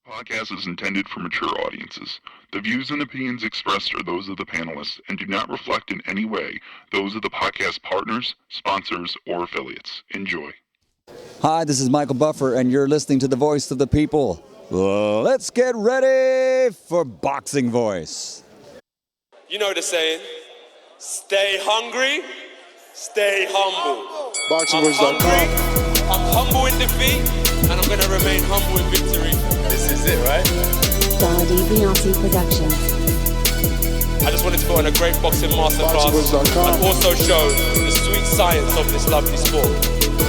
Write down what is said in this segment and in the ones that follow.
Podcast is intended for mature audiences. The views and opinions expressed are those of the panelists and do not reflect in any way those of the podcast partners, sponsors, or affiliates. Enjoy. Hi, this is Michael Buffer, and you're listening to the Voice of the People. Let's get ready for Boxing Voice. You know the saying, stay hungry, stay humble. BoxingVoice.com. I'm humble in defeat, and I'm going to remain humble in victory. This is it, right? Dadi Bianchi Productions. I just wanted to put on a great boxing masterclass and also show the sweet science of this lovely sport.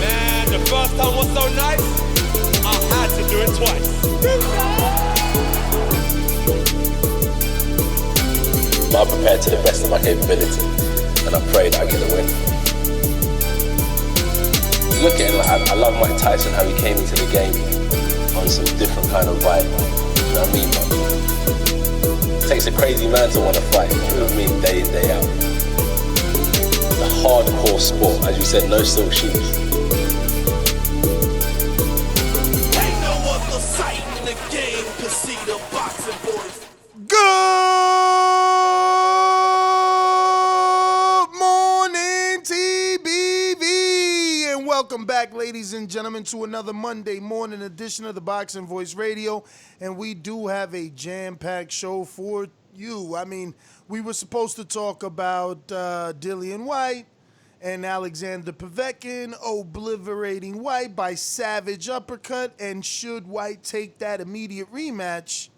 Man, the first time was so nice, I had to do it twice. I'm prepared to the best of my capability, and I pray that I get a win. Look at it, like, I love Mike Tyson, how he came into the game on some different kind of vibe. You know what I mean, man? It takes a crazy man to want to fight, you know what I mean, day in, day out. The hardcore sport, as you said, no silk shoes. Ain't no other sight in the game to see the boxing boys. Good morning, TBV, and welcome back, ladies and gentlemen, to another Monday morning edition of the Boxing Voice Radio. And we do have a jam-packed show for you. I mean, we were supposed to talk about Dillian Whyte and Alexander Povetkin obliterating Whyte by savage uppercut, and should Whyte take that immediate rematch?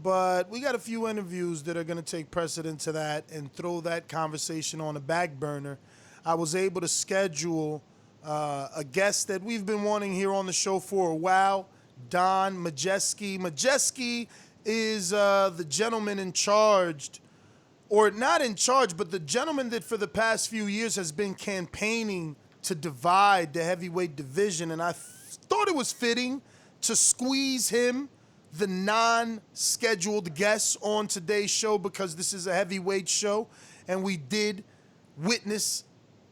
But we got a few interviews that are going to take precedent to that and throw that conversation on a back burner. I was able to schedule a guest that we've been wanting here on the show for a while, Don Majeski. Majeski is the gentleman in charge, or not in charge, but the gentleman that for the past few years has been campaigning to divide the heavyweight division. And I thought it was fitting to squeeze him, the non-scheduled guest, on today's show, because this is a heavyweight show and we did witness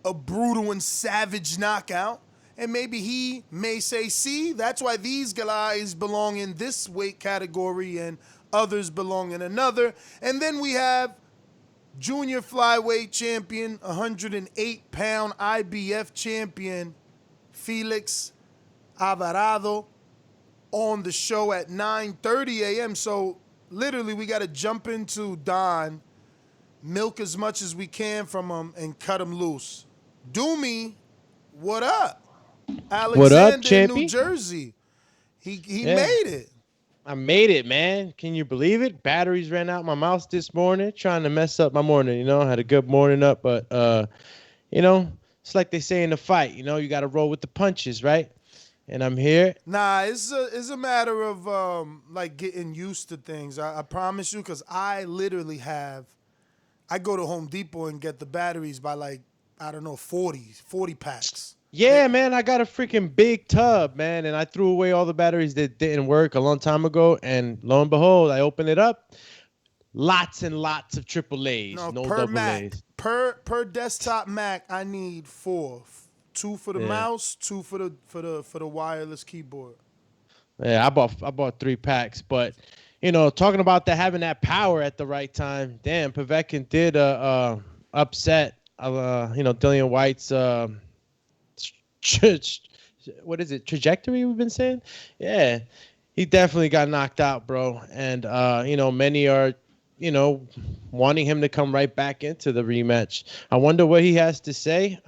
a brutal and savage knockout. And maybe he may say, see, that's why these guys belong in this weight category and others belong in another. And then we have junior flyweight champion, 108-pound IBF champion, Felix Alvarado, on the show at 9:30 a.m. So literally we got to jump into Don, milk as much as we can from him, and cut him loose. Doomy, what up? Alexander, what up, in champion? New Jersey. He made it. I made it, man. Can you believe it? Batteries ran out my mouse this morning, trying to mess up my morning. You know, I had a good morning up, but you know, it's like they say in the fight. You know, you got to roll with the punches, right? And I'm here. Nah, it's a matter of like getting used to things. I promise you, because I literally I go to Home Depot and get the batteries by like, I don't know, 40 packs. Yeah, man, I got a freaking big tub, man, and I threw away all the batteries that didn't work a long time ago, and lo and behold, I opened it up. Lots and lots of AAAs, no per double Mac, A's. per desktop Mac, I need 4. 2 for the mouse, 2 for the wireless keyboard. Yeah, I bought 3 packs, but you know, talking about having that power at the right time. Damn, Povetkin did upset Dillian Whyte's what is it, trajectory we've been saying? Yeah, he definitely got knocked out, bro. And many are wanting him to come right back into the rematch. I wonder what he has to say.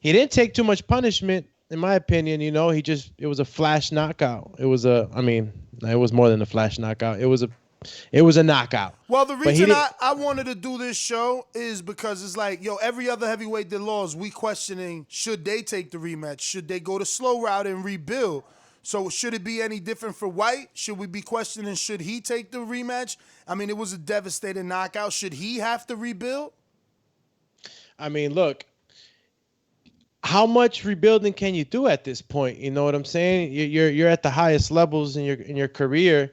He didn't take too much punishment, in my opinion. You know, it was a flash knockout. It was more than a flash knockout. It was a knockout. Well, the reason I wanted to do this show is because it's like, every other heavyweight that lost, we questioning, should they take the rematch? Should they go the slow route and rebuild? So should it be any different for Whyte? Should we be questioning, should he take the rematch? I mean, it was a devastating knockout. Should he have to rebuild? I mean, look, how much rebuilding can you do at this point? You know what I'm saying? You're at the highest levels in your career.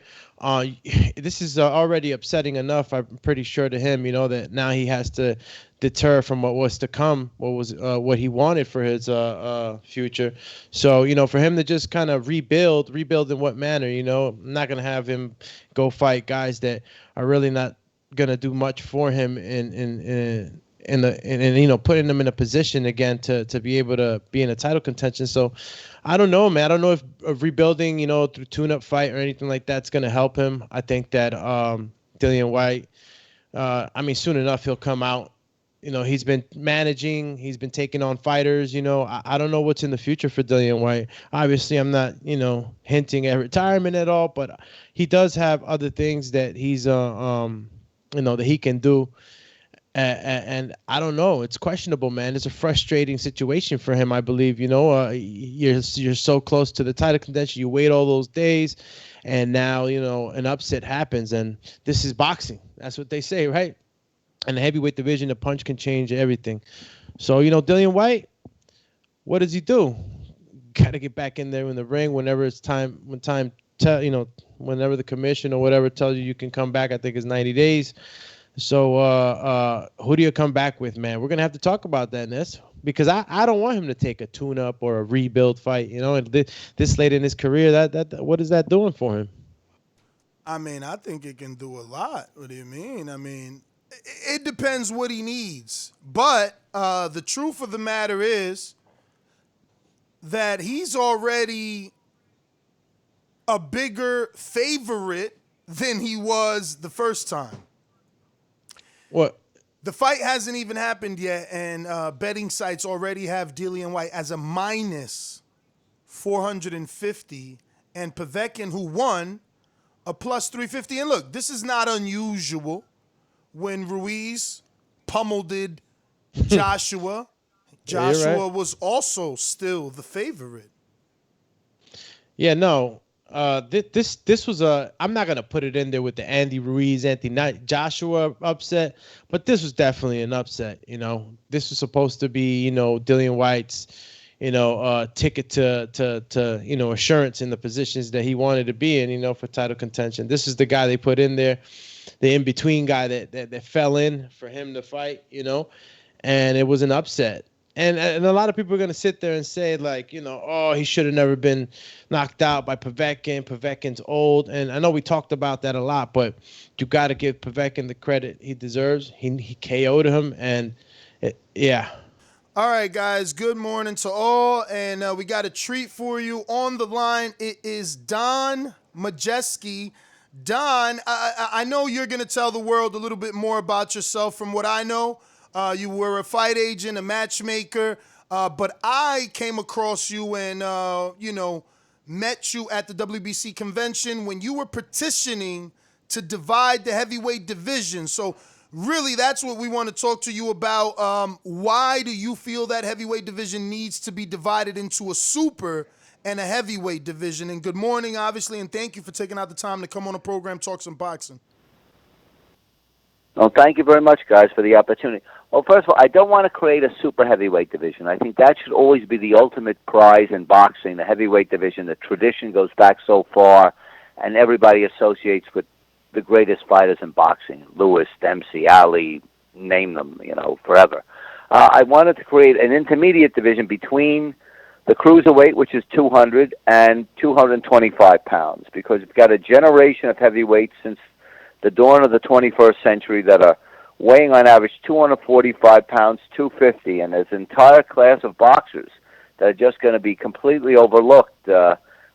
This is already upsetting enough, I'm pretty sure, to him, that now he has to deter from what was to come, what he wanted for his future. So, for him to just kind of rebuild in what manner? I'm not gonna have him go fight guys that are really not gonna do much for him in putting them in a position again to be able to be in a title contention. So I don't know, man. I don't know if rebuilding, through tune-up fight or anything like that's going to help him. I think that Dillian Whyte, soon enough he'll come out. He's been managing. He's been taking on fighters. I don't know what's in the future for Dillian Whyte. Obviously, I'm not, hinting at retirement at all, but he does have other things that he's, that he can do. And I don't know. It's questionable, man. It's a frustrating situation for him, I believe. You're so close to the title contention. You wait all those days, and now, an upset happens. And this is boxing. That's what they say, right? And the heavyweight division, the punch can change everything. So, Dillian Whyte, what does he do? Got to get back in there in the ring whenever it's time. Whenever the commission or whatever tells you can come back. I think it's 90 days. So who do you come back with, man? We're going to have to talk about that, Ness, because I don't want him to take a tune-up or a rebuild fight, and this late in his career, that what is that doing for him? I think it can do a lot. What do you mean? It depends what he needs. But the truth of the matter is that he's already a bigger favorite than he was the first time. What? The fight hasn't even happened yet, and betting sites already have Dillian Whyte as a minus 450, and Povetkin, who won, a plus 350. And look, this is not unusual. When Ruiz pummeled Joshua, Joshua right. was also still the favorite. Yeah, no. This was I'm not gonna put it in there with the Andy Ruiz, Joshua upset, but this was definitely an upset. This was supposed to be Dillian Whyte's ticket to assurance in the positions that he wanted to be in for title contention. This is the guy they put in there, the in between guy that fell in for him to fight, and it was an upset. And a lot of people are going to sit there and say, like, he should have never been knocked out by Povetkin. Povetkin's old. And I know we talked about that a lot, but you got to give Povetkin the credit he deserves. He KO'd him, and yeah. All right, guys, good morning to all. And we got a treat for you on the line. It is Don Majeski. Don, I know you're going to tell the world a little bit more about yourself from what I know. You were a fight agent, a matchmaker, but I came across you and, met you at the WBC convention when you were petitioning to divide the heavyweight division. So really, that's what we want to talk to you about. Why do you feel that heavyweight division needs to be divided into a super and a heavyweight division? And good morning, obviously, and thank you for taking out the time to come on the program, talk some boxing. Well, thank you very much, guys, for the opportunity. Well, first of all, I don't want to create a super heavyweight division. I think that should always be the ultimate prize in boxing, the heavyweight division. The tradition goes back so far, and everybody associates with the greatest fighters in boxing, Lewis, Dempsey, Ali, name them, forever. I wanted to create an intermediate division between the cruiserweight, which is 200, and 225 pounds, because we've got a generation of heavyweights since the dawn of the 21st century that are weighing on average 245 pounds, 250, and there's an entire class of boxers that are just going to be completely overlooked,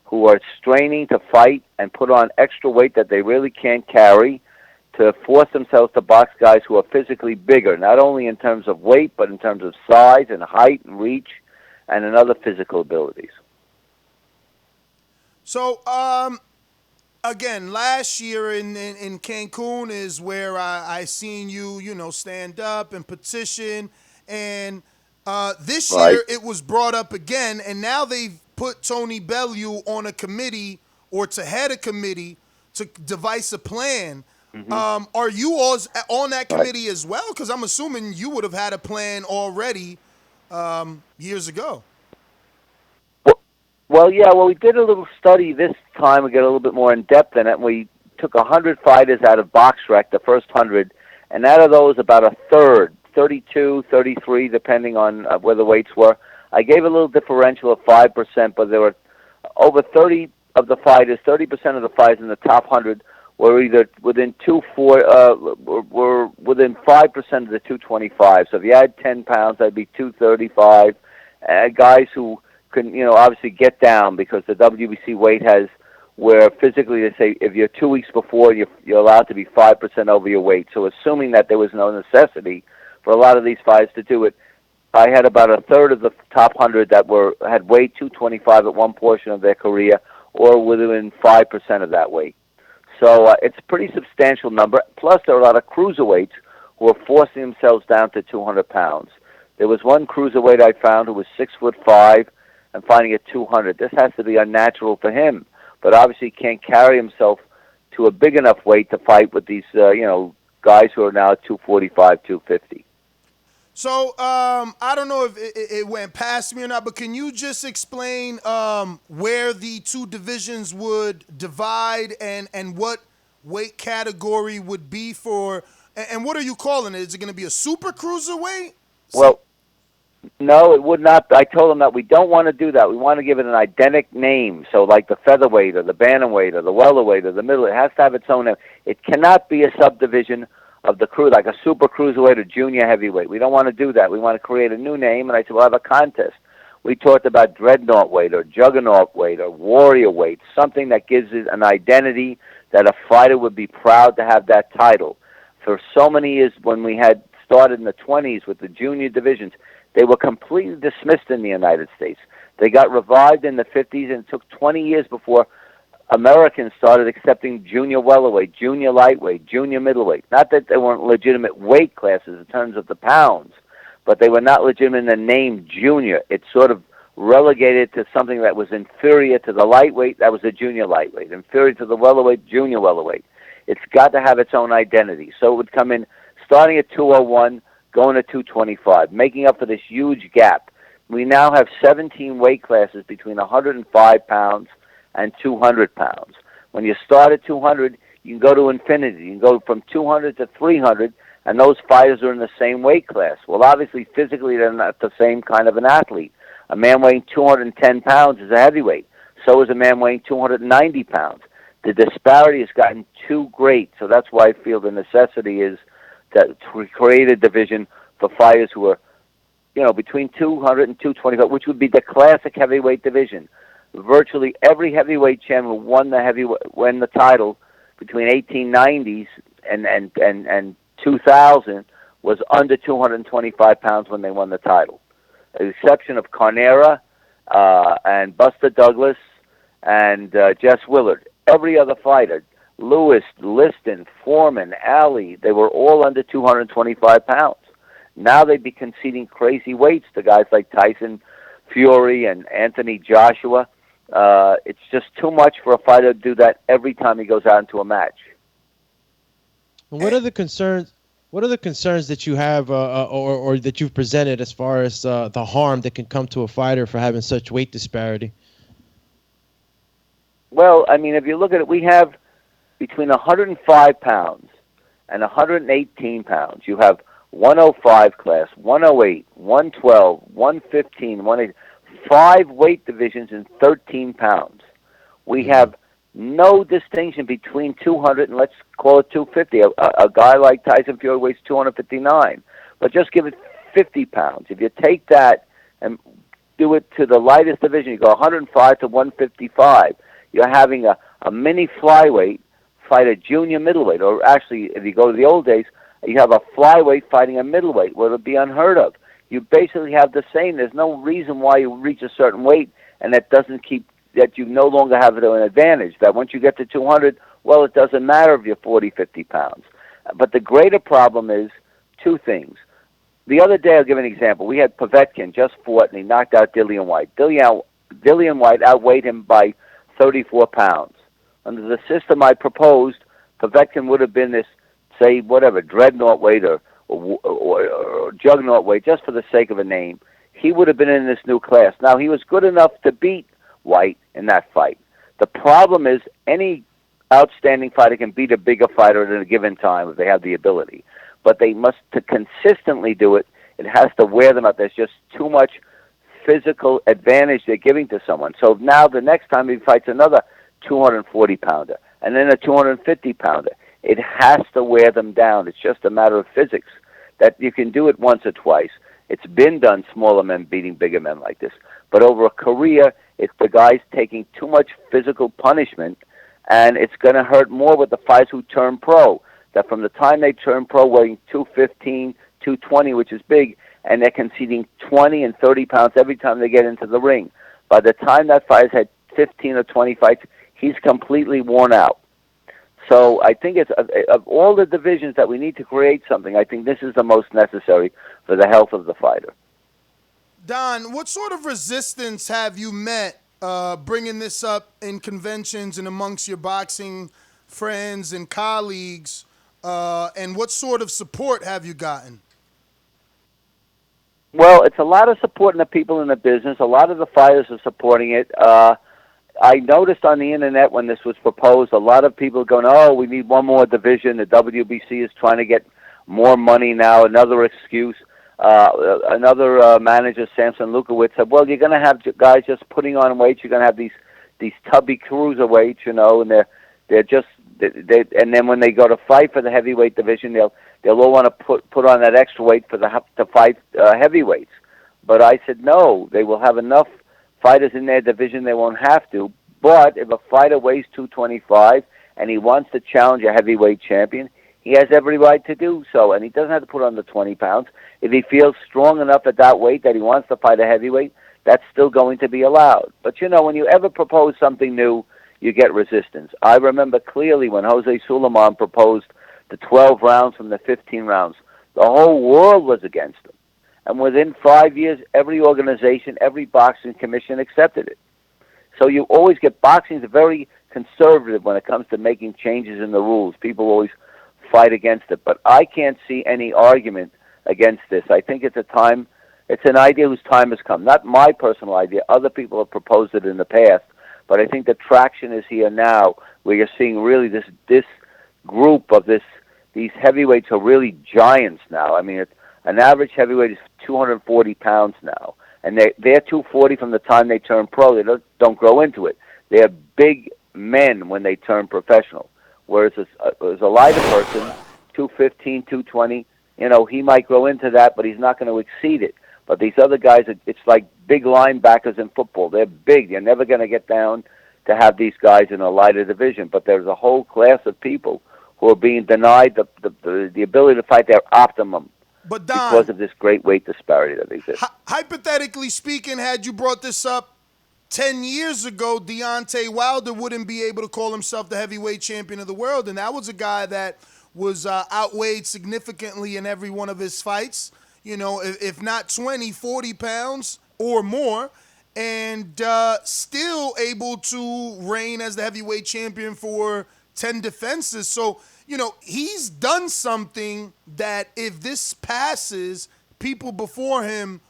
who are straining to fight and put on extra weight that they really can't carry to force themselves to box guys who are physically bigger, not only in terms of weight, but in terms of size and height and reach and in other physical abilities. So, again, last year in Cancun is where I seen you, stand up and petition. And this year it was brought up again, and now they've put Tony Bellew on a committee or to head a committee to devise a plan. Mm-hmm. Are you on that committee as well? Because I'm assuming you would have had a plan already years ago. Well, we did a little study this time. We got a little bit more in depth in it. We took 100 fighters out of BoxRec, the first 100, and out of those, about a third, 32, 33, depending on where the weights were. I gave a little differential of 5%, but there were over 30 of the fighters, 30% of the fighters in the top 100 were either within were within 5% of the 225. So if you had 10 pounds, that'd be 235. Guys who can, obviously get down, because the WBC weight has where physically they say if you're 2 weeks before, you're allowed to be 5% over your weight. So assuming that there was no necessity for a lot of these fighters to do it, I had about a third of the top 100 that had weighed 225 at one portion of their career, or within 5% of that weight. So it's a pretty substantial number. Plus, there are a lot of cruiserweights who are forcing themselves down to 200 pounds. There was one cruiserweight I found who was 6'5" and fighting at 200. This has to be unnatural for him, but obviously he can't carry himself to a big enough weight to fight with these, guys who are now at 245, 250. So I don't know if it went past me or not, but can you just explain where the two divisions would divide and what weight category would be for, and what are you calling it? Is it going to be a super cruiserweight? Well, no, it would not. I told them that we don't want to do that. We want to give it an identical name. So like the featherweight or the bantamweight or the welterweight or the middle, it has to have its own name. It cannot be a subdivision of the crew, like a super cruiserweight or junior heavyweight. We don't want to do that. We want to create a new name, and I said, we'll have a contest. We talked about dreadnought weight or juggernaut weight or warrior weight, something that gives it an identity that a fighter would be proud to have that title. For so many years, when we had started in the 20s with the junior divisions, they were completely dismissed in the United States. They got revived in the 50s, and it took 20 years before Americans started accepting junior welterweight, junior lightweight, junior middleweight. Not that they weren't legitimate weight classes in terms of the pounds, but they were not legitimate in the name junior. It sort of relegated to something that was inferior to the lightweight. That was a junior lightweight. Inferior to the welterweight, junior welterweight. It's got to have its own identity. So it would come in starting at 201, going to 225, making up for this huge gap. We now have 17 weight classes between 105 pounds and 200 pounds. When you start at 200, you can go to infinity. You can go from 200 to 300, and those fighters are in the same weight class. Well, obviously, physically, they're not the same kind of an athlete. A man weighing 210 pounds is a heavyweight. So is a man weighing 290 pounds. The disparity has gotten too great, so that's why I feel the necessity is to create a division for fighters who are, between 200 and 225, which would be the classic heavyweight division. Virtually every heavyweight champion who won the title between 1890s and 2000 was under 225 pounds when they won the title. The exception of Carnera and Buster Douglas and Jess Willard. Every other fighter, Lewis, Liston, Foreman, Ali, they were all under 225 pounds. Now they'd be conceding crazy weights to guys like Tyson Fury and Anthony Joshua. It's just too much for a fighter to do that every time he goes out into a match. What are the concerns? What are the concerns that you have, or that you've presented as far as the harm that can come to a fighter for having such weight disparity? Well, I mean, if you look at it, we have between 105 pounds and 118 pounds. You have 105 class, 108, 112, 115, 118. 5 weight divisions in 13 pounds. We have no distinction between 200 and let's call it 250. A guy like Tyson Fury weighs 259. But just give it 50 pounds. If you take that and do it to the lightest division, you go 105 to 155. You're having a mini flyweight fight a junior middleweight. Or actually, if you go to the old days, you have a flyweight fighting a middleweight, where it would be unheard of. You basically have the same. There's no reason why you reach a certain weight and that you no longer have an advantage. That once you get to 200, well, it doesn't matter if you're 40, 50 pounds. But the greater problem is two things. The other day, I'll give an example. We had Povetkin just fought, and he knocked out Dillian Whyte. Dillian Whyte outweighed him by 34 pounds. Under the system I proposed, Povetkin would have been this, say, dreadnought weight or juggernaut weight, just for the sake of a name. He would have been in this new class. Now, he was good enough to beat Whyte in that fight. The problem is any outstanding fighter can beat a bigger fighter at a given time if they have the ability. but they must, to consistently do it, it has to wear them out. There's just too much physical advantage they're giving to someone. So now the next time he fights another 240-pounder and then a 250-pounder, it has to wear them down. It's just a matter of physics that you can do it once or twice. It's been done, smaller men beating bigger men like this. But over a career, it's the guys taking too much physical punishment, and it's going to hurt more with the fighters who turn pro, that from the time they turn pro weighing 215, 220, which is big, and they're conceding 20 and 30 pounds every time they get into the ring. By the time that fighter's had 15 or 20 fights, he's completely worn out. So I think it's of all the divisions that we need to create something, I think this is the most necessary for the health of the fighter. Don, what sort of resistance have you met bringing this up in conventions and amongst your boxing friends and colleagues, and what sort of support have you gotten? Well, it's a lot of support in the people in the business. A lot of the fighters are supporting it. I noticed on the internet when this was proposed, a lot of people going, oh, we need one more division. The WBC is trying to get more money now, another excuse. Another manager, Samson Lukowitz, said, well, you're going to have guys just putting on weight. You're going to have these tubby cruiserweights, you know, and they're just, and then when they go to fight for the heavyweight division, they'll all want to put on that extra weight to fight heavyweights. But I said, no, they will have enough fighters in their division, they won't have to. But if a fighter weighs 225 and he wants to challenge a heavyweight champion, he has every right to do so, and he doesn't have to put on the 20 pounds. If he feels strong enough at that weight that he wants to fight a heavyweight, that's still going to be allowed. But, you know, when you ever propose something new, you get resistance. I remember clearly when Jose Suleiman proposed the 12 rounds from the 15 rounds. The whole world was against him. And within 5 years, every organization, every boxing commission accepted it. So you always get, boxing is very conservative when it comes to making changes in the rules. People always fight against it. But I can't see any argument against this. I think it's an idea whose time has come. Not my personal idea. Other people have proposed it in the past. But I think the traction is here now, where you're seeing really this group of these heavyweights are really giants now. I mean, an average heavyweight is 240 pounds now. And they're 240 from the time they turn pro. They don't grow into it. They're big men when they turn professional. Whereas as a lighter person, 215, 220, you know, he might grow into that, but he's not going to exceed it. But these other guys, it's like big linebackers in football. They're big. You're never going to get down to have these guys in a lighter division. But there's a whole class of people who are being denied the ability to fight their optimum. But Don, because of this great weight disparity that exists. Hypothetically speaking, had you brought this up 10 years ago, Deontay Wilder wouldn't be able to call himself the heavyweight champion of the world, and that was a guy that was outweighed significantly in every one of his fights, you know, if not 20, 40 pounds or more, and still able to reign as the heavyweight champion for 10 defenses. So, you know, he's done something that if this passes, people before him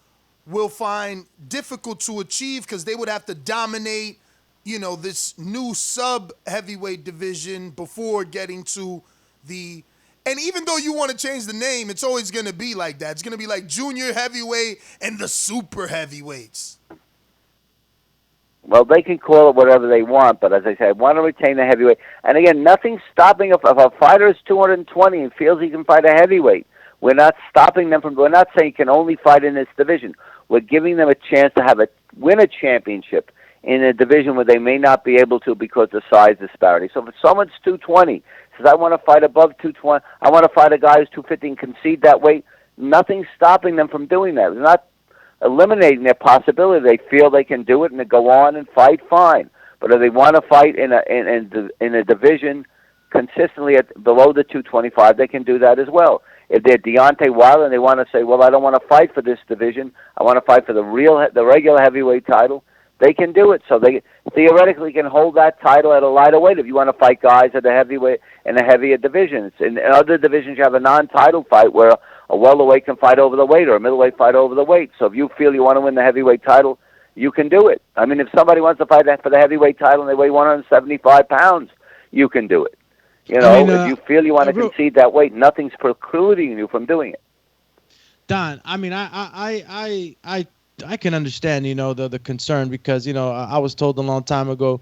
will find difficult to achieve because they would have to dominate, you know, this new sub-heavyweight division before getting to the... And even though you want to change the name, it's always going to be like that. It's going to be like junior heavyweight and the super heavyweights. Well, they can call it whatever they want, but as I said, I want to retain the heavyweight. And again, nothing's stopping if a fighter is 220 and feels he can fight a heavyweight. We're not stopping them from. We're not saying you can only fight in this division. We're giving them a chance to win a championship in a division where they may not be able to because of the size disparity. So if someone's 220 says, "I want to fight above 220. I want to fight a guy who's 250 and concede that weight," nothing's stopping them from doing that. They're not eliminating their possibility. They feel they can do it and they go on and fight, fine. But if they want to fight in a division consistently below the 225, they can do that as well. If they're Deontay Wilder and they want to say, well, I don't want to fight for this division, I want to fight for the regular heavyweight title, they can do it. So they theoretically can hold that title at a lighter weight if you want to fight guys at the heavyweight in a heavier division. In other divisions, you have a non-title fight where a welterweight can fight over the weight or a middleweight fight over the weight. So if you feel you want to win the heavyweight title, you can do it. I mean, if somebody wants to fight for the heavyweight title and they weigh 175 pounds, you can do it. If you feel you want to concede that weight, nothing's precluding you from doing it. Don, I mean, I can understand, the concern because, I was told a long time ago,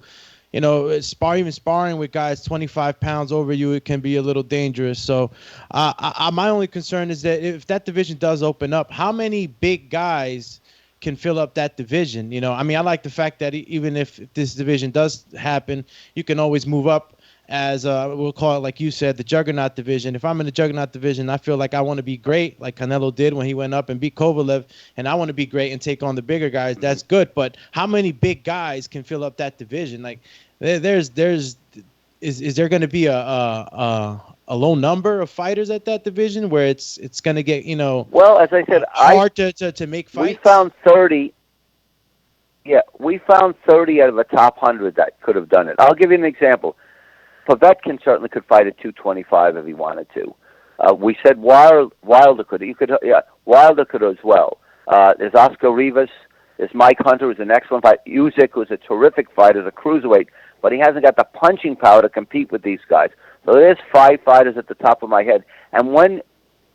sparring with guys 25 pounds over you, it can be a little dangerous. So my only concern is that if that division does open up, how many big guys can fill up that division? I mean, I like the fact that even if this division does happen, you can always move up as we'll call it, like you said, the juggernaut division. If I'm in the juggernaut division, I feel like I want to be great, like Canelo did when he went up and beat Kovalev, and I want to be great and take on the bigger guys. That's good, but how many big guys can fill up that division? Like, is there going to be a low number of fighters at that division where it's going to get Well, as I said, hard to make fights? We found 30. Yeah, we found 30 out of a top 100 that could have done it. I'll give you an example. Povetkin certainly could fight at 225 if he wanted to. We said Wilder could. Wilder could as well. There's Oscar Rivas. There's Mike Hunter, who's an excellent fighter. Usyk, who's a terrific fighter, a cruiserweight, but he hasn't got the punching power to compete with these guys. So there's 5 fighters at the top of my head. And when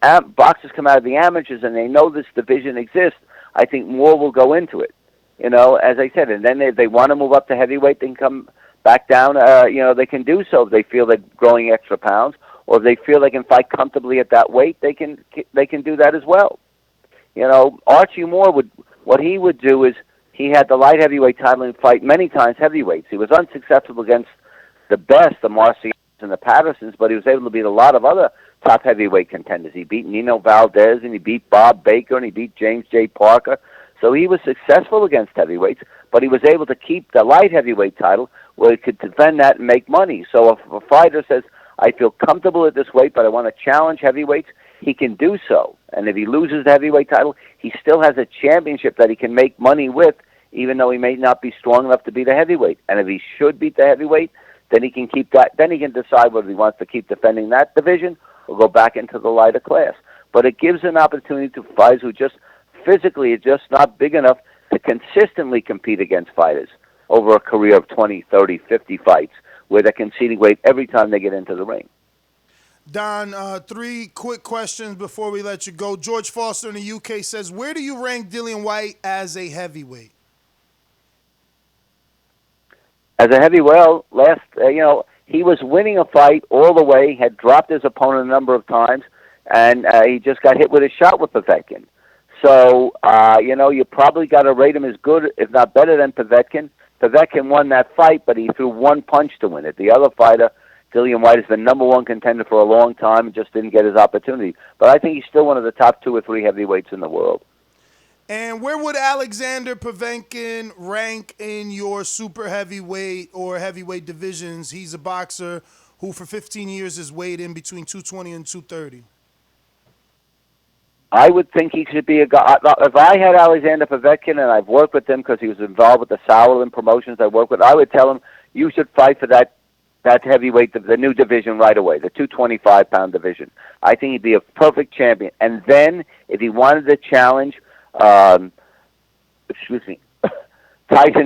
boxers come out of the amateurs and they know this division exists, I think more will go into it. As I said, and then if they want to move up to heavyweight, they can come back down. They can do so if they feel they're growing extra pounds, or if they feel they can fight comfortably at that weight, they can do that as well. Archie Moore what he would do is he had the light heavyweight title and fight many times heavyweights. He was unsuccessful against the best, the Marcials and the Pattersons, but he was able to beat a lot of other top heavyweight contenders. He beat Nino Valdez, and he beat Bob Baker, and he beat James J. Parker. So he was successful against heavyweights, but he was able to keep the light heavyweight title where he could defend that and make money. So if a fighter says, I feel comfortable at this weight, but I want to challenge heavyweights, he can do so. And if he loses the heavyweight title, he still has a championship that he can make money with, even though he may not be strong enough to beat a heavyweight. And if he should beat the heavyweight, then he can keep that. Then he can decide whether he wants to keep defending that division or go back into the lighter class. But it gives an opportunity to fighters who just physically are just not big enough to consistently compete against fighters over a career of 20, 30, 50 fights, where they're conceding weight every time they get into the ring. Don, 3 quick questions before we let you go. George Foster in the UK says, where do you rank Dillian Whyte as a heavyweight? As a heavyweight, he was winning a fight all the way, had dropped his opponent a number of times, and he just got hit with a shot with Povetkin. So, you probably got to rate him as good, if not better than Povetkin. Povetkin won that fight, but he threw one punch to win it. The other fighter, Dillian Whyte, has been number 1 contender for a long time and just didn't get his opportunity. But I think he's still one of the top 2 or 3 heavyweights in the world. And where would Alexander Povetkin rank in your super heavyweight or heavyweight divisions? He's a boxer who for 15 years has weighed in between 220 and 230. I would think he should be a guy. If I had Alexander Povetkin, and I've worked with him because he was involved with the Sauerland promotions I work with, I would tell him, you should fight for that heavyweight, the new division right away, the 225-pound division. I think he'd be a perfect champion. And then, if he wanted to challenge, Tyson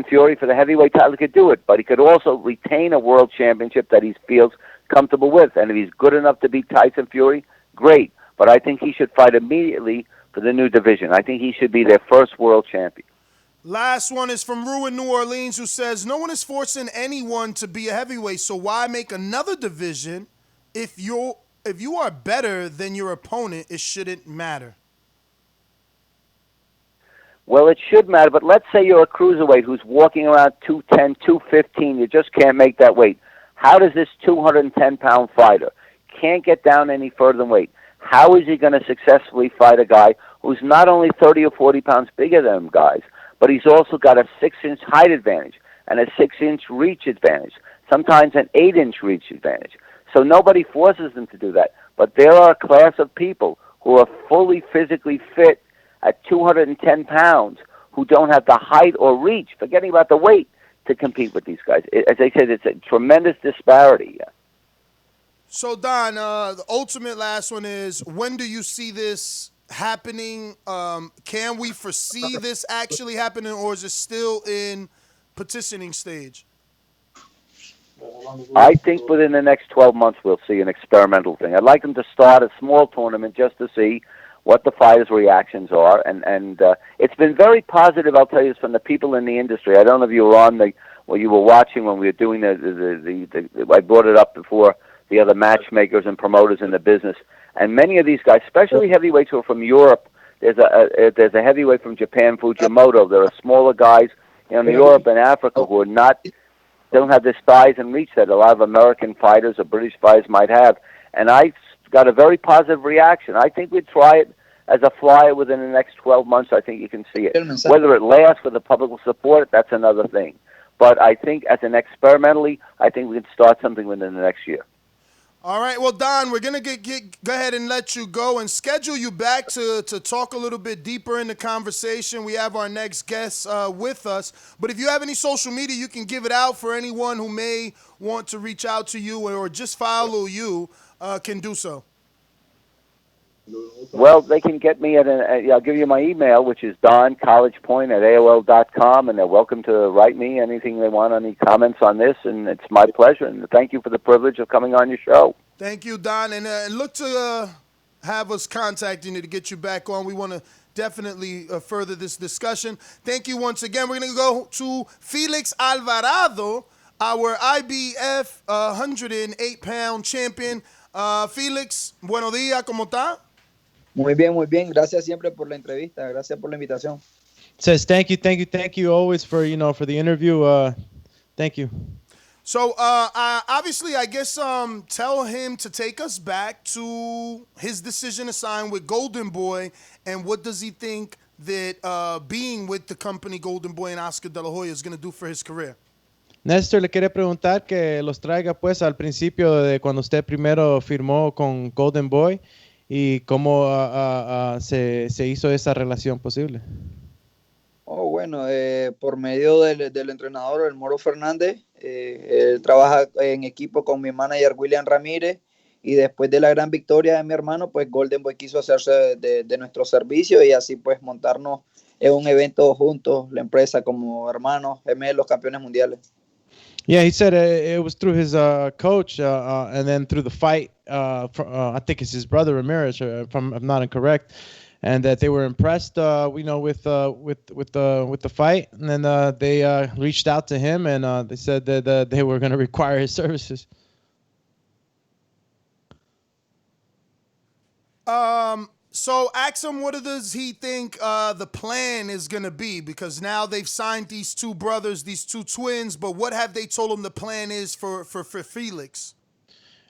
Fury for the heavyweight title, he could do it. But he could also retain a world championship that he feels comfortable with. And if he's good enough to beat Tyson Fury, great. But I think he should fight immediately for the new division. I think he should be their first world champion. Last one is from Rue in New Orleans, who says, no one is forcing anyone to be a heavyweight, so why make another division? If you are better than your opponent, it shouldn't matter. Well, it should matter, but let's say you're a cruiserweight who's walking around 210, 215. You just can't make that weight. How does this 210-pound fighter can't get down any further than weight? How is he going to successfully fight a guy who's not only 30 or 40 pounds bigger than him, guys, but he's also got a 6-inch height advantage and a 6-inch reach advantage, sometimes an 8-inch reach advantage. So nobody forces him to do that. But there are a class of people who are fully physically fit at 210 pounds who don't have the height or reach, forgetting about the weight, to compete with these guys. As I said, it's a tremendous disparity. So, Don, the ultimate last one is, when do you see this happening? Can we foresee this actually happening, or is it still in petitioning stage? I think within the next 12 months we'll see an experimental thing. I'd like them to start a small tournament just to see what the fighters' reactions are, and it's been very positive. I'll tell you, from the people in the industry. I don't know if you were on you were watching when we were doing I brought it up before, the other matchmakers and promoters in the business, and many of these guys, especially heavyweights who are from Europe. There's a heavyweight from Japan, Fujimoto. There are smaller guys in Europe and Africa who are don't have the size and reach that a lot of American fighters or British fighters might have. And I got a very positive reaction. I think we'd try it as a flyer within the next 12 months. I think you can see it. Whether it lasts, whether the public will support it, that's another thing. But I think as an experimentally, I think we can start something within the next year. All right, well, Don, we're going to go ahead and let you go and schedule you back to talk a little bit deeper in the conversation. We have our next guest with us. But if you have any social media, you can give it out for anyone who may want to reach out to you or just follow you, can do so. Well, they can get me I'll give you my email, which is doncollegepoint@aol.com, and they're welcome to write me anything they want, any comments on this, and it's my pleasure. And thank you for the privilege of coming on your show. Thank you, Don, and look to have us contacting you to get you back on. We want to definitely further this discussion. Thank you once again. We're going to go to Felix Alvarado, our IBF 108-pound champion. Felix, buenos días, ¿cómo está? Muy bien, muy bien. Gracias siempre por la entrevista. Gracias por la invitación. Says thank you always for for the interview. Thank you. So obviously, I guess tell him to take us back to his decision to sign with Golden Boy, and what does he think that being with the company Golden Boy and Oscar De La Hoya is going to do for his career? Néstor le quiere preguntar que los traiga pues al principio de cuando usted primero firmó con Golden Boy y cómo se hizo esa relación posible. Oh, bueno, por medio del entrenador, el Moro Fernández. Él trabaja en equipo con mi manager William Ramírez, y después de la gran victoria de mi hermano, pues Golden Boy quiso hacerse de nuestro servicio y así pues montarnos en un evento juntos, la empresa, como hermanos, gemelos, campeones mundiales. Yeah, he said it was through his coach and then through the fight. I think it's his brother Ramirez, if I'm not incorrect, and that they were impressed, with the fight, and then they reached out to him and they said that they were going to require his services. So ask him, what does he think the plan is going to be? Because now they've signed these two brothers, these two twins, but what have they told him the plan is for Felix?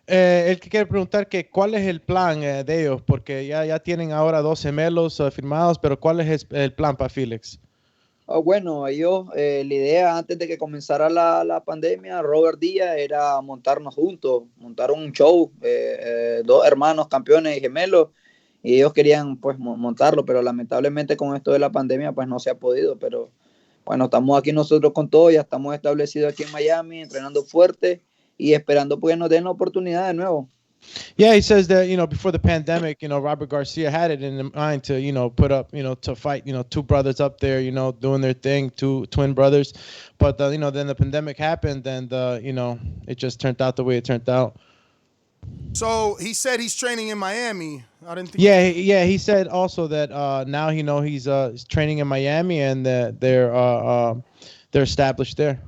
Él quiere preguntar que cuál es el plan de ellos, porque ya tienen ahora dos gemelos firmados, pero cuál es el plan para Felix. Bueno, ellos, la idea antes de que comenzara la pandemia, Robert Díaz, era montarnos juntos, montar un show, dos hermanos campeones y gemelos, y ellos querían pues montarlo, pero lamentablemente con esto de la pandemia pues no se ha podido. Pero bueno, estamos aquí nosotros con todo, ya estamos establecidos aquí en Miami, entrenando fuerte y esperando pues nos den la oportunidad de nuevo. Yeah, he says that, before the pandemic, Robert Garcia had it in mind to, put up, to fight, two brothers up there, doing their thing, two twin brothers. But, then the pandemic happened and, it just turned out the way it turned out. So he said he's training in Miami. I didn't think. Yeah. He said also that now he's training in Miami and they're established there.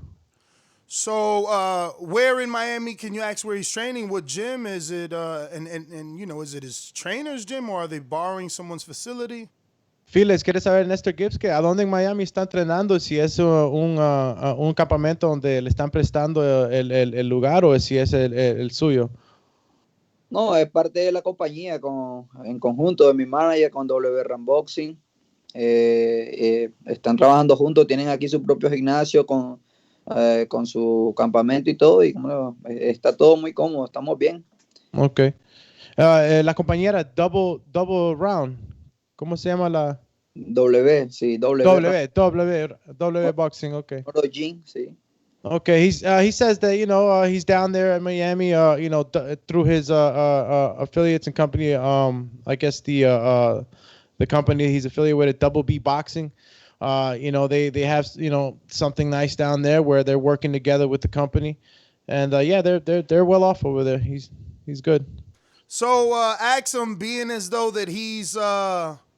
So where in Miami can you ask where he's training? What gym is it? And is it his trainer's gym or are they borrowing someone's facility? Felix, ¿quiere saber, Néstor Gibbs, que a dónde en Miami está entrenando? Si es un campamento donde le están prestando el lugar o si es el suyo. No, es parte de la compañía en conjunto de mi manager con W Ramboxing. Están trabajando juntos, tienen aquí su propio gimnasio con su campamento y todo, y está todo muy cómodo, estamos bien. Okay. La compañía era Double Round. ¿Cómo se llama la? W Boxing, okay. Gym, sí. Okay, he says that he's down there at Miami, through his affiliates and company. I guess the company he's affiliated with, Double B Boxing. They have something nice down there where they're working together with the company, And yeah, they're well off over there. He's good. So Axum, being as though that he's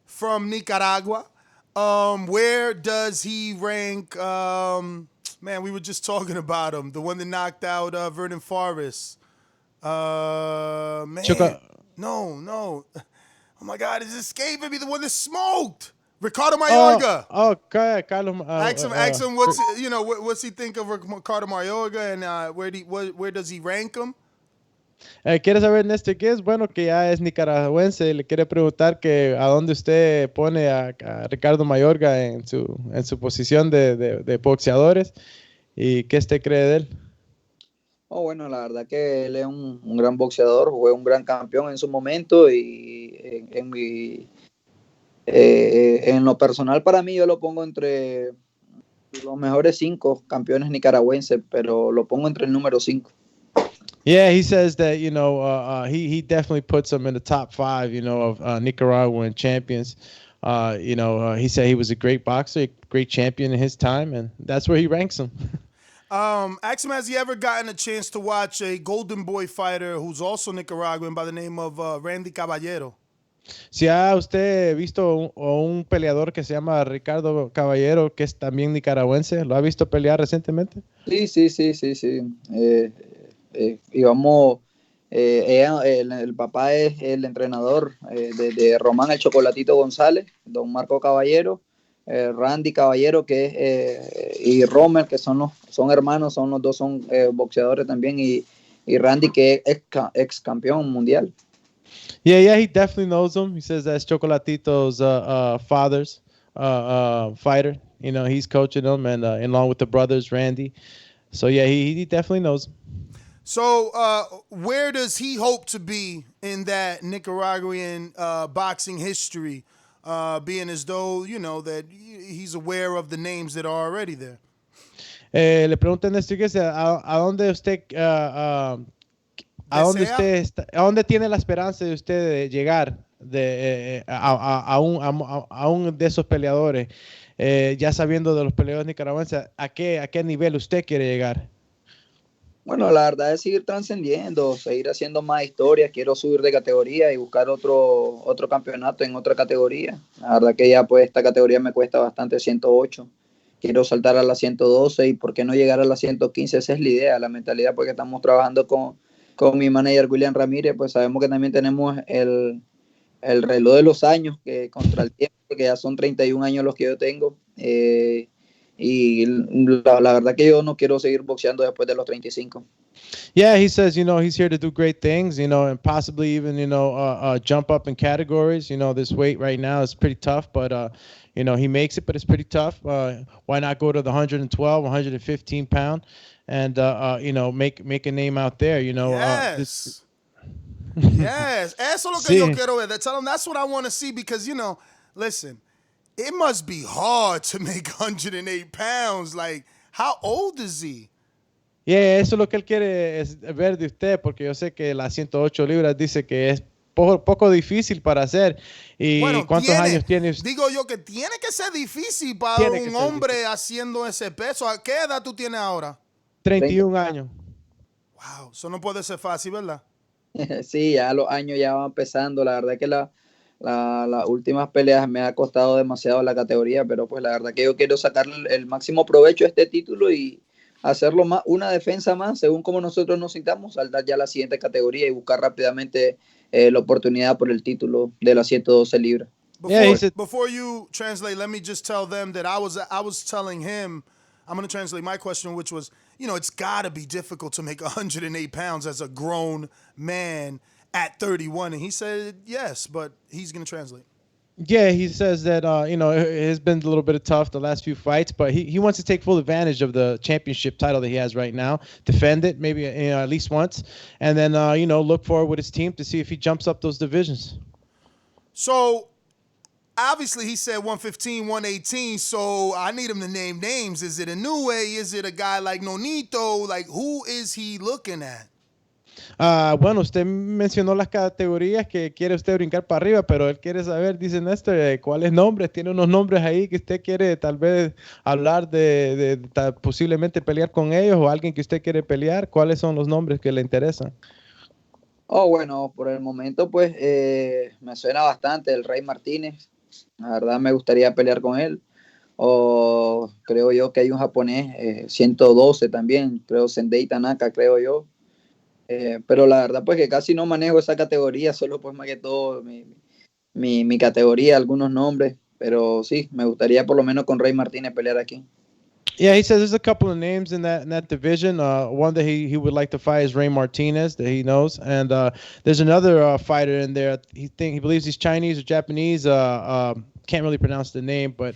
from Nicaragua, where does he rank? Man, we were just talking about him, the one that knocked out Vernon Forrest. Man, no. Oh my God, it's escaping me. The one that smoked. Ricardo Mayorga. Okay, Carlos. Axum, what's he think of Ricardo Mayorga, and where does he rank him? Quiere saber Néstor qué es bueno que ya es nicaragüense. Le quiere preguntar que a dónde usted pone a Ricardo Mayorga en su posición de boxeadores y qué usted cree de él. Oh, bueno, la verdad que él es un gran boxeador, fue un gran campeón en su momento y en lo personal para mí yo lo pongo entre los mejores 5 campeones nicaragüenses, pero lo pongo entre el número 5. Yeah, he says that, he definitely puts him in the top 5, of Nicaraguan champions. He said he was a great boxer, a great champion in his time, and that's where he ranks him. Axum, has he ever gotten a chance to watch a Golden Boy fighter who's also Nicaraguan by the name of Randy Caballero? Si ha usted visto un peleador que se llama Ricardo Caballero, que es también nicaragüense, ¿lo ha visto pelear recientemente? Sí. Íbamos, el papá es el entrenador de Román el Chocolatito González, don Marco Caballero, Randy Caballero y Romer, que son hermanos, los dos son boxeadores también, y Randy, que es ex campeón mundial. Yeah, he definitely knows him. He says that's Chocolatito's father's fighter. He's coaching him, and along with the brothers, Randy. So yeah, he definitely knows him. So where does he hope to be in that Nicaraguan boxing history, being as though, that he's aware of the names that are already there? Le preguntan a dónde usted ¿a dónde tiene la esperanza de usted de llegar a un de esos peleadores, ya sabiendo de los peleadores nicaragüenses, a qué nivel usted quiere llegar? Bueno, la verdad es seguir trascendiendo, seguir haciendo más historias. Quiero subir de categoría y buscar otro campeonato en otra categoría. La verdad que ya pues esta categoría me cuesta bastante, 108. Quiero saltar a la 112 y por qué no llegar a la 115. Esa es la idea, la mentalidad, porque estamos trabajando con mi manager William Ramírez. Pues sabemos que también tenemos el reloj de los años, que contra el tiempo, que ya son 31 años los que yo tengo. Y la verdad que yo no quiero seguir boxeando después de los 35. Yeah, he says, he's here to do great things, and possibly even, jump up in categories. This weight right now is pretty tough, but, he makes it, but it's pretty tough. Why not go to the 112, 115 pound and, make a name out there, Yes. Yes. Eso es lo que yo quiero ver. Tell him that's what I want to see because, listen, it must be hard to make 108 pounds. Like, how old is he? Yeah, eso es lo que él quiere ver de usted, porque yo sé que las 108 libras dice que es poco difícil para hacer. ¿Y cuántos años tiene usted? Digo yo que tiene que ser difícil para un hombre haciendo ese peso. ¿A qué edad tú tienes ahora? 31 años. Wow, eso no puede ser fácil, ¿verdad? Sí, ya los años ya van pesando. La verdad que las últimas peleas me ha costado demasiado la categoría, pero pues la verdad que yo quiero sacar el máximo provecho a este título y hacerlo más, una defensa más, según como nosotros nos sintamos, saltar ya a la siguiente categoría y buscar rápidamente la oportunidad por el título de las 112 libras. Before you translate, let me just tell them that I was telling him, I'm going to translate my question, which was, it's got to be difficult to make 108 pounds as a grown man at 31. And he said yes, but he's going to translate. Yeah, he says that, it's been a little bit tough the last few fights, but he wants to take full advantage of the championship title that he has right now, defend it maybe at least once, and then, look forward with his team to see if he jumps up those divisions. So, obviously, he said 115, 118, so I need him to name names. Is it Inoue? Is it a guy like Nonito? Like, who is he looking at? Bueno, usted mencionó las categorías que quiere usted brincar para arriba, pero él quiere saber, dice Néstor, cuáles nombres, tiene unos nombres ahí que usted quiere tal vez hablar de posiblemente pelear con ellos o alguien que usted quiere pelear. ¿Cuáles son los nombres que le interesan? Oh, bueno, por el momento pues me suena bastante el Rey Martínez. La verdad me gustaría pelear con él. O creo yo que hay un japonés, 112 también, creo Sendei Tanaka, creo yo. Pero la verdad pues que casi no manejo esa categoría, solo pues más que todo mi categoría, algunos nombres, pero sí, me gustaría por lo menos con Rey Martínez pelear aquí. Yeah, he says there's a couple of names in that division. One that he would like to fight is Ray Martinez, that he knows, and there's another fighter in there. He believes he's Chinese or Japanese. Can't really pronounce the name, but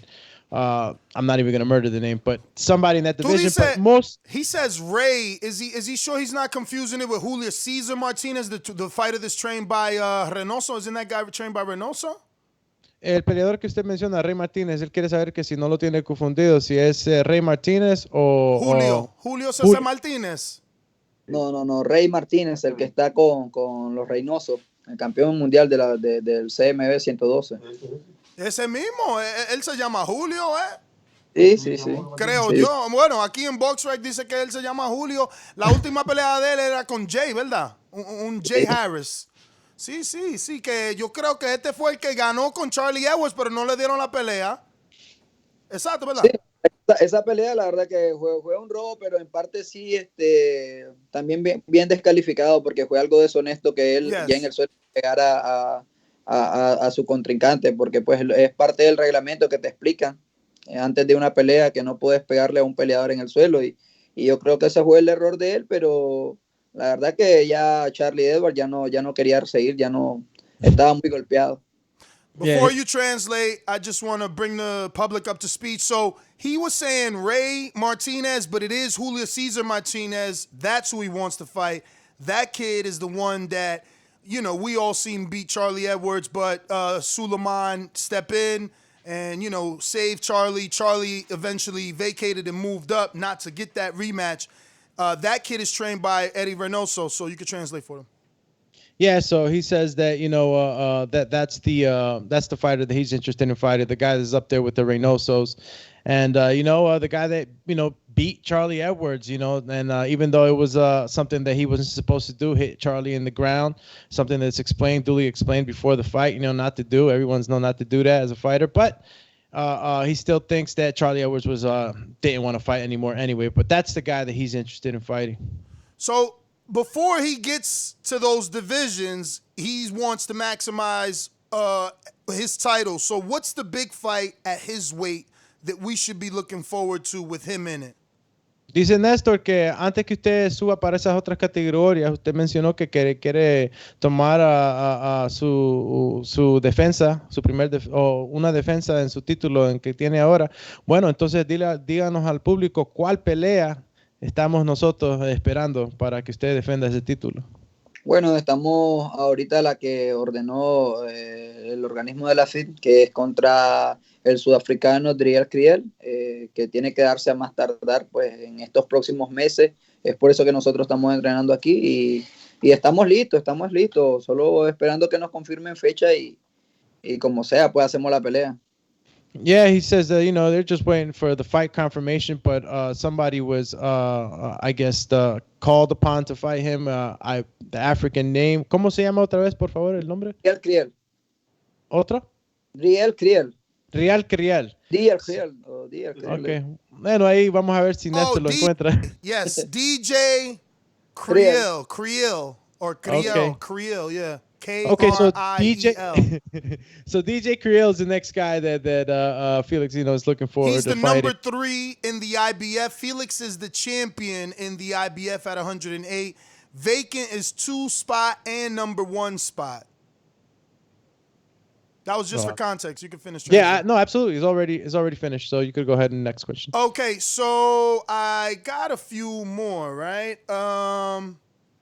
I'm not even gonna murder the name. But somebody in that division. He says Ray. Is he sure he's not confusing it with Julio Cesar Martinez, the fighter that's trained by Reynoso? Isn't that guy trained by Reynoso? El peleador que usted menciona, Rey Martínez, él quiere saber que si no lo tiene confundido, si es Rey Martínez o... Julio César Martínez. No, Rey Martínez, el que está con los Reynosos, el campeón mundial del CMB 112. Ese mismo, él se llama Julio, ¿eh? Sí. Creo yo. Bueno, aquí en BoxRec dice que él se llama Julio. La última pelea de él era con Jay, ¿verdad? Un Jay Harris. Sí, que yo creo que este fue el que ganó con Charlie Edwards, pero no le dieron la pelea. Exacto, ¿verdad? Sí, esa pelea la verdad que fue un robo, pero en parte sí, también bien descalificado porque fue algo deshonesto que él ya en el suelo pegara a su contrincante, porque pues es parte del reglamento que te explican antes de una pelea que no puedes pegarle a un peleador en el suelo y yo creo que ese fue el error de él, pero la verdad que ya Charlie Edwards ya no quería seguir, ya no estaba muy golpeado. Before you translate, I just want to bring the public up to speed. So he was saying Ray Martinez, but it is Julio Cesar Martinez. That's who he wants to fight. That kid is the one that, we all seen beat Charlie Edwards, but Suleiman step in and, save Charlie. Charlie eventually vacated and moved up not to get that rematch. That kid is trained by Eddie Reynoso, so you can translate for him. Yeah, so he says that that's the fighter that he's interested in fighting, the guy that's up there with the Reynosos, and the guy that beat Charlie Edwards, and even though it was something that he wasn't supposed to do, hit Charlie in the ground, something that's duly explained before the fight, not to do. Everyone's known not to do that as a fighter, but he still thinks that Charlie Edwards didn't want to fight anymore anyway. But that's the guy that he's interested in fighting. So before he gets to those divisions, he wants to maximize his title. So what's the big fight at his weight that we should be looking forward to with him in it? Dice Néstor que antes que usted suba para esas otras categorías, usted mencionó que quiere tomar a su defensa, o una defensa en su título en que tiene ahora. Bueno, entonces díganos al público cuál pelea estamos nosotros esperando para que usted defenda ese título. Bueno, estamos ahorita la que ordenó el organismo de la FIT, que es contra el sudafricano Dillian Whyte, que tiene que darse a más tardar pues en estos próximos meses. Es por eso que nosotros estamos entrenando aquí y estamos listos, solo esperando que nos confirmen fecha y como sea, pues hacemos la pelea. Yeah, he says that, they're just waiting for the fight confirmation, but somebody was, I guess, called upon to fight him. The African name. ¿Cómo se llama otra vez, por favor, el nombre? Dillian Whyte. ¿Otro? Dillian Whyte. Dillian Whyte. Okay. Bueno, ahí vamos a ver si Néstor lo encuentra. Yes, DJ Creel. Or Creel. Okay. Creel, yeah. Okay, so K-R-I-E-L. DJ Creel is the next guy that Felix, is looking forward to fighting. He's the number 3 in the IBF. Felix is the champion in the IBF at 108. Vacant is 2 spot and number 1 spot. That was just for context. You can finish. Yeah, no, absolutely. It's already finished. So you could go ahead and next question. Okay, so I got a few more, right?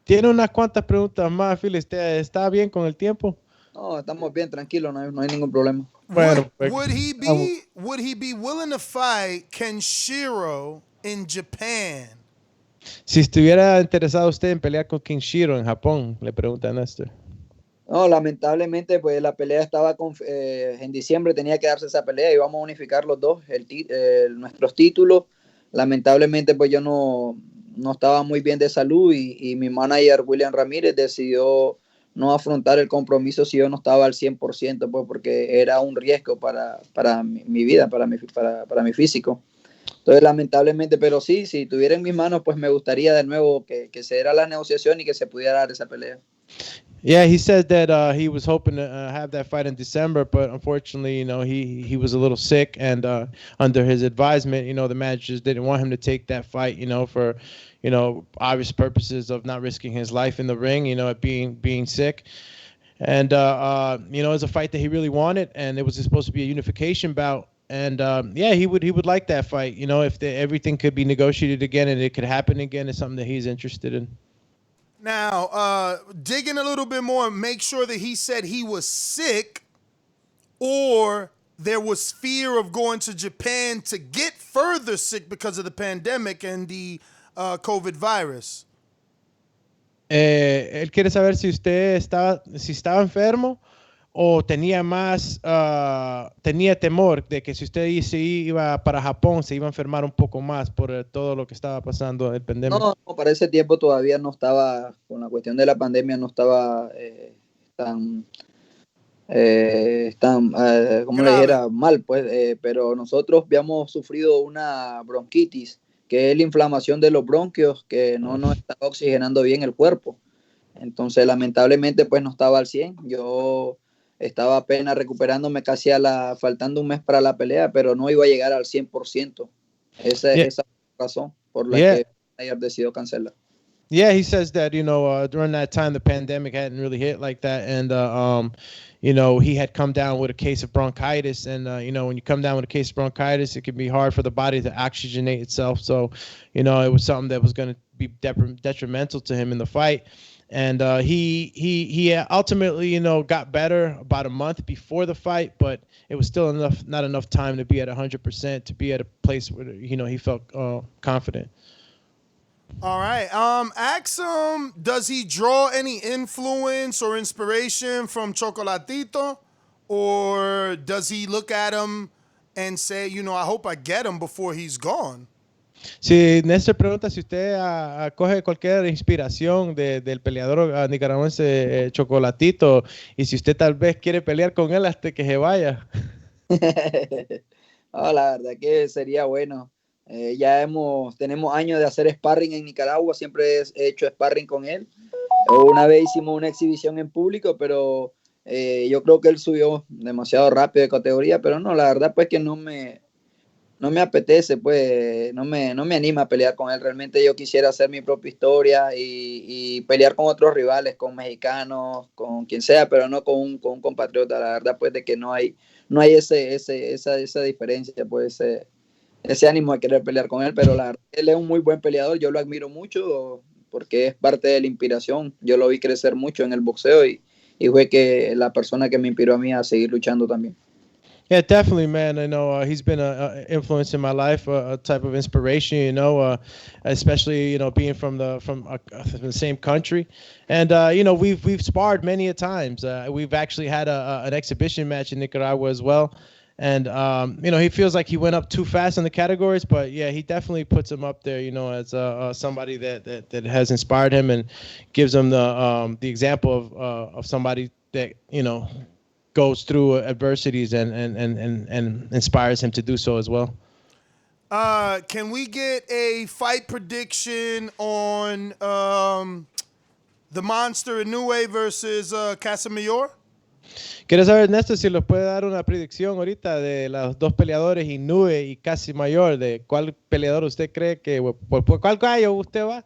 Tiene unas cuantas preguntas más, Felix. ¿Está bien con el tiempo? No, estamos bien, tranquilos, no hay ningún problema. Bueno, would he be willing to fight Kenshiro in Japan? Si estuviera interesado usted en pelear con Kinshiro en Japón, le pregunta a Néstor. No, lamentablemente, pues la pelea estaba en diciembre, tenía que darse esa pelea y vamos a unificar los dos, nuestros títulos. Lamentablemente, pues yo no estaba muy bien de salud y mi manager William Ramírez decidió no afrontar el compromiso si yo no estaba al 100%, pues porque era un riesgo para mi vida, para mi físico. Entonces, lamentablemente, pero sí, si tuviera en mis manos, pues me gustaría de nuevo que se diera la negociación y que se pudiera dar esa pelea. Yeah, he said that he was hoping to have that fight in December, but unfortunately, he was a little sick, and under his advisement, the managers didn't want him to take that fight, for, obvious purposes of not risking his life in the ring, at being sick. And it was a fight that he really wanted, and it was supposed to be a unification bout. And yeah, he would like that fight. If everything could be negotiated again and it could happen again, it's something that he's interested in. Now, digging a little bit more, make sure that he said he was sick or there was fear of going to Japan to get further sick because of the pandemic and the COVID virus. Él quiere saber si usted estaba enfermo o tenía tenía temor de que si usted se iba para Japón se iba a enfermar un poco más por todo lo que estaba pasando el pandemia. No, para ese tiempo todavía no estaba, con la cuestión de la pandemia no estaba como le dijera, mal, pues, pero nosotros habíamos sufrido una bronquitis, que es la inflamación de los bronquios, que no nos estaba oxigenando bien el cuerpo. Entonces, lamentablemente, pues no estaba al 100. Yo estaba apenas recuperándome casi faltando un mes para la pelea, pero no iba a llegar al 100%. Esa es la razón por la que ayer decidió cancelar. Yeah, he says that, during that time, the pandemic hadn't really hit like that. And, he had come down with a case of bronchitis. And, when you come down with a case of bronchitis, it can be hard for the body to oxygenate itself. So, it was something that was going to be detrimental to him in the fight. And he ultimately, got better about a month before the fight, but it was still not enough time to be at 100%, to be at a place where, he felt confident. All right. Ask him, does he draw any influence or inspiration from Chocolatito? Or does he look at him and say, I hope I get him before he's gone? Si Néstor pregunta si usted coge cualquier inspiración del peleador nicaragüense Chocolatito y si usted tal vez quiere pelear con él hasta que se vaya. La verdad que sería bueno. Tenemos años de hacer sparring en Nicaragua, siempre he hecho sparring con él. Una vez hicimos una exhibición en público, pero yo creo que él subió demasiado rápido de categoría, pero no, la verdad pues que no me apetece, pues no me anima a pelear con él. Realmente yo quisiera hacer mi propia historia y pelear con otros rivales, con mexicanos, con quien sea, pero no con un compatriota. La verdad pues de que no hay esa diferencia, pues ese ánimo de querer pelear con él, pero la verdad, él es un muy buen peleador, yo lo admiro mucho porque es parte de la inspiración. Yo lo vi crecer mucho en el boxeo y fue que la persona que me inspiró a mí a seguir luchando también. Yeah, definitely, man. I know he's been an influence in my life, a type of inspiration, especially, being from the same country. And, we've sparred many a times. We've actually had an exhibition match in Nicaragua as well. And, he feels like he went up too fast in the categories, but yeah, he definitely puts him up there, as somebody that has inspired him and gives him the example of somebody that, goes through adversities and inspires him to do so as well. Can we get a fight prediction on the Monster Inoue versus Casamayor? Quiero saber, Néstor, si los puede dar una predicción ahorita de los dos peleadores, Inoue y Casamayor, de cuál peleador usted cree que, por cuál gallo usted va.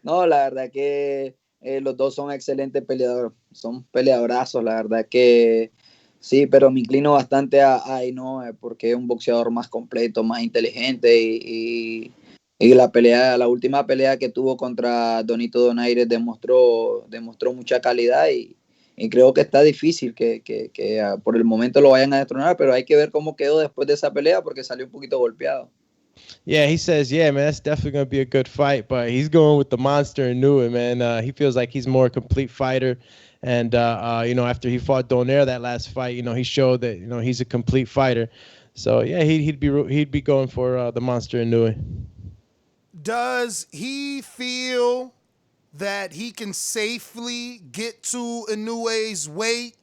No, la verdad que los dos son excelentes peleadores, son peleadorazos, la verdad que sí, pero me inclino bastante a Inoue porque es un boxeador más completo, más inteligente y la última pelea que tuvo contra Donito Donaire demostró mucha calidad y creo que está difícil que por el momento lo vayan a destronar, pero hay que ver cómo quedó después de esa pelea porque salió un poquito golpeado. Yeah, he says, yeah, man, that's definitely going to be a good fight. But he's going with the monster Inoue, man. He feels like he's more a complete fighter. And, after he fought Donaire that last fight, he showed that, he's a complete fighter. So, yeah, he'd be going for the monster Inoue. Does he feel that he can safely get to Inoue's weight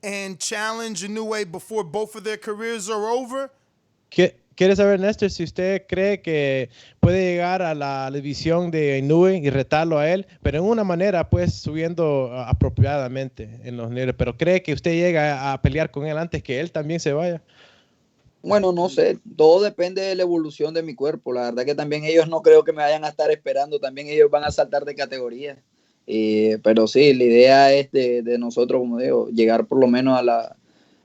and challenge Inoue before both of their careers are over? ¿Quiere saber, Néstor, si usted cree que puede llegar a la división de Inoue y retarlo a él, pero en una manera, pues, subiendo apropiadamente en los niveles? ¿Pero cree que usted llega a pelear con él antes que él también se vaya? Bueno, no sé, todo depende de la evolución de mi cuerpo. La verdad que también ellos no creo que me vayan a estar esperando, también ellos van a saltar de categoría. Pero sí, la idea es de nosotros, como digo, llegar por lo menos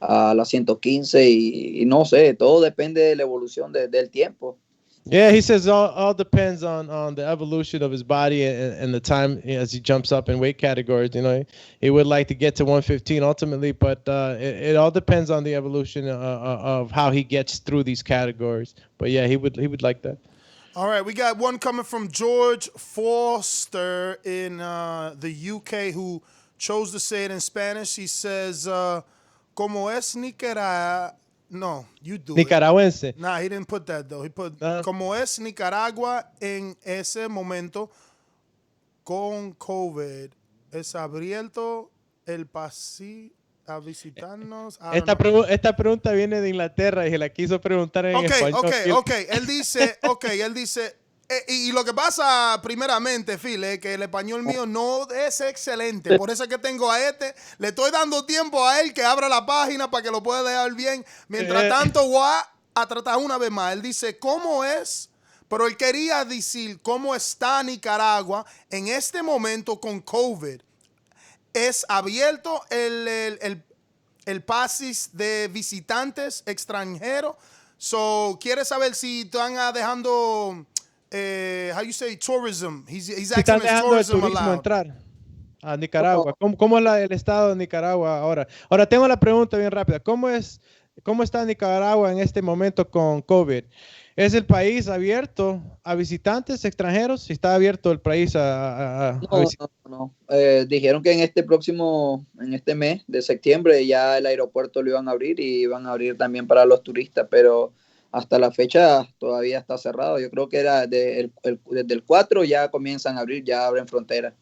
a la 115 y no sé, todo depende de la evolución del tiempo. Yeah, he says all depends on the evolution of his body and the time as he jumps up in weight categories. He would like to get to 115 ultimately, but it all depends on the evolution of how he gets through these categories. But yeah, he would like that. All right, we got one coming from George Foster in the UK who chose to say it in Spanish. He says, como es Nicaragua. No, you do Nicaragüense. it. Nah, he didn't put that, though. He put, como es Nicaragua en ese momento con COVID. Es abierto el pasillo a visitarnos. Esta pregunta viene de Inglaterra y se la quiso preguntar en español. Ok. Él dice, y lo que pasa primeramente, Phil, es que el español mío no es excelente. Por eso es que tengo a le estoy dando tiempo a él que abra la página para que lo pueda leer bien. Mientras tanto, voy a tratar una vez más. Él dice, ¿cómo es? Pero él quería decir cómo está Nicaragua en este momento con COVID. Es abierto el pasis de visitantes extranjeros. So, quiere saber si están dejando... how you say tourism? He's asking if tourism allowed. Entrar a Nicaragua. ¿Cómo es el estado de Nicaragua ahora? Ahora tengo la pregunta bien rápida. ¿Cómo está Nicaragua en este momento con COVID? ¿Es el país abierto a visitantes extranjeros? ¿Si está abierto el país a No. Dijeron que en este mes de septiembre ya el aeropuerto lo iban a abrir y iban a abrir también para los turistas, pero hasta la fecha todavía está cerrado. Yo creo que era desde el 4 ya comienzan a abrir, ya abren fronteras.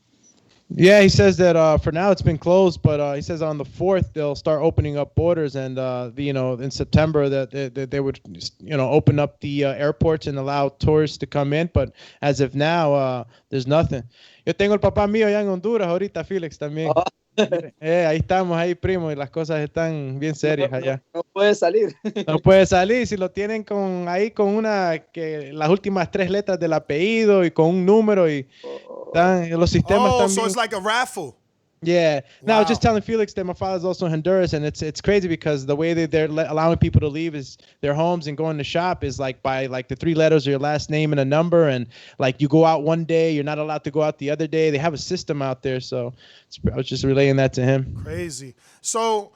Yeah, he says that for now it's been closed, but he says on the 4th they'll start opening up borders, and in September that they would open up the airports and allow tourists to come in. But as of now, there's nothing. Yo tengo el papá mío allá en Honduras ahorita, Felix también. Ahí estamos, ahí primo, y las cosas están bien serias allá. No puede salir. No puede salir si lo tienen con las últimas 3 letras del apellido y con un número y los sistemas están so it's like a raffle. Yeah. Wow. Now, I was just telling Felix that my father's also in Honduras, and it's crazy because the way that they're allowing people to leave their homes and going to shop is like by like the 3 letters of your last name and a number, and like you go out one day, you're not allowed to go out the other day. They have a system out there, so I was just relaying that to him. Crazy. So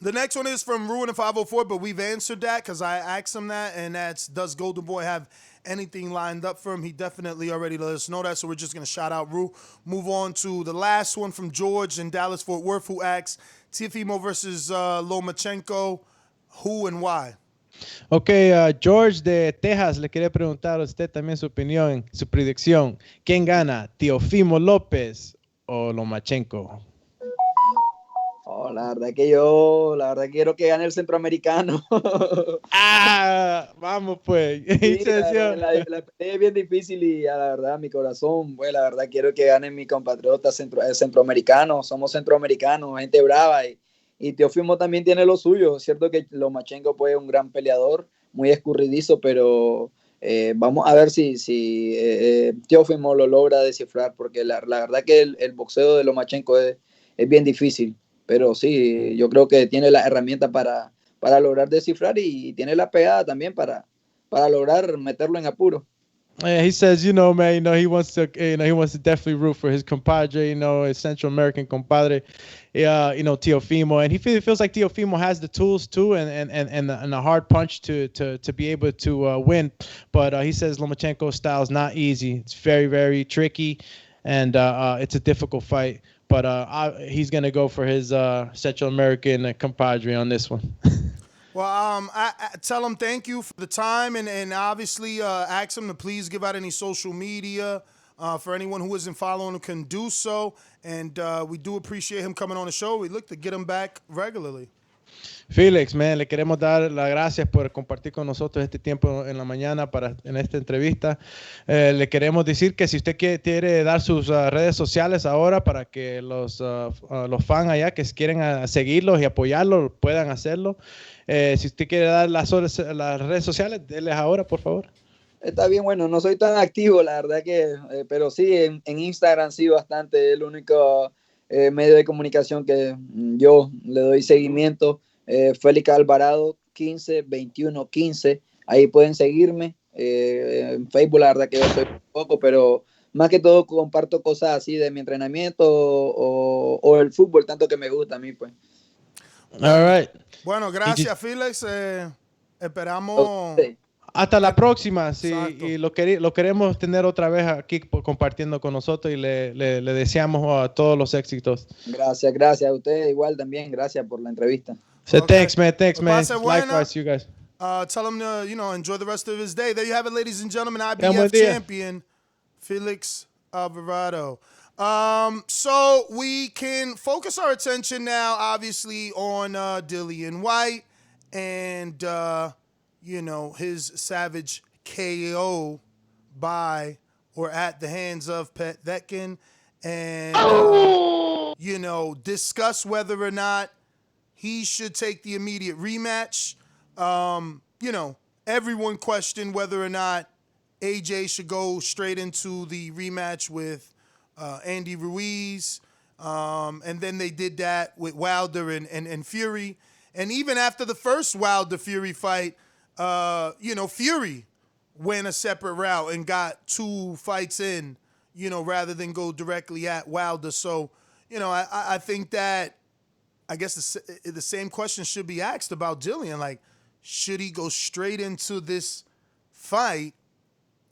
the next one is from Ruin 504, but we've answered that because I asked him that, and that's, does Golden Boy have anything lined up for him? He definitely already let us know that, so we're just going to shout out Ru. Move on to the last one from George in Dallas-Fort Worth, who asks, Teofimo versus Lomachenko, who and why? Ok, George de Texas le quiere preguntar a usted también su opinión, su predicción. ¿Quién gana, Teofimo López o Lomachenko? La verdad que quiero que gane el centroamericano. Vamos pues. Sí, la pelea es bien difícil y la verdad mi corazón, pues la verdad quiero que gane mi compatriota centroamericano. Somos centroamericanos, gente brava y Teofimo también tiene lo suyo. Es cierto que Lomachenko fue un gran peleador, muy escurridizo, pero vamos a ver si Teofimo lo logra descifrar, porque la verdad que el boxeo de Lomachenko es bien difícil. Pero sí, yo creo que tiene la herramienta para lograr descifrar y tiene la pegada también para lograr meterlo en apuro. Yeah, he says, man, he wants to, he wants to definitely root for his compadre, his Central American compadre, Teofimo, and he feels like Teofimo has the tools too, and a hard punch to be able to win. But he says Lomachenko's style is not easy. It's very, very tricky, and it's a difficult fight. But he's gonna go for his Central American compadre on this one. Well, I tell him thank you for the time, and obviously ask him to please give out any social media for anyone who isn't following him can do so. And we do appreciate him coming on the show. We look to get him back regularly. Felix, man, le queremos dar las gracias por compartir con nosotros este tiempo en la mañana en esta entrevista. Le queremos decir que si usted quiere dar sus redes sociales ahora para que los fans allá que quieren seguirlos y apoyarlos puedan hacerlo. Si usted quiere dar las redes sociales, denles ahora, por favor. Está bien, bueno, no soy tan activo, la verdad que, pero sí, en Instagram sí bastante, es el único medio de comunicación que yo le doy seguimiento. Felix Alvarado 152115, ahí pueden seguirme. En Facebook la verdad que yo soy poco, pero más que todo comparto cosas así de mi entrenamiento o el fútbol, tanto que me gusta a mí, pues. All right. Bueno, gracias, Felix. Esperamos. Sí. Hasta la próxima, sí, Exacto. y lo queremos tener otra vez aquí compartiendo con nosotros y le deseamos todos los éxitos. Gracias a ustedes igual también, gracias por la entrevista. So Okay. Thanks, man. Pase buena. Likewise, you guys. Tell him to, enjoy the rest of his day. There you have it, ladies and gentlemen. buen IBF día. champion, Felix Alvarado. So we can focus our attention now, obviously, on Dillian Whyte and, his savage KO by or at the hands of Povetkin and, discuss whether or not he should take the immediate rematch. Everyone questioned whether or not AJ should go straight into the rematch with Andy Ruiz. And then they did that with Wilder and Fury. And even after the first Wilder-Fury fight, Fury went a separate route and got 2 fights in, rather than go directly at Wilder. So, I think that I guess the same question should be asked about Dillian. Like, should he go straight into this fight?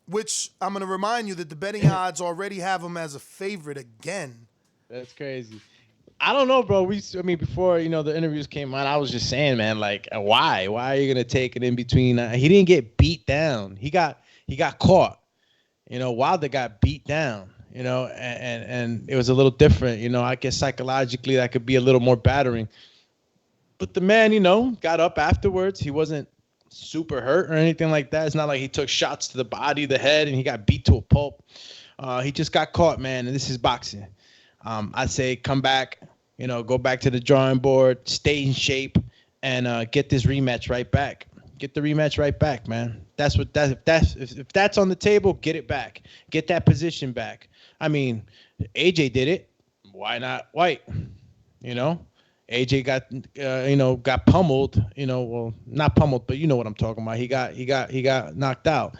Which I'm going to remind you that the betting odds already have him as a favorite again. That's crazy. I don't know, bro. Before the interviews came out, I was just saying, man, like, why? Why are you gonna take it in between? He didn't get beat down. He got caught. Wilder got beat down. And it was a little different. I guess psychologically that could be a little more battering. But the man, got up afterwards. He wasn't super hurt or anything like that. It's not like he took shots to the body, the head, and he got beat to a pulp. He just got caught, man, and this is boxing. I say come back, go back to the drawing board, stay in shape, and get this rematch right back. Get the rematch right back, man. If that's on the table, get it back. Get that position back. I mean, AJ did it. Why not White? AJ got pummeled. Well, not pummeled, but you know what I'm talking about. He got knocked out,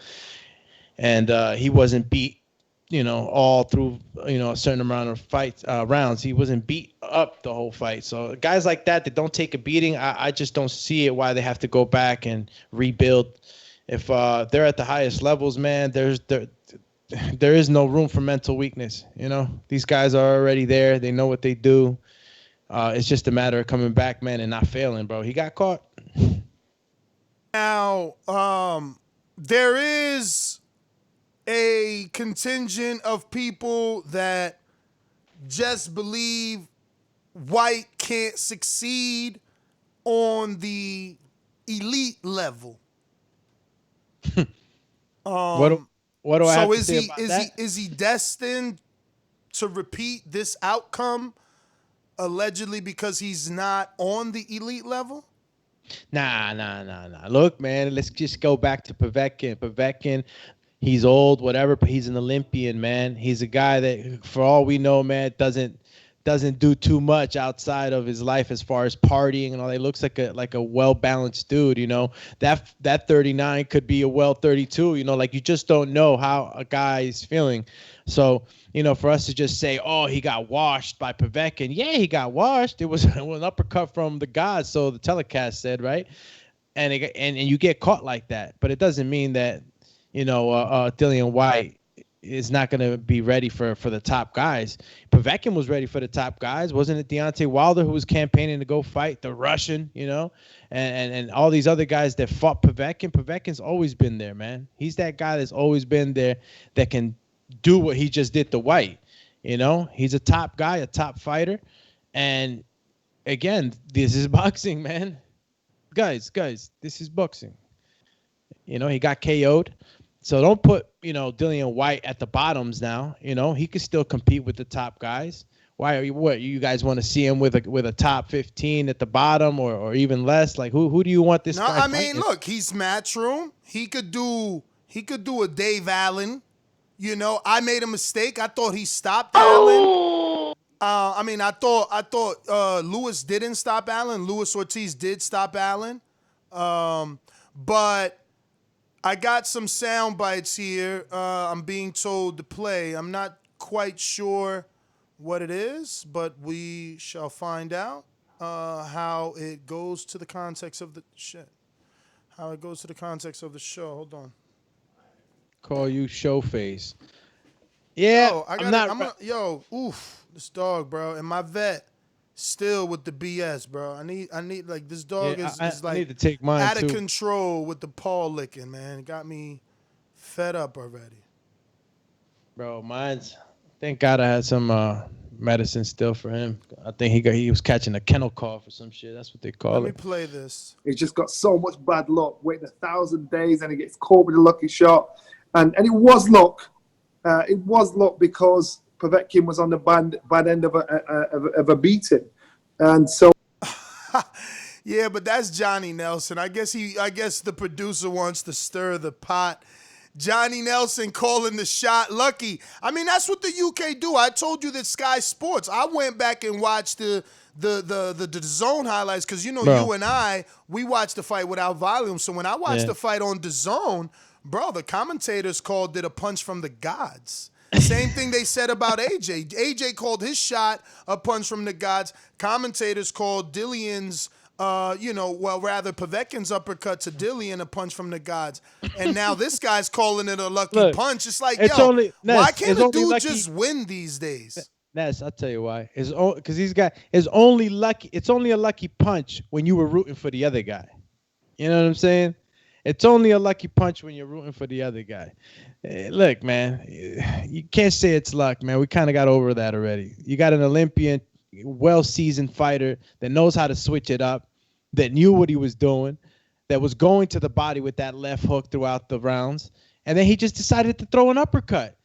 and he wasn't beat. All through a certain amount of rounds. He wasn't beat up the whole fight. So guys like that don't take a beating, I just don't see it why they have to go back and rebuild. If they're at the highest levels, man, there is no room for mental weakness. These guys are already there. They know what they do. It's just a matter of coming back, man, and not failing, bro. He got caught. Now, there is a contingent of people that just believe White can't succeed on the elite level. What do I have to say about that? Is he destined to repeat this outcome allegedly because he's not on the elite level? Nah. Look, man, let's just go back to Povetkin. He's old, whatever, but he's an Olympian, man. He's a guy that, for all we know, man, doesn't doesn't do too much outside of his life as far as partying and all. He looks like a well balanced dude. You know, that 39 could be a well 32. You know, like you just don't know how a guy is feeling. So, you know, for us to just say, oh, he got washed by Povetkin. Yeah, he got washed. It was an uppercut from the gods. So the telecast said, right? And you get caught like that. But it doesn't mean that, you know, Dillian Whyte is not going to be ready for the top guys. Povetkin was ready for the top guys. Wasn't it Deontay Wilder who was campaigning to go fight the Russian, you know? And all these other guys that fought Povetkin. Povetkin's always been there, man. He's that guy that's always been there that can do what he just did to White. You know? He's a top guy, a top fighter. And, again, this is boxing, man. Guys, this is boxing. You know, he got KO'd. So don't put, you know, Dillian Whyte at the bottoms now. You know, he could still compete with the top guys. Why are you guys want to see him with a top 15 at the bottom or even less? Like who do you want this guy? No, I mean, look, he's Matchroom. He could do a Dave Allen. You know, I made a mistake. I thought he stopped Allen. I thought Lewis didn't stop Allen. Luis Ortiz did stop Allen. But I got some sound bites here. I'm being told to play. I'm not quite sure what it is, but we shall find out how it goes to the context of the shit. How it goes to the context of the show. Hold on. Call you show face. Yeah, this dog, bro, and my vet still with the BS, bro. I need like this dog is like I need to take mine out of too. control with the paw licking, man. It got me fed up already. Bro, thank God I had some medicine still for him. I think he was catching a kennel cough or some shit. That's what they call it. Let me play this. He's just got so much bad luck, waiting 1,000 days and he gets caught with a lucky shot. And it was luck. It was luck because Povetkin was on the bad end of a beating. And so yeah, but that's Johnny Nelson. I guess the producer wants to stir the pot. Johnny Nelson calling the shot lucky. I mean, that's what the UK do. I told you that Sky Sports. I went back and watched the Dazn highlights because, you know, you and I, we watched the fight without volume. So when I watched the fight on Dazn, bro, the commentators called it a punch from the gods. Same thing they said about AJ. AJ called his shot a punch from the gods. Commentators called Dillian's Povetkin's uppercut to Dillian a punch from the gods. And now this guy's calling it a lucky punch. It's like, why can't a dude just win these days? Ness, I'll tell you why. Because it's only a lucky punch when you were rooting for the other guy. You know what I'm saying? It's only a lucky punch when you're rooting for the other guy. Look, man, you can't say it's luck, man. We kind of got over that already. You got an Olympian, well-seasoned fighter that knows how to switch it up, that knew what he was doing, that was going to the body with that left hook throughout the rounds, and then he just decided to throw an uppercut.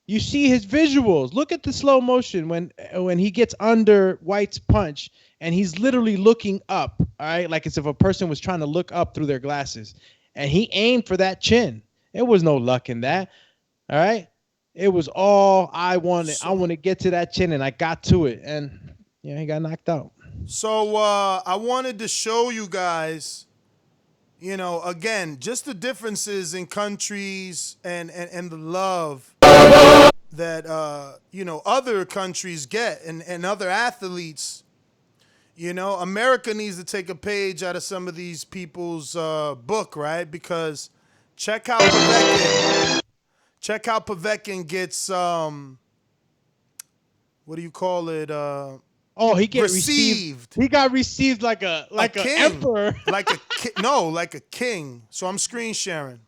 You see his visuals. Look at the slow motion when he gets under White's punch, and he's literally looking up, all right, like as if a person was trying to look up through their glasses, and he aimed for that chin. There was no luck in that, all right? It was all I wanted. I want to get to that chin, and I got to it, and he got knocked out. So I wanted to show you guys, you know, again, just the differences in countries and the love that, other countries get and other athletes. You know, America needs to take a page out of some of these people's book, right? Because check how Povetkin gets, what do you call it? He get received. He got received like an emperor, like a king. So I'm screen sharing.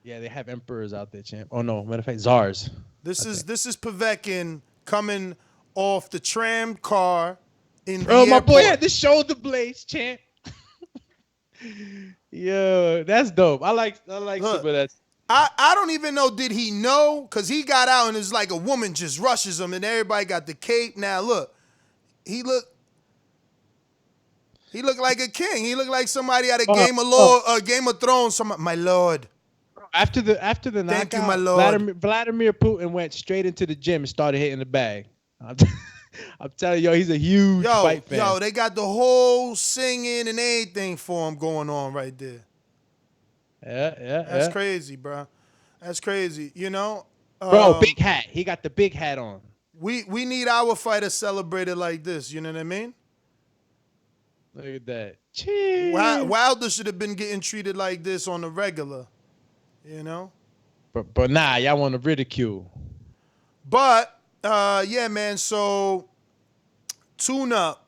Yeah, they have emperors out there, champ. Oh no, matter of fact, czars. This is Povetkin coming off the tram car in the airport. My boy had the shoulder blades, champ. Yo, that's dope. I like some of that. I don't even know, did he know? Because he got out and it's like a woman just rushes him and everybody got the cape. Now, look, he looked like a king. He looked like somebody at a Game of Thrones. My lord. After the knockout, thank you, my lord. Vladimir Putin went straight into the gym and started hitting the bag. I'm telling you, he's a huge fight fan. Yo, they got the whole singing and everything for him going on right there. Yeah. That's crazy, bro. That's crazy. You know? Bro, big hat. He got the big hat on. We need our fighters celebrated like this. You know what I mean? Look at that. Wilder should have been getting treated like this on the regular. You know? But nah, y'all want to ridicule. But yeah, man. So tune up.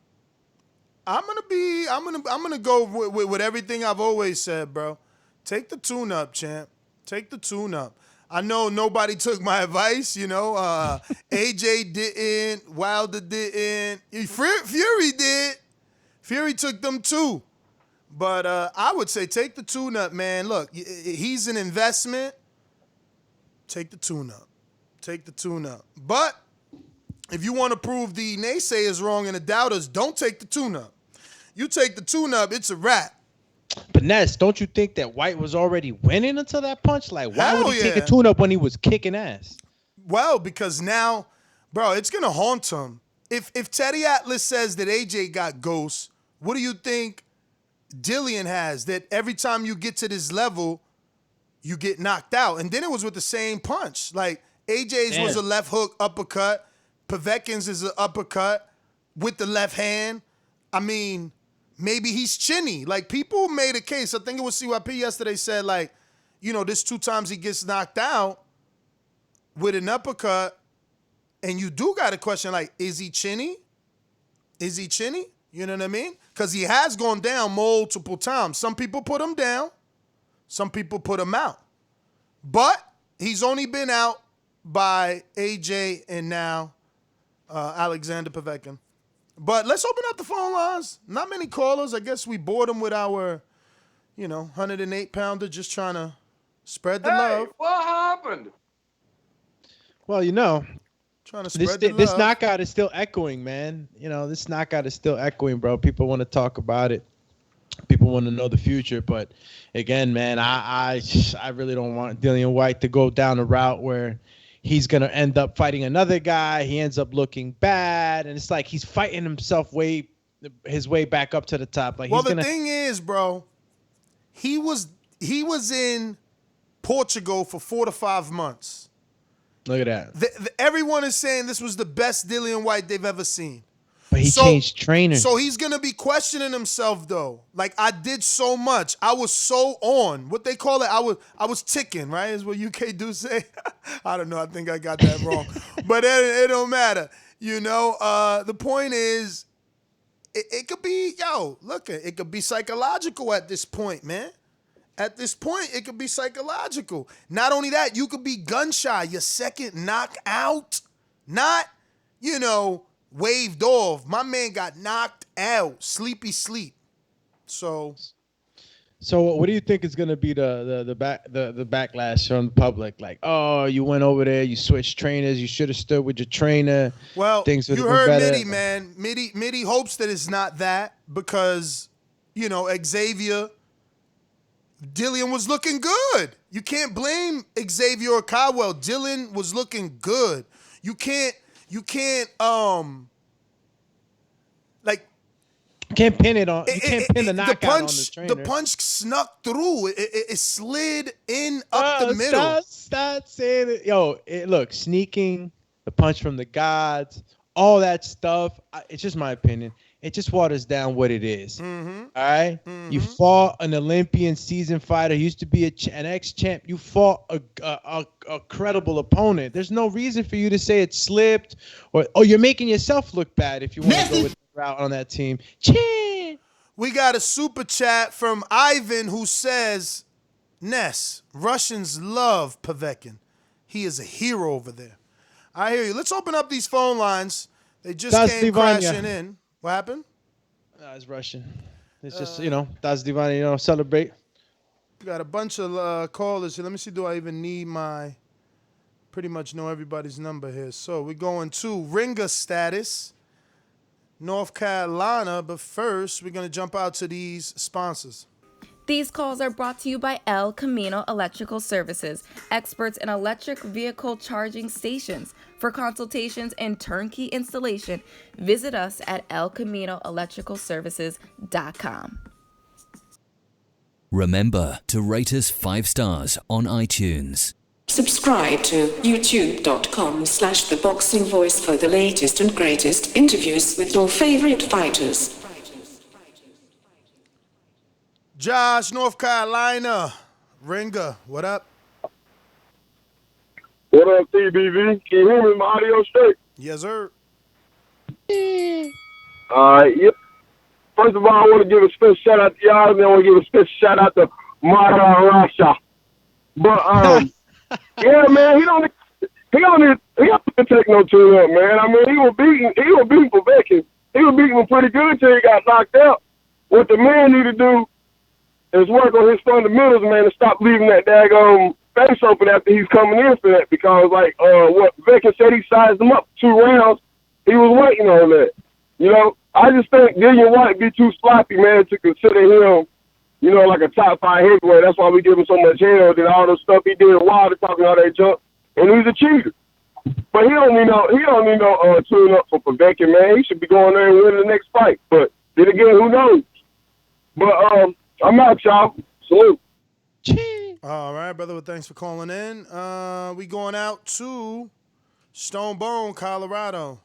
I'm gonna go with everything I've always said, bro. Take the tune up, champ. Take the tune up. I know nobody took my advice, you know. AJ didn't. Wilder didn't. Fury did. Fury took them too. But I would say take the tune up, man. Look, he's an investment. Take the tune up. Take the tune up. But if you want to prove the naysayers wrong and the doubters, don't take the tune up. You take the tune up, it's a wrap. But Ness, don't you think that White was already winning until that punch? Like, why would he take a yeah. tune-up when he was kicking ass? Well, because now, bro, it's going to haunt him. If Teddy Atlas says that AJ got ghosts, what do you think Dillian has? That every time you get to this level, you get knocked out. And then it was with the same punch. Like, AJ's was a left hook uppercut. Povetkin's is an uppercut with the left hand. I mean, maybe he's chinny. Like, people made a case. I think it was CYP yesterday said, like, you know, this 2 times he gets knocked out with an uppercut. And you do got a question, like, is he chinny? Is he chinny? You know what I mean? Because he has gone down multiple times. Some people put him down. Some people put him out. But he's only been out by AJ and now Alexander Povetkin. But let's open up the phone lines. Not many callers. I guess we bored them with our, 108-pounder just trying to spread the love. What happened? Well, trying to spread the love. This knockout is still echoing, man. This knockout is still echoing, bro. People want to talk about it. People want to know the future. But, again, man, I really don't want Dillian Whyte to go down a route where he's going to end up fighting another guy. He ends up looking bad. And it's like he's fighting his way back up to the top. Like, well, the thing is, bro, he was in Portugal for 4 to 5 months. Look at that. Everyone is saying this was the best Dillian Whyte they've ever seen. But he changed trainers. So he's going to be questioning himself, though. Like, I did so much. I was so on. What they call it, I was ticking, right? Is what UK do say. I don't know. I think I got that wrong. But it don't matter. The point is, it could be, it could be psychological at this point, man. At this point, it could be psychological. Not only that, you could be gun shy. Your second knockout, not, waved off. My man got knocked out. Sleepy sleep. So what do you think is gonna be the backlash from the public? Like, oh, you went over there, you switched trainers, you should have stood with your trainer. Well, things you heard Mitty, man. Mitty hopes that it's not that because, Xavier, Dillian was looking good. You can't blame Xavier or Caldwell. Dillian was looking good. You can't pin it on. You can't pin the knockout on the trainer. The punch snuck through. It slid in up the middle. Stop saying it. Yo, look, sneaking, the punch from the gods, all that stuff. It's just my opinion. It just waters down what it is. Mm-hmm. All right? Mm-hmm. You fought an Olympian seasoned fighter, used to be an ex-champ. You fought a credible opponent. There's no reason for you to say it slipped or you're making yourself look bad if you want to go with the route on that team. Chin! We got a super chat from Ivan who says, Ness, Russians love Povetkin. He is a hero over there. I hear you. Let's open up these phone lines. They just came crashing in. What happened? It's Russian. It's just, Dazn, celebrate. We got a bunch of callers here. Let me see, do I even need pretty much know everybody's number here. So we're going to Ringer status, North Carolina. But first, we're going to jump out to these sponsors. These calls are brought to you by El Camino Electrical Services, experts in electric vehicle charging stations. For consultations and turnkey installation, visit us at elcaminoelectricalservices.com. Remember to rate us 5 stars on iTunes. Subscribe to youtube.com/theboxingvoice for the latest and greatest interviews with your favorite fighters. Josh, North Carolina. Ringer, what up? What up, TBV? Can you hear me? My audio straight? Yes, sir. Yep. First of all, I want to give a special shout out to y'all, and then I want to give a special shout out to Mara Rasha. But yeah, man, he don't take no tune up, man. I mean, he was beating Povetkin. He was beating him pretty good until he got knocked out. What the man need to do is work on his fundamentals, man, and stop leaving that daggone face open after he's coming in for that. Because what Povetkin said, he sized him up 2 rounds. He was waiting on that. You know, I just think Dillian Whyte be too sloppy, man, to consider him, you know, like a top 5 heavyweight. That's why we give him so much hell. Did all the stuff he did, Wilder talking all that junk, and he's a cheater. But he don't need no tune up for Povetkin, man. He should be going there and winning the next fight. But then again, who knows? But I'm out, y'all. Salute. All right, brother. Well, thanks for calling in. We going out to Stonebone, Colorado.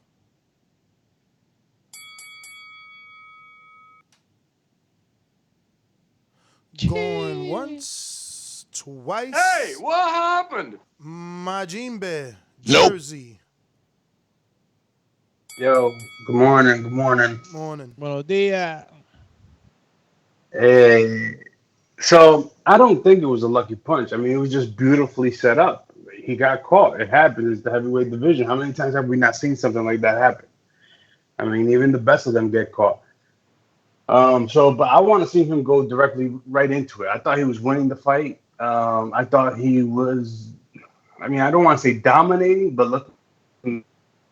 Going once, twice. Hey, what happened? Majimbe, Jersey. Yo, good morning. Morning. Buenos dias. Hey, so I don't think it was a lucky punch. I mean, it was just beautifully set up. He got caught. It happened. It's the heavyweight division. How many times have we not seen something like that happen? I mean, even the best of them get caught. But I want to see him go directly right into it. I thought he was winning the fight. I thought he was, I mean, I don't want to say dominating, but looking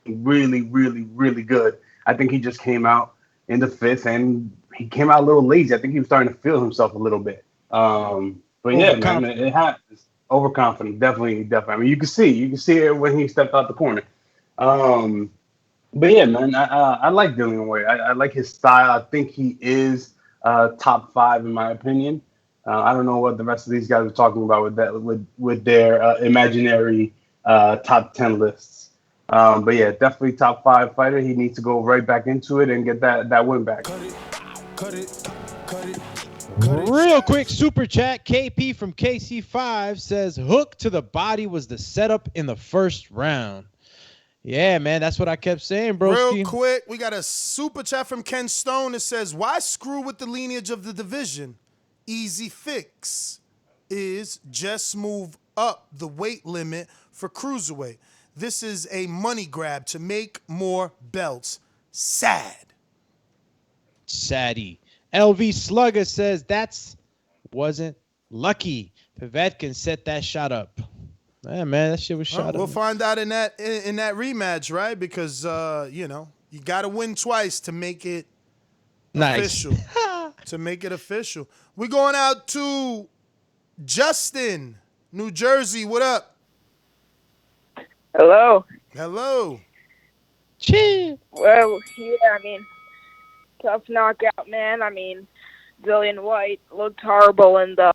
really, really, really good. I think he just came out in the 5th, and he came out a little lazy. I think he was starting to feel himself a little bit. But yeah, man, it happens. Overconfident, definitely. I mean, you can see it when he stepped out the corner. But yeah, man, I like Dillian Whyte. I like his style. I think he is top 5 in my opinion. I don't know what the rest of these guys are talking about with their imaginary top 10 lists. But yeah, definitely top 5 fighter. He needs to go right back into it and get that win back. Cut it. Real quick super chat. KP from KC5 says hook to the body was the setup in the first round. Yeah, man, that's what I kept saying, bro. Real quick, we got a super chat from Ken Stone that says, why screw with the lineage of the division? Easy fix is just move up the weight limit for cruiserweight. This is a money grab to make more belts. Saddy. LV Slugger says wasn't lucky. Povetkin set that shot up. Yeah, man, that shit was shot up. We'll find out in that rematch, right? Because you got to win twice to make it official. To make it official. We're going out to Justin, New Jersey. What up? Hello. Cheers. Well, yeah, I mean, tough knockout, man. I mean, Dillian Whyte looked horrible in the,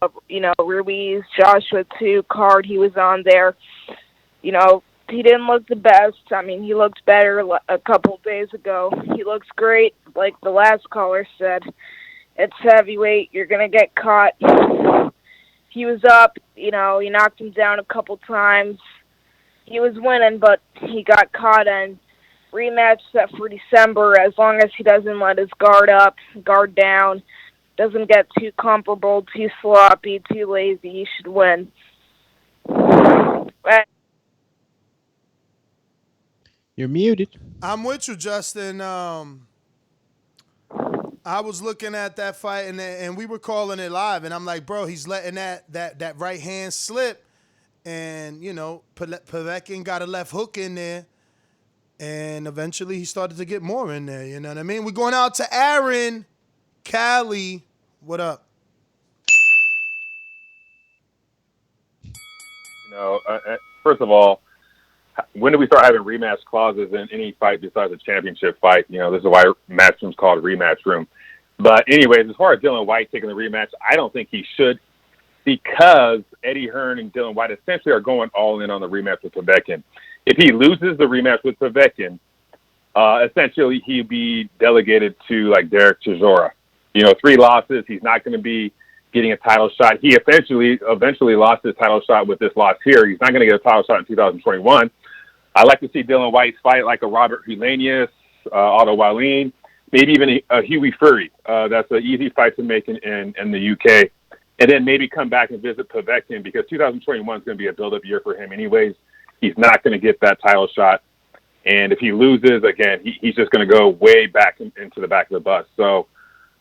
Ruiz, Joshua 2 card he was on there. He didn't look the best. I mean, he looked better a couple of days ago. He looks great. Like the last caller said, it's heavyweight. You're going to get caught. He was up, he knocked him down a couple times. He was winning, but he got caught, and rematch set for December. As long as he doesn't let his guard down, doesn't get too comparable, too sloppy, too lazy, he should win. You're muted. I'm with you, Justin. I was looking at that fight, and we were calling it live, and I'm like, bro, he's letting that right hand slip, and, Povetkin got a left hook in there, and eventually he started to get more in there, you know what I mean? We're going out to Aaron, Cali. What up? First of all, when do we start having rematch clauses in any fight besides a championship fight? This is why Matchroom's called rematch room. But anyways, as far as Dillian Whyte taking the rematch, I don't think he should, because Eddie Hearn and Dillian Whyte essentially are going all in on the rematch with Povetkin. If he loses the rematch with Povetkin, essentially he'd be delegated to like Derek Chisora. 3 losses. He's not going to be getting a title shot. He eventually lost his title shot with this loss here. He's not going to get a title shot in 2021. I like to see Dillian Whyte fight like a Robert Helenius, Otto Wallin, maybe even a Huey Fury. That's an easy fight to make in the UK. And then maybe come back and visit Povetkin, because 2021 is going to be a build-up year for him anyways. He's not going to get that title shot. And if he loses, again, he's just going to go way back into the back of the bus. So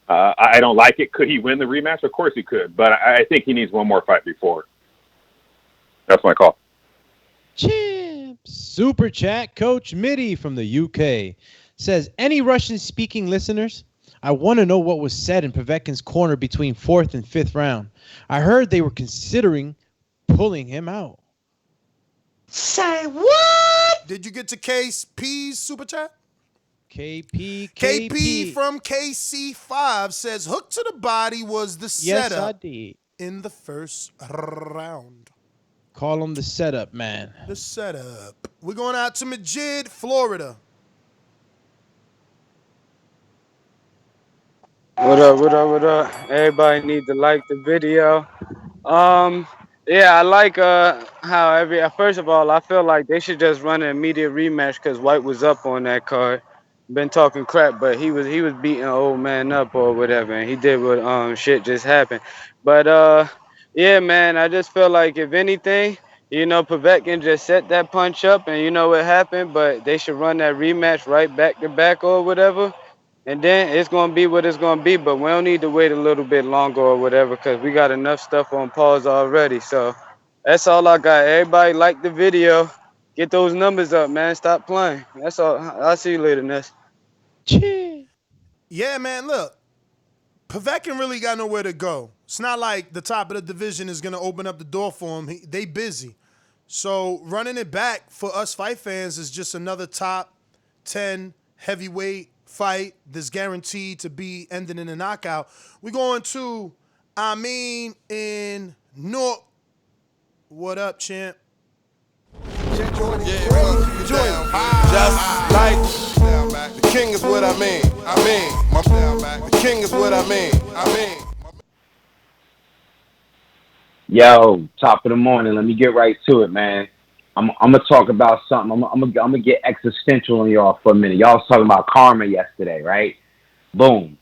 I don't like it. Could he win the rematch? Of course he could. But I think he needs one more fight before. That's my call. Super chat, Coach Mitty from the UK says, any Russian-speaking listeners? I want to know what was said in Povetkin's corner between 4th and 5th round. I heard they were considering pulling him out. Say what? Did you get to KP's super chat? KP from KC5 says, hook to the body was the setup. Yes, I did. In the first round. Call him the setup, man. The setup. We're going out to Majid, Florida. What up? Everybody need to like the video. Yeah, I like how first of all, I feel like they should just run an immediate rematch because White was up on that card. Been talking crap, but he was beating an old man up or whatever, and he did what shit just happened. But yeah, man, I just feel like if anything, Povetkin just set that punch up and you know what happened, but they should run that rematch right back to back or whatever. And then it's going to be what it's going to be, but we don't need to wait a little bit longer or whatever because we got enough stuff on pause already. So that's all I got. Everybody like the video. Get those numbers up, man. Stop playing. That's all. I'll see you later, Ness. Yeah, man, look. Povetkin really got nowhere to go. It's not like the top of the division is going to open up the door for him. They busy. So running it back for us fight fans is just another top 10 heavyweight fight that's guaranteed to be ending in a knockout. We're going to in North. What up, champ? Just like the king is what I mean. The king is what I mean. Yo, top of the morning. Let me get right to it, man. I'm gonna talk about something. I'm gonna get existential on y'all for a minute. Y'all was talking about karma yesterday, right? Boom.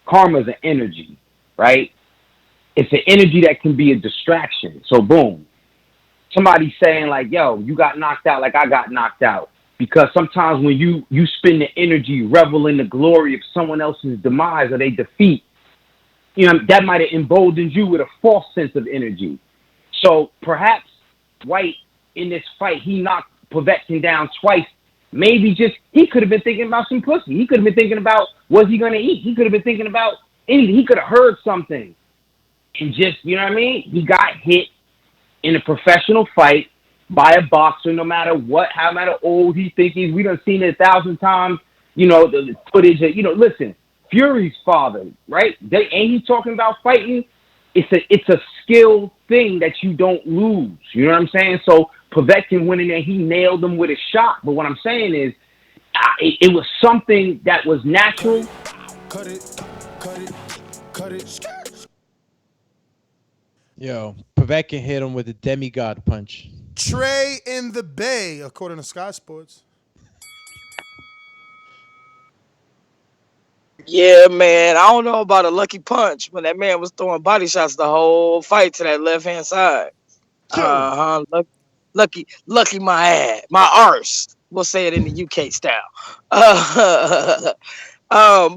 Karma is an energy, right? It's an energy that can be a distraction. So boom. Somebody saying like, yo, you got knocked out like I got knocked out. Because sometimes when you spend the energy, revel in the glory of someone else's demise or they defeat, that might have emboldened you with a false sense of energy. So perhaps White, in this fight, he knocked Povetkin down twice. Maybe he could have been thinking about some pussy. He could have been thinking about, was he going to eat? He could have been thinking about anything. He could have heard something. And you know what I mean? He got hit in a professional fight by a boxer, no matter what, how matter old he thinks he's. We done seen it 1,000 times, the footage. Listen, Fury's father, right? Ain't he talking about fighting? It's a skill thing that you don't lose. You know what I'm saying? So Povetkin went in there, he nailed him with a shot. But what I'm saying is, it was something that was natural. Cut it. Yo, Povetkin hit him with a demigod punch. Trey in the Bay, according to Sky Sports. Yeah, man. I don't know about a lucky punch when that man was throwing body shots the whole fight to that left-hand side. Lucky my ass. My arse. We'll say it in the UK style.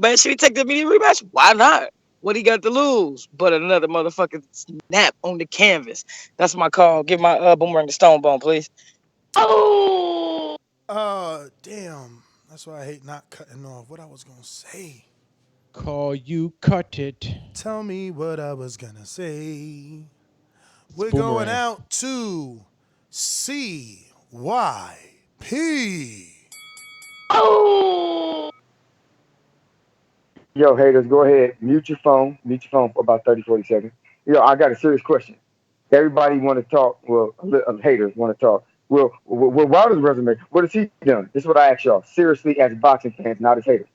Man, should he take the immediate rematch? Why not? What he got to lose? But another motherfucking snap on the canvas. That's my call. Give my boomerang to Stone Bone, please. Oh! Damn. That's why I hate not cutting off. What I was going to say. Call you cut it. Tell me what I was going to say. We're going out to CYP. Oh! Yo, haters, go ahead. Mute your phone. Mute your phone for about 30, 40 seconds. Yo, I got a serious question. Everybody want to talk. Well, haters want to talk. Well, Wilder's resume, what has he done? This is what I ask y'all. Seriously, as boxing fans, not as haters.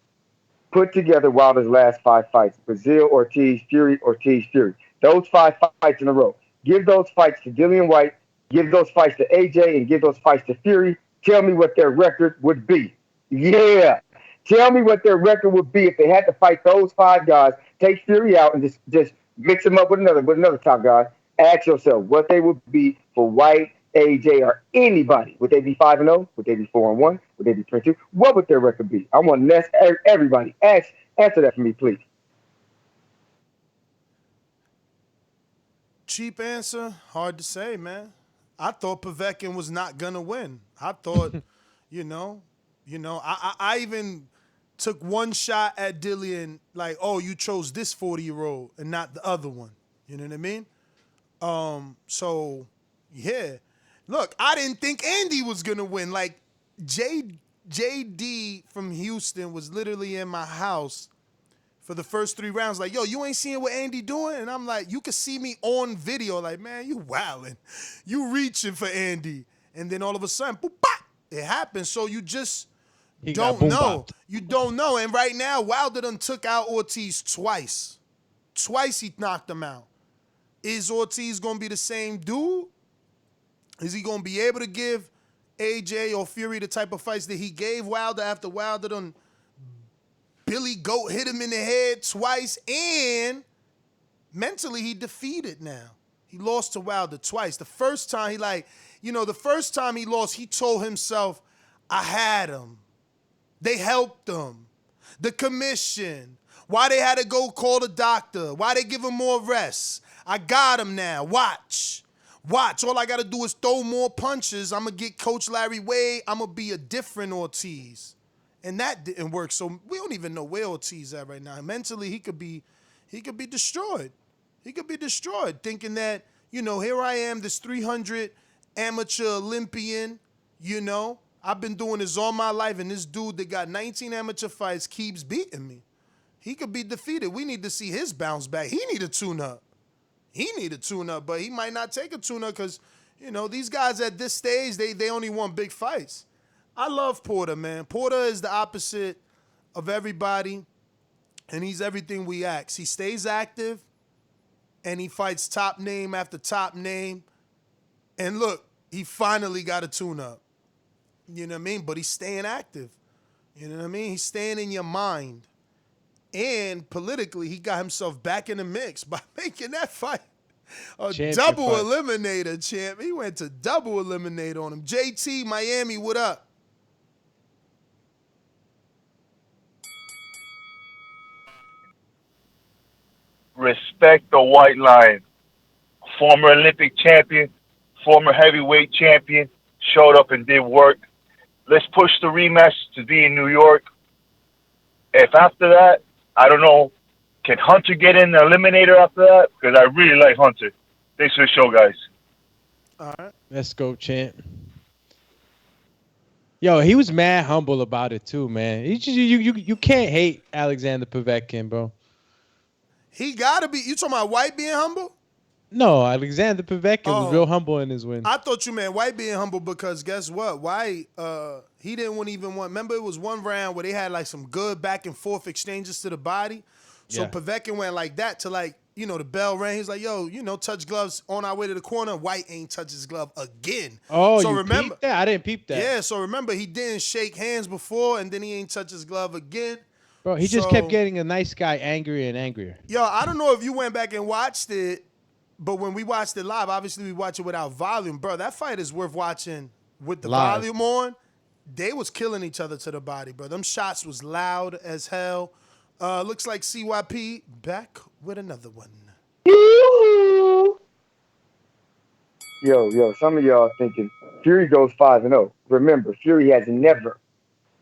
Put together Wilder's last 5 fights. Brazil, Ortiz, Fury, Ortiz, Fury. Those 5 fights in a row. Give those fights to Dillian Whyte. Give those fights to AJ and give those fights to Fury. Tell me what their record would be. Yeah. Tell me what their record would be if they had to fight those 5 guys, take Fury out, and just mix them up with another top guy. Ask yourself what they would be for White, AJ, or anybody. Would they be 5-0? Would they be 4-1? Would they be 3-2? What would their record be? I want everybody. Answer that for me, please. Cheap answer, hard to say, man. I thought Povetkin was not gonna win. I thought, I even took one shot at Dillian, like, oh, you chose this 40-year-old and not the other one. You know what I mean? So, yeah. Look, I didn't think Andy was going to win. Like, JD from Houston was literally in my house for the first 3 rounds. Like, yo, you ain't seeing what Andy doing? And I'm like, you could see me on video. Like, man, you wilding. You reaching for Andy. And then all of a sudden, boop, bop, it happens. So you just don't know. You don't know. And right now, Wilder done took out Ortiz twice. Twice he knocked him out. Is Ortiz going to be the same dude? Is he going to be able to give AJ or Fury the type of fights that he gave Wilder after Wilder done Billy Goat hit him in the head twice, and mentally he defeated now. He lost to Wilder twice. The first time the first time he lost, he told himself, I had him. They helped him. The commission. Why they had to go call the doctor. Why they give him more rest. I got him now. Watch. All I got to do is throw more punches. I'm going to get Coach Larry Wade. I'm going to be a different Ortiz. And that didn't work. So we don't even know where Ortiz at right now. Mentally, he could be destroyed. He could be destroyed thinking that, here I am, this 300 amateur Olympian, I've been doing this all my life, and this dude that got 19 amateur fights keeps beating me. He could be defeated. We need to see his bounce back. He need a tune-up. But he might not take a tune-up because, these guys at this stage, they only want big fights. I love Porter, man. Porter is the opposite of everybody, and he's everything we ask. He stays active, and he fights top name after top name. And look, he finally got a tune-up. You know what I mean? But he's staying active. You know what I mean? He's staying in your mind. And politically, he got himself back in the mix by making that fight a double eliminator, champ. He went to double eliminate on him. JT, Miami, what up? Respect the white line. Former Olympic champion, former heavyweight champion, showed up and did work. Let's push the rematch to be in New York. If after that, I don't know, can Hunter get in the eliminator after that? Because I really like Hunter. Thanks for the show, guys. All right. Let's go, champ. Yo, he was mad humble about it too, man. You can't hate Alexander Povetkin, bro. He gotta be. You talking about White being humble? No, Alexander Povetkin was real humble in his win. I thought you meant White being humble because guess what? White, he didn't even want. Remember, it was one round where they had like some good back and forth exchanges to the body. So yeah. Povetkin went like that to the bell rang. He's like, yo, touch gloves on our way to the corner. White ain't touch his glove again. Oh, so you remember peeped that? I didn't peep that. Yeah, so remember, he didn't shake hands before, and then he ain't touch his glove again. Bro, he just kept getting a nice guy angrier and angrier. Yo, I don't know if you went back and watched it, but when we watched it live, obviously we watch it without volume. Bro, that fight is worth watching with the volume on. They was killing each other to the body, bro. Them shots was loud as hell. Looks like CYP back with another one. Yo, some of y'all thinking Fury goes 5-0. Remember, Fury has never,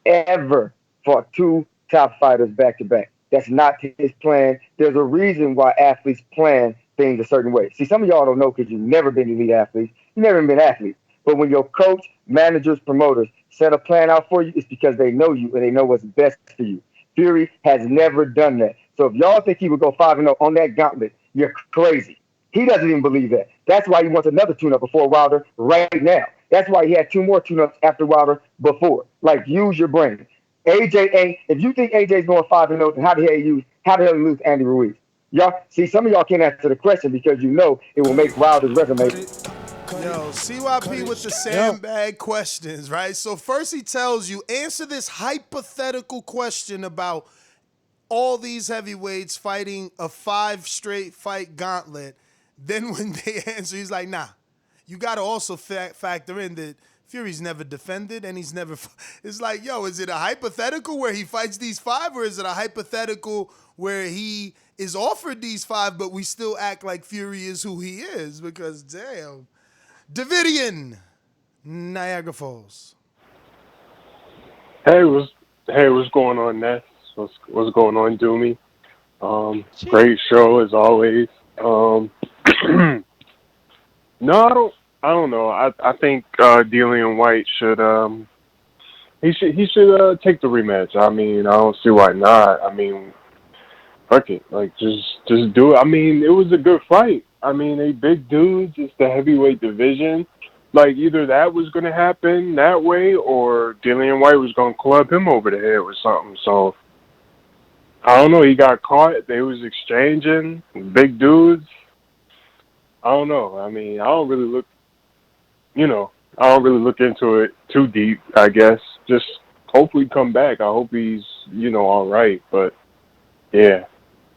ever fought 2 top fighters back-to-back. That's not his plan. There's a reason why athletes plan things a certain way. See, some of y'all don't know because you've never been elite athletes. You've never been athletes. But when your coach, managers, promoters set a plan out for you, it's because they know you and they know what's best for you. Fury has never done that. So if y'all think he would go 5-0 on that gauntlet, you're crazy. He doesn't even believe that. That's why he wants another tune-up before Wilder right now. That's why he had two more tune-ups after Wilder before. Like, use your brain. AJ ain't. If you think AJ's going 5-0, then how the hell you lose Andy Ruiz? Y'all see, some of y'all can't answer the question because you know it will make Wilder's resume. Yo, CYP with the sandbag questions, right? So first he tells you, answer this hypothetical question about all these heavyweights fighting a 5 straight fight gauntlet. Then when they answer, he's like, nah, you got to also factor in that Fury's never defended and he's never. It's like, yo, is it a hypothetical where he fights these 5, or is it a hypothetical where he is offered these 5, but we still act like Fury is who he is? Because damn, Davidian, Niagara Falls. What's going on, Ness? What's going on, Doomy? Great show as always. No, I don't know. I think Dillian Whyte should he should take the rematch. I mean, I don't see why not. I mean, fuck it, like just do it. I mean, it was a good fight. I mean, they big dudes. It's the heavyweight division. Like, either that was going to happen that way, or Dillian Whyte was going to club him over the head with something. So I don't know. He got caught. They was exchanging big dudes. I don't know. I mean, I don't really look into it too deep, I guess. Just hopefully come back. I hope he's, all right. But, yeah,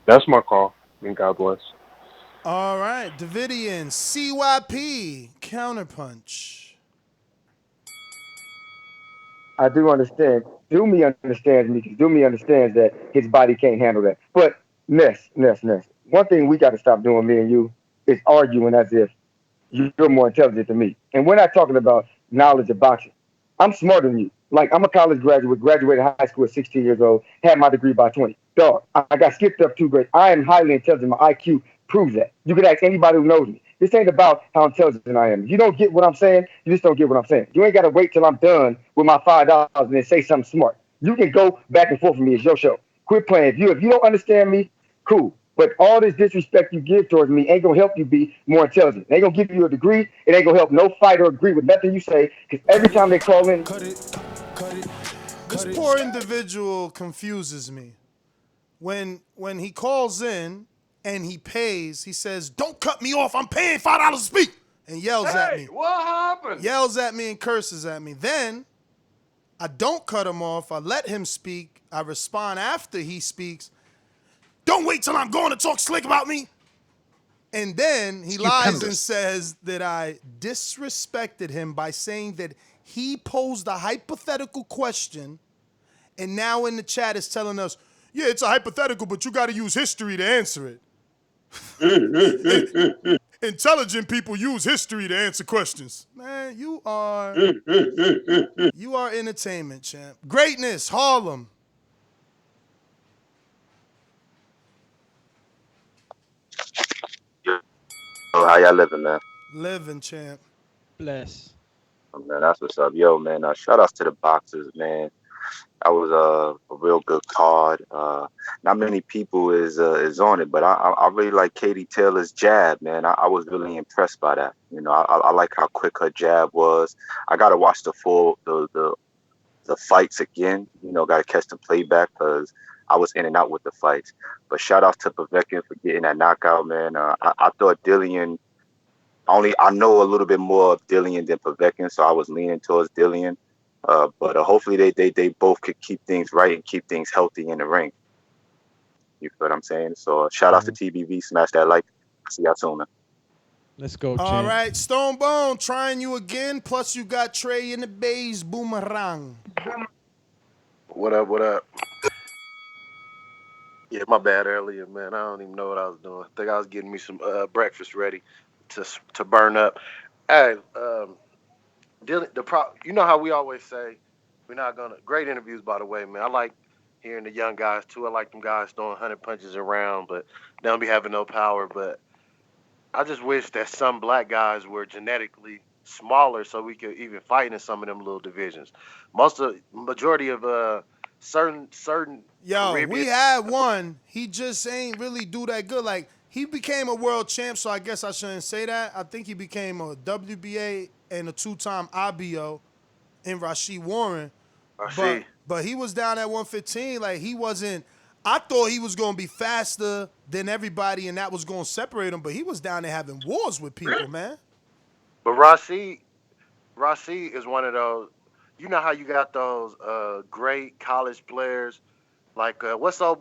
that's my call. And God bless. All right, Davidian, CYP, counterpunch. I do understand. Doomy understands me because Doomy understands that his body can't handle that. But Ness. One thing we got to stop doing, me and you, is arguing as if you're more intelligent than me. And we're not talking about knowledge of boxing. I'm smarter than you. Like, I'm a college graduate, graduated high school at 16 years old, had my degree by 20. Dog, I got skipped up 2 grades. I am highly intelligent. My IQ proves that. You can ask anybody who knows me. This ain't about how intelligent I am. If you don't get what I'm saying, you just don't get what I'm saying. You ain't got to wait till I'm done with my $5 and then say something smart. You can go back and forth with me. It's your show. Quit playing. If you don't understand me, cool. But all this disrespect you give towards me ain't gonna help you be more intelligent. It ain't gonna give you a degree. It ain't gonna help no fighter agree with nothing you say. Because every time they call in, This poor individual confuses me. When he calls in and he pays, he says, "Don't cut me off. I'm paying $5 to speak," and yells at me. What happened? Yells at me and curses at me. Then I don't cut him off. I let him speak. I respond after he speaks. "Don't wait till I'm going to talk slick about me." And then he lies and says that I disrespected him by saying that he posed a hypothetical question, and now in the chat is telling us, yeah, it's a hypothetical, but you got to use history to answer it. Intelligent people use history to answer questions. Man, you are entertainment, champ. Greatness, Harlem. How y'all living, man? Living, champ. Bless. Oh, man, that's what's up. Yo, man, shout outs to the boxers, man. That was a real good card. Not many people is on it, but I really like Katie Taylor's jab, man. I was really impressed by that. I like how quick her jab was. I got to watch the fights again. Got to catch the playback because I was in and out with the fights. But shout out to Povetkin for getting that knockout, man. I thought Dillian. I know a little bit more of Dillian than Povetkin, so I was leaning towards Dillian. But hopefully they both could keep things right and keep things healthy in the ring. You feel what I'm saying? So shout out to TBV, smash that like. See y'all soon, man. Let's go, All right, Stone Bone, trying you again. Plus you got Trey in the base, Boomerang. What up? Yeah, my bad earlier, man. I don't even know what I was doing. I think I was getting me some breakfast ready to burn up. Hey, you know how we always say we're not gonna. Great interviews, by the way, man. I like hearing the young guys too. I like them guys throwing 100 punches around, but they don't be having no power. But I just wish that some black guys were genetically smaller so we could even fight in some of them little divisions. Majority of certain Yo, Caribbean. we had one. He just ain't really do that good. Like, he became a world champ, so I guess I shouldn't say that. I think he became a WBA and a 2-time IBO in Rashid Warren. But he was down at 115. Like, he wasn't. I thought he was going to be faster than everybody, and that was going to separate him. But he was down there having wars with people, man. But Rashid is one of those. You know how you got those great college players, like what's the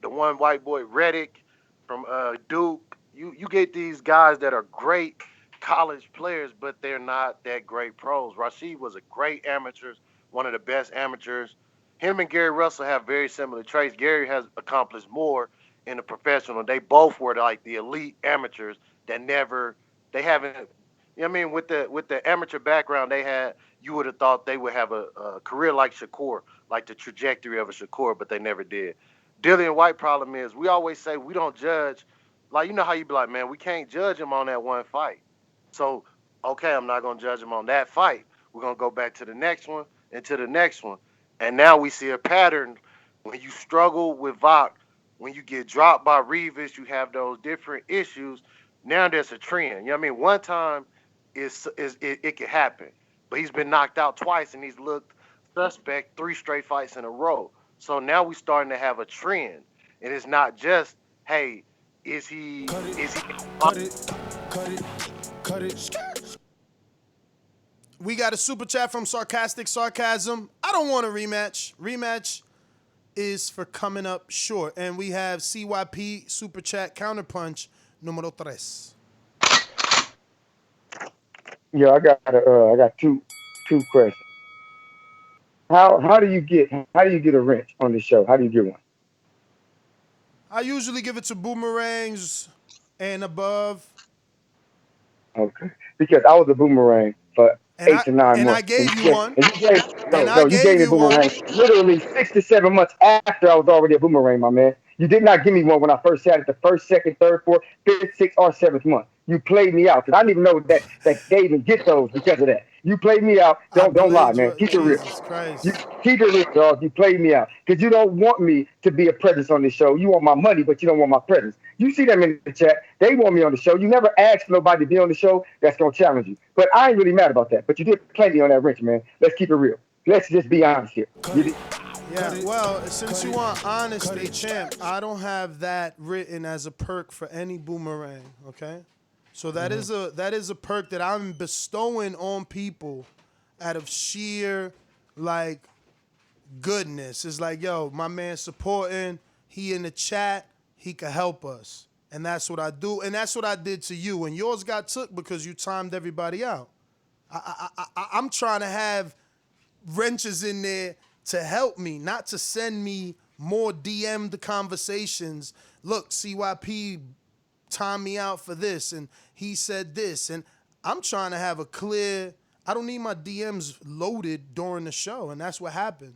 one white boy Reddick from Duke. You get these guys that are great college players, but they're not that great pros. Rashid was a great amateur, one of the best amateurs. Him and Gary Russell have very similar traits. Gary has accomplished more in the professional. They both were like the elite amateurs that they haven't. You know what I mean? With the amateur background they had, you would have thought they would have a career like Shakur, like the trajectory of a Shakur, but they never did. Dillian Whyte problem is we always say we don't judge. Like, you know how you be like, man, we can't judge him on that one fight. So, okay, I'm not going to judge him on that fight. We're going to go back to the next one and to the next one. And now we see a pattern. When you struggle with Vok, when you get dropped by Rivas, you have those different issues. Now there's a trend. You know what I mean? One time it could happen. But he's been knocked out twice, and he's looked suspect 3 straight fights in a row. So now we're starting to have a trend. And it's not just, hey, is he... Cut it. We got a super chat from Sarcastic Sarcasm. I don't want a rematch. Rematch is for coming up short. And we have CYP super chat counterpunch numero 3. Yeah, I got two questions. How do you get a wrench on the show? How do you get one? I usually give it to boomerangs and above. Okay, because I was a boomerang for 8 to 9 months. And I gave you one. And you gave me a boomerang literally 6 to 7 months after I was already a boomerang, my man. You did not give me one when I first had it the first, second, third, fourth, fifth, sixth, or 7th month. You played me out, because I didn't even know that they even get those because of that. You played me out. Don't lie, man. Keep it real. Keep it real, dog. You played me out because you don't want me to be a presence on this show. You want my money, but you don't want my presence. You see them in the chat. They want me on the show. You never asked nobody to be on the show that's going to challenge you. But I ain't really mad about that. But you did play me on that wrench, man. Let's keep it real. Let's just be honest here. Yeah, well, since you want honesty, champ, I don't have that written as a perk for any boomerang, okay? So that is a perk that I'm bestowing on people out of sheer, like, goodness. It's like, yo, my man supporting, he in the chat, he could help us. And that's what I do. And that's what I did to you. And yours got took because you timed everybody out. I'm trying to have wrenches in there to help me, not to send me more DM'd conversations. Look, CYP timed me out for this, and he said this. And I'm trying to have a clear, I don't need my DMs loaded during the show, and that's what happened.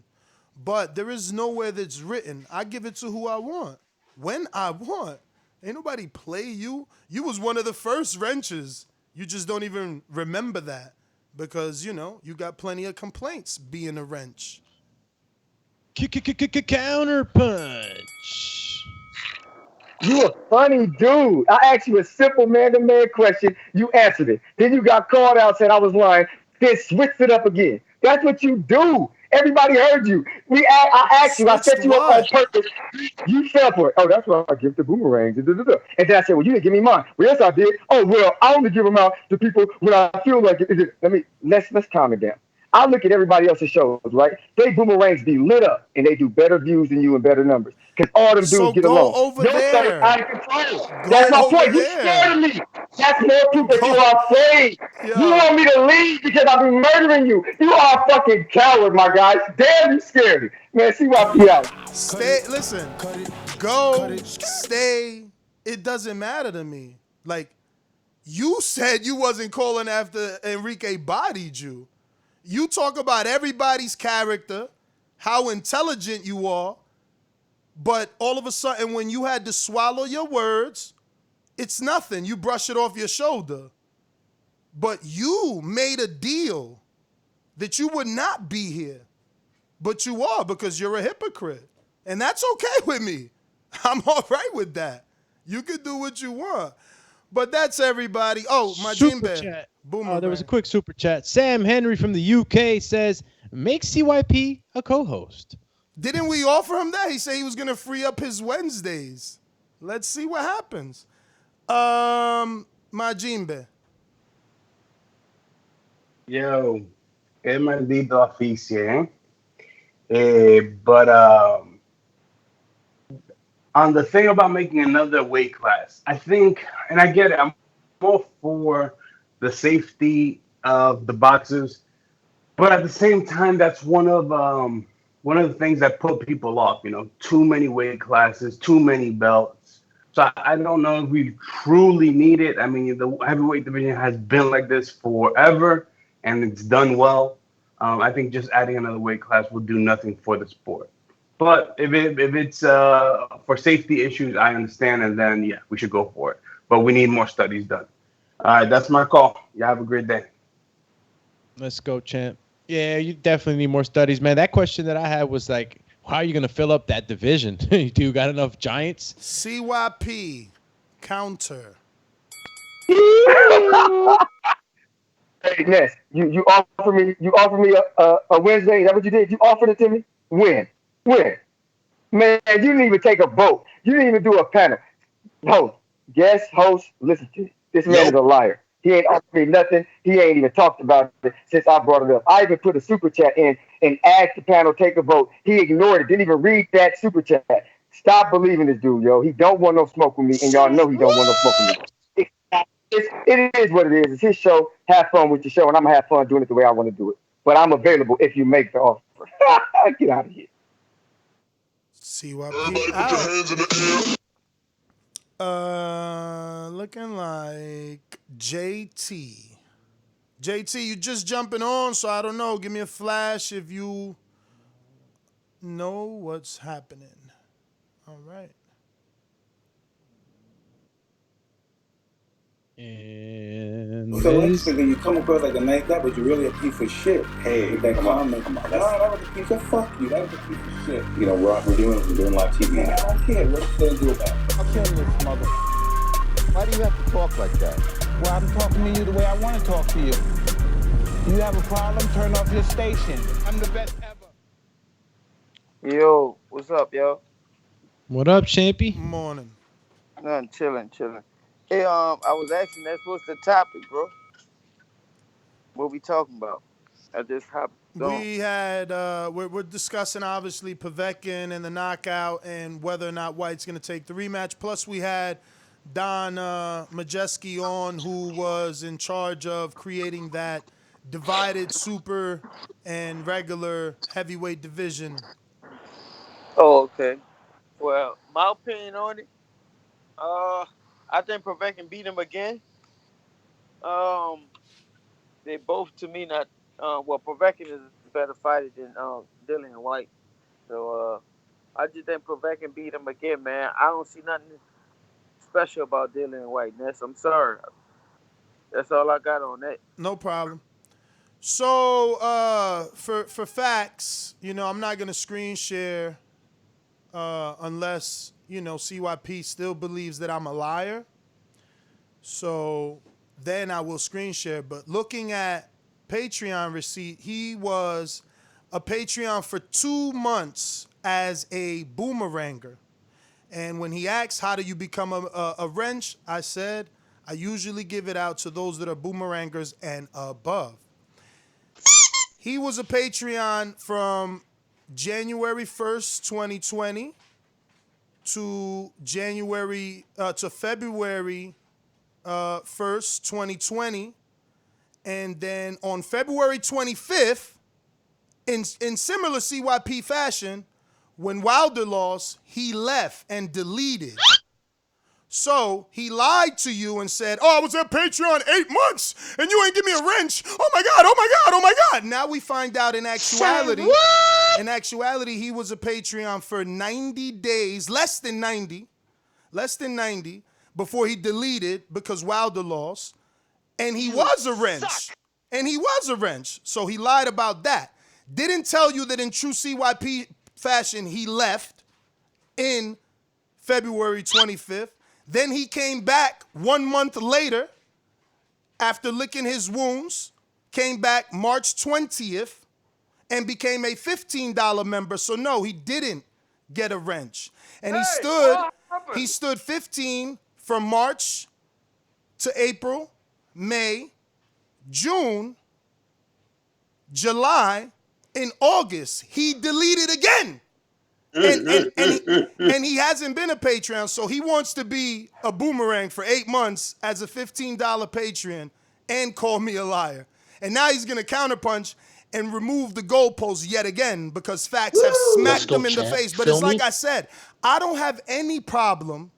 But there is nowhere that's written. I give it to who I want, when I want. Ain't nobody play you. You was one of the first wrenches. You just don't even remember that because, you know, you got plenty of complaints being a wrench. Counterpunch. You a funny dude. I asked you a simple man-to-man question. You answered it. Then you got called out, said I was lying. Then switched it up again. That's what you do. Everybody heard you. I asked you. I set you up on purpose. You fell for it. Oh, that's why I give the boomerangs. And then I said, well, you didn't give me mine. Well, yes, I did. Oh, well, I only give them out to people when I feel like it. Let's calm it down. I look at everybody else's shows, right? They boomerangs be lit up, and they do better views than you and better numbers. Because all them dudes get along. Over there. Out of control. That's my point. You scared of me. That's more proof that you are afraid. You want me to leave because I've been murdering you. You are a fucking coward, my guy. Damn, you scared me. Man, see why I be out. Listen. Go, stay. It doesn't matter to me. Like, you said you wasn't calling after Enrique bodied you. You talk about everybody's character, how intelligent you are, but all of a sudden when you had to swallow your words, it's nothing. You brush it off your shoulder. But you made a deal that you would not be here. But you are because you're a hypocrite. And that's okay with me. I'm all right with that. You can do what you want. But that's everybody. Oh, my Super Jimbe. chat. Boomerang. There was a quick super chat. Sam Henry from the UK says, make CYP a co-host. Didn't we offer him that? He said he was going to free up his Wednesdays. Let's see what happens. Majimbe. Yo, qué maldito oficio, But on the thing about making another weight class, I think, and I get it, I'm all for the safety of the boxers, but at the same time, that's one of the things that put people off. You know, too many weight classes, too many belts. So I don't know if we truly need it. I mean, the heavyweight division has been like this forever, and it's done well. I think just adding another weight class will do nothing for the sport. But if it's for safety issues, I understand, and then yeah, we should go for it. But we need more studies done. All right, that's my call. You have a great day. Let's go, champ. Yeah, you definitely need more studies, man. That question that I had was like, how are you going to fill up that division? Do you got enough giants? CYP counter. Hey, Ness, you offered me a Wednesday. Is that what you did? You offered it to me? When? Man, you didn't even take a vote. You didn't even do a panel. Host, listen to me. This man is a liar. He ain't offered me nothing. He ain't even talked about it since I brought it up. I even put a super chat in and asked the panel take a vote. He ignored it. Didn't even read that super chat. Stop believing this dude, yo. He don't want no smoke with me, and y'all know he don't want no smoke with me. It is what it is. It's his show. Have fun with your show, and I'm gonna have fun doing it the way I want to do it. But I'm available if you make the offer. Get out of here. CYP Everybody put your hands in the air. Looking like JT. JT, you just jumping on, so I don't know. Give me a flash if you know what's happening. All right. And So interesting, you come across like a nice guy, but you're really a piece of shit. Hey, with that comment. No, that was a piece of fuck you. That was a piece of shit. You know, we're doing live TV. Man, I don't care. What you gonna do about it? I'll kill this mother. Why do you have to talk like that? Well, I'm talking to you the way I want to talk to you. You have a problem? Turn off your station. I'm the best ever. Yo, what's up, yo? What up, Champy? Morning. Nothing, chilling. Hey, I was asking, that's what's the topic, bro? What we talking about? I just hopped on. We had we're discussing obviously Povetkin and the knockout and whether or not White's going to take the rematch. Plus we had Don Majeski on, who was in charge of creating that divided super and regular heavyweight division. Oh, okay. Well, my opinion on it, I think Povetkin beat him again. They both, to me, not. Povetkin is a better fighter than Dillian Whyte. So I just think Povetkin beat him again, man. I don't see nothing special about Dillian Whyte, Ness. I'm sorry. That's all I got on that. No problem. So for facts, I'm not gonna screen share unless CYP still believes that I'm a liar. So then I will screen share. But looking at Patreon receipt, he was a Patreon for 2 months as a boomeranger. And when he asked, how do you become a wrench? I said, I usually give it out to those that are boomerangers and above. He was a Patreon from January 1st, 2020 to February 1st, 2020. And then on February 25th, in similar CYP fashion, when Wilder lost, he left and deleted. So he lied to you and said, I was at Patreon 8 months and you ain't give me a wrench. Oh my God. Now we find out in actuality, he was a Patreon for 90 days, less than 90, before he deleted because Wilder lost. And he was a wrench. And he was a wrench. So he lied about that. Didn't tell you that in true CYP fashion, he left in February 25th. Then he came back 1 month later after licking his wounds, came back March 20th and became a $15 member. So no, he didn't get a wrench. And he stood 15 from March to April, May, June, July. In August, he deleted again. And he hasn't been a Patreon, so he wants to be a boomerang for 8 months as a $15 Patreon and call me a liar. And now he's going to counterpunch and remove the goalposts yet again because facts have smacked him in the face. But it's like I said, I don't have any problem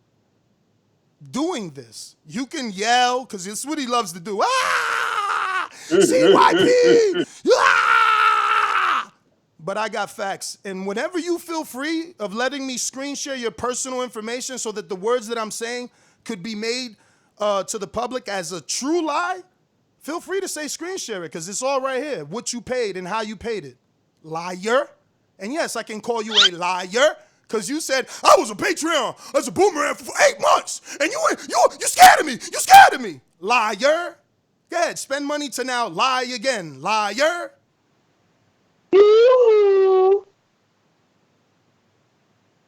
doing this. You can yell, because it's what he loves to do. Ah! CYP! Ah! But I got facts. And whenever you feel free of letting me screen share your personal information so that the words that I'm saying could be made to the public as a true lie, feel free to say screen share it, because it's all right here, what you paid and how you paid it. Liar. And yes, I can call you a liar, because you said, I was a Patreon as a boomerang for 8 months, and you scared of me. You scared of me. Liar. Go ahead, spend money to now lie again. Liar.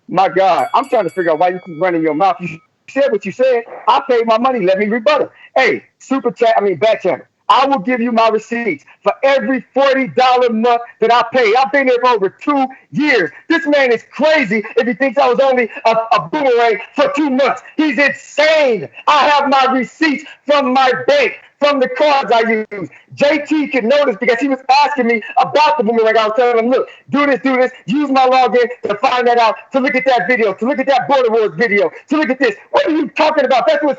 My God, I'm trying to figure out why you keep running your mouth. You said what you said. I paid my money. Let me rebuttal. Hey, back channel. I will give you my receipts for every $40 month that I pay. I've been here for over 2 years. This man is crazy if he thinks I was only a boomerang for 2 months. He's insane. I have my receipts from my bank, from the cards I use. JT can know this because he was asking me about the boomerang. I was telling him, look, do this, use my login to find that out, to look at that video, to look at that Border Wars video, to look at this. What are you talking about? This was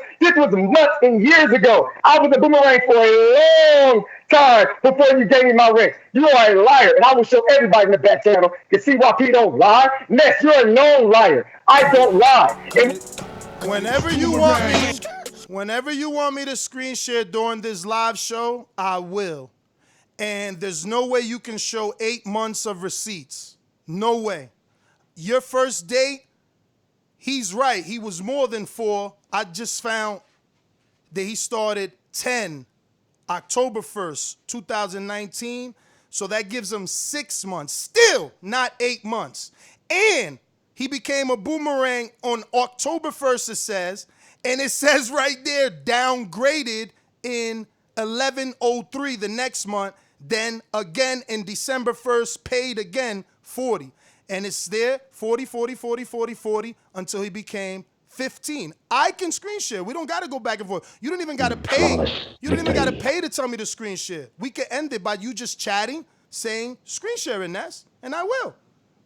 months and years ago. I was a boomerang for a long time before you gave me my rent. You are a liar, and I will show everybody in the back channel to see why people don't lie. Ness, you're a known liar. I don't lie. Whenever you want me to screen share during this live show, I will. And there's no way you can show 8 months of receipts. No way. Your first date, he's right. He was more than 4. I just found that he started 10 October 1st, 2019. So that gives him 6 months. Still not 8 months. And he became a boomerang on October 1st, it says. And it says right there, downgraded in 11/03 the next month. Then again in December 1st, paid again 40. And it's there, 40, 40, 40, 40, 40, until he became 15. I can screen share. We don't got to go back and forth. You don't even got to pay. You don't even got to pay to tell me to screen share. We can end it by you just chatting, saying screen sharing, Ness, and I will.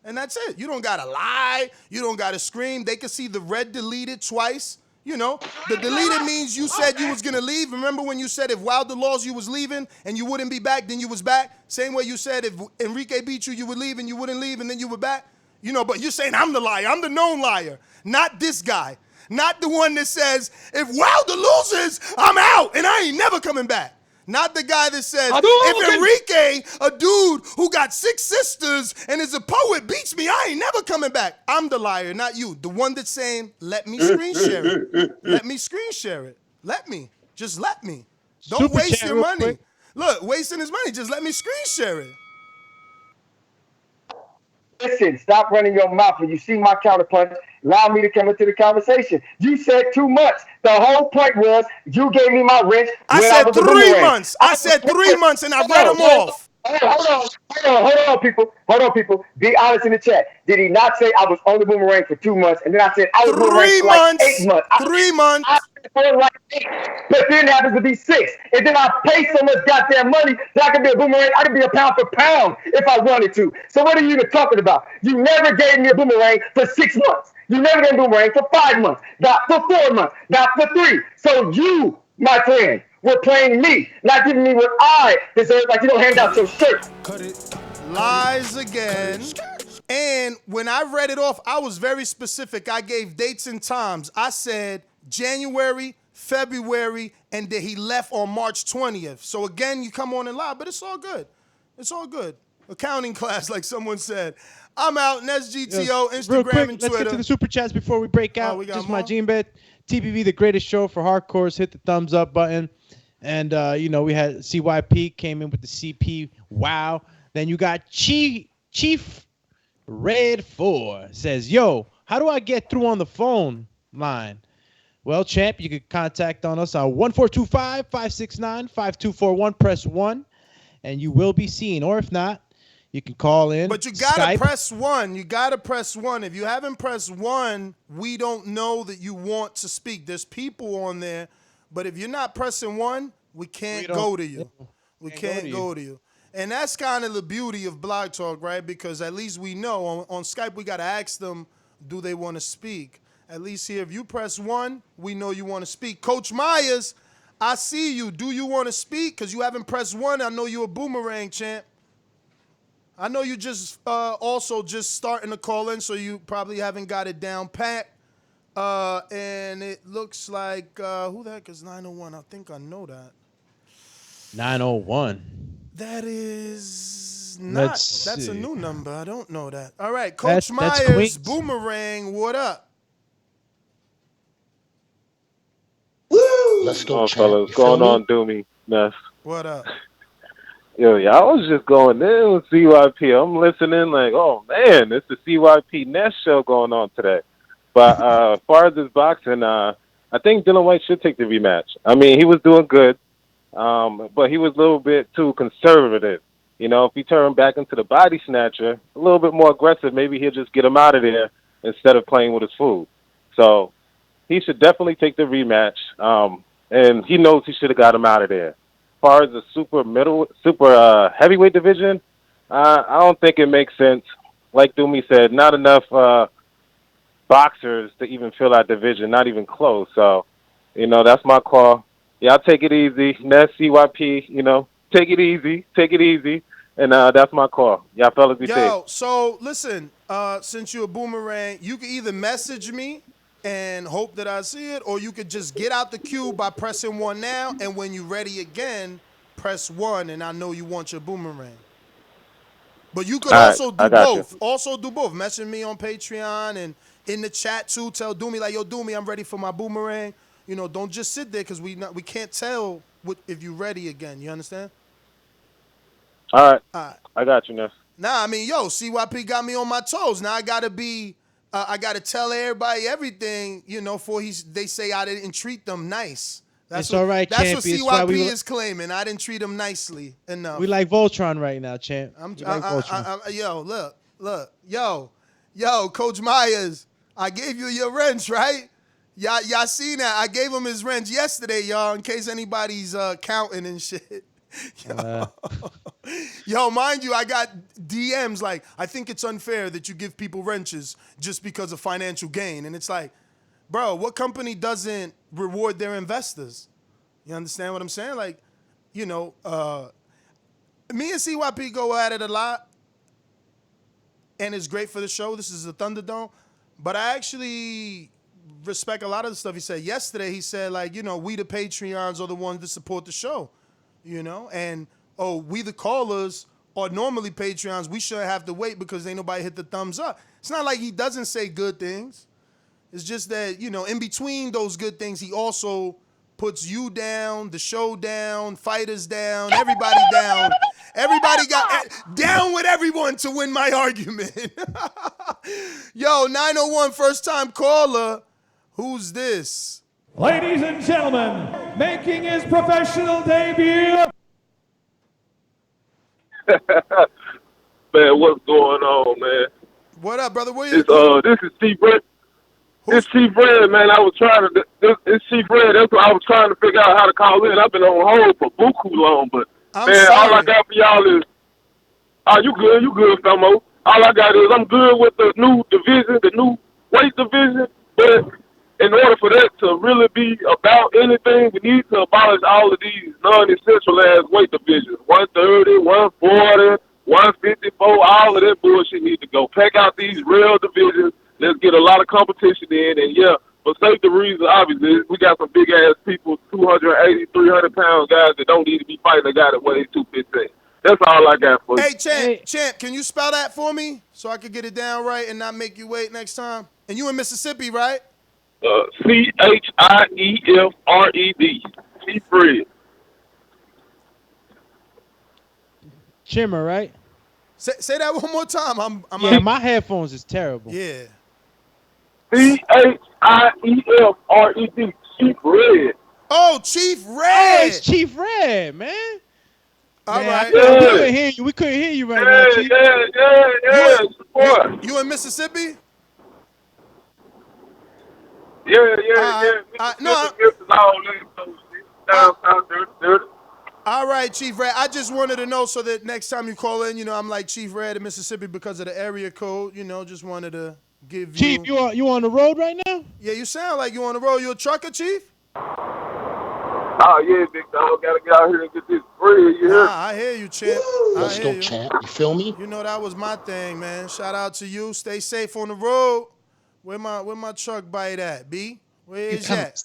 And that's it. You don't got to lie. You don't got to scream. They can see the red deleted twice. You know, the deleted means you said you was going to leave. Remember when you said if Wilder lost, you was leaving and you wouldn't be back, then you was back? Same way you said if Enrique beat you, you would leave and you wouldn't leave and then you were back? You know, but you're saying I'm the liar. I'm the known liar. Not this guy. Not the one that says if Wilder loses, I'm out and I ain't never coming back. Not the guy that says, if Enrique, a dude who got 6 sisters and is a poet, beats me, I ain't never coming back. I'm the liar, not you. The one that's saying, let me screen share it. Let me screen share it. Let me. Just let me. Don't waste your money. Look, wasting his money. Just let me screen share it. Listen, stop running your mouth when you see my counterpunch. Allow me to come into the conversation. You said 2 months. The whole point was you gave me my wrench. I said 3 months. I said 3 months and I read them off. Hold on, people. Be honest in the chat. Did he not say I was on the boomerang for 2 months? And then I said I was boomerang for like 8 months. 3 months. But then it happens to be 6. And then I pay so much goddamn money that I could be a boomerang. I could be a pound for pound if I wanted to. So what are you even talking about? You never gave me a boomerang for 6 months. You never gave me a boomerang for 5 months. Not for 4 months. Not for 3. So you, my friend, were playing me, not giving me what I deserve, like you don't hand out your shirt. Lies again. And when I read it off, I was very specific. I gave dates and times. I said January, February, and that he left on March 20th. So again, you come on and lie, but it's all good. It's all good. Accounting class, like someone said. I'm out. NestGTO, Instagram Real quick, and let's Twitter. get to the super chats before we break out. we got Just more? my Gene Bet. TBV, the greatest show for hardcores. Hit the thumbs up button. And, we had CYP came in with the CP. Wow. Then you got Chief Red 4 says, yo, how do I get through on the phone line? Well, champ, you can contact on us on 1425-569-5241. Press 1, and you will be seen. Or if not, you can call in. But you got to Skype. press 1. You got to press 1. If you haven't pressed 1, we don't know that you want to speak. There's people on there, but if you're not pressing 1, we can't go to you. We can't go to you. And that's kind of the beauty of Blog Talk, right? Because at least we know on Skype, we got to ask them, do they want to speak? At least here, if you press 1, we know you want to speak. Coach Myers, I see you. Do you want to speak? Because you haven't pressed 1. I know you're a boomerang champ. I know you just also just starting to call in, so you probably haven't got it down pat. And it looks like, who the heck is 901? I think I know that. 901. That is not. That's a new number. I don't know that. All right, Coach That's Myers, Queens. Boomerang, what up? Let's go, champ. fellas. You Going feel on, me? Doomy. Ness. What up? Yo, yeah, I was just going in with CYP. I'm listening like, oh, man, it's the CYP Ness show going on today. But as far as this boxing, I think Dillian Whyte should take the rematch. I mean, he was doing good, but he was a little bit too conservative. You know, if he turned back into the body snatcher, a little bit more aggressive, maybe he'll just get him out of there instead of playing with his food. So he should definitely take the rematch, and he knows he should have got him out of there. As far as the super heavyweight division, I don't think it makes sense. Like Doomy said, not enough boxers to even fill that division, not even close. So, that's my call. Yeah, I'll take it easy. Ness, CYP, take it easy. And that's my call. Y'all fellas be safe. Yo, so listen, since you're a boomerang, you can either message me and hope that I see it, or you could just get out the queue by pressing 1 now, and when you're ready again, press 1, and I know you want your boomerang. But you could also do both. You. Also do both. Message me on Patreon and in the chat too. Tell Doomy like, yo, Doomy, I'm ready for my boomerang. Don't just sit there because we can't tell if you're ready again. You understand? All right. I got you, Ness. Nah, I mean, CYP got me on my toes. Now I gotta be, I gotta tell everybody everything, before they say I didn't treat them nice. That's all right, That's champ. what CYP is claiming. I didn't treat them nicely enough. We like Voltron right now, champ. Yo, Coach Myers, I gave you your wrench, right? Y'all seen that? I gave him his wrench yesterday, y'all, in case anybody's counting and shit. Yo, mind you, I got DMs like, I think it's unfair that you give people wrenches just because of financial gain. And it's like, bro, what company doesn't reward their investors? You understand what I'm saying? Like, me and CYP go at it a lot, and it's great for the show. This is the Thunderdome. But I actually respect a lot of the stuff he said. Yesterday, he said, like, we the Patreons are the ones that support the show. And we the callers are normally Patreons. We shouldn't have to wait because ain't nobody hit the thumbs up. It's not like he doesn't say good things. It's just that, in between those good things, he also puts you down, the show down, fighters down, everybody down. Everybody got down with everyone to win my argument. Yo, 901 first time caller. Who's this? Ladies and gentlemen, making his professional debut. Man, what's going on, man? What up, brother? This is T-Brett. It's T-Brett, man. It's T-Brett. That's what I was trying to figure out how to call in. I've been on hold for buku long, but I'm man, sorry. all I got for y'all is, you good, Famo. All I got is I'm good with the new division, the new weight division, but in order for that to really be about anything, we need to abolish all of these non-essential ass weight divisions. 130, 140, 154, all of that bullshit needs to go. Pack out these real divisions. Let's get a lot of competition in. And yeah, besides safety reasons, obviously, we got some big ass people, 280, 300-pound guys that don't need to be fighting a guy that weighs 215. That's all I got for you. Hey, Champ, can you spell that for me so I can get it down right and not make you wait next time? And you in Mississippi, right? Chiefred. Chief Red. Chimmer, right? Say that one more time. Yeah, my headphones is terrible. Yeah. Chiefred. Chief Red. Oh, Chief Red. Oh, it's Chief Red, man. All man, right. We couldn't hear you. We couldn't hear you right now, Chief. Yeah. You in Mississippi? Yeah. All right, Chief Red. I just wanted to know so that next time you call in, I'm like Chief Red in Mississippi because of the area code. Just wanted to give you. Chief, you on the road right now? Yeah, you sound like you on the road. You a trucker, Chief? Oh, yeah, big dog. Gotta get out here and get this bread. You hear? I hear you, Champ. Let's go, Champ. You feel me? You know that was my thing, man. Shout out to you. Stay safe on the road. Where my truck bite at, B? Where is that?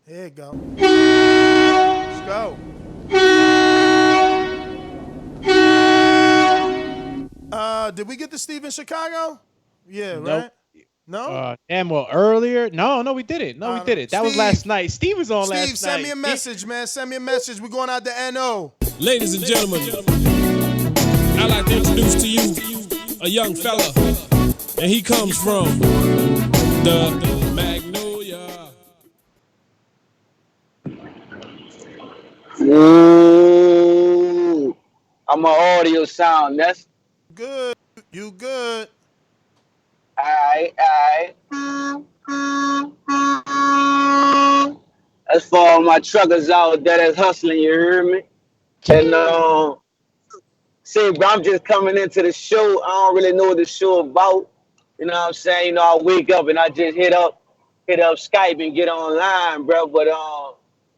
There you go. Let's go. Did we get to Steve in Chicago? Yeah, right? No? Damn, well, earlier? No, we didn't. We didn't. That was last night. Steve was on last night. Steve, send me a message, man. Send me a message. We're going out to NO. Ladies and gentlemen, I'd like to introduce to you a young fella, and he comes from the Magnolia. Ooh, I'm an audio sound. That's good. You good? Alright. That's for all my truckers out there that's hustling, you hear me? And see, bro, I'm just coming into the show. I don't really know what the show about. You know what I'm saying? I wake up and I just hit up Skype and get online, bro. But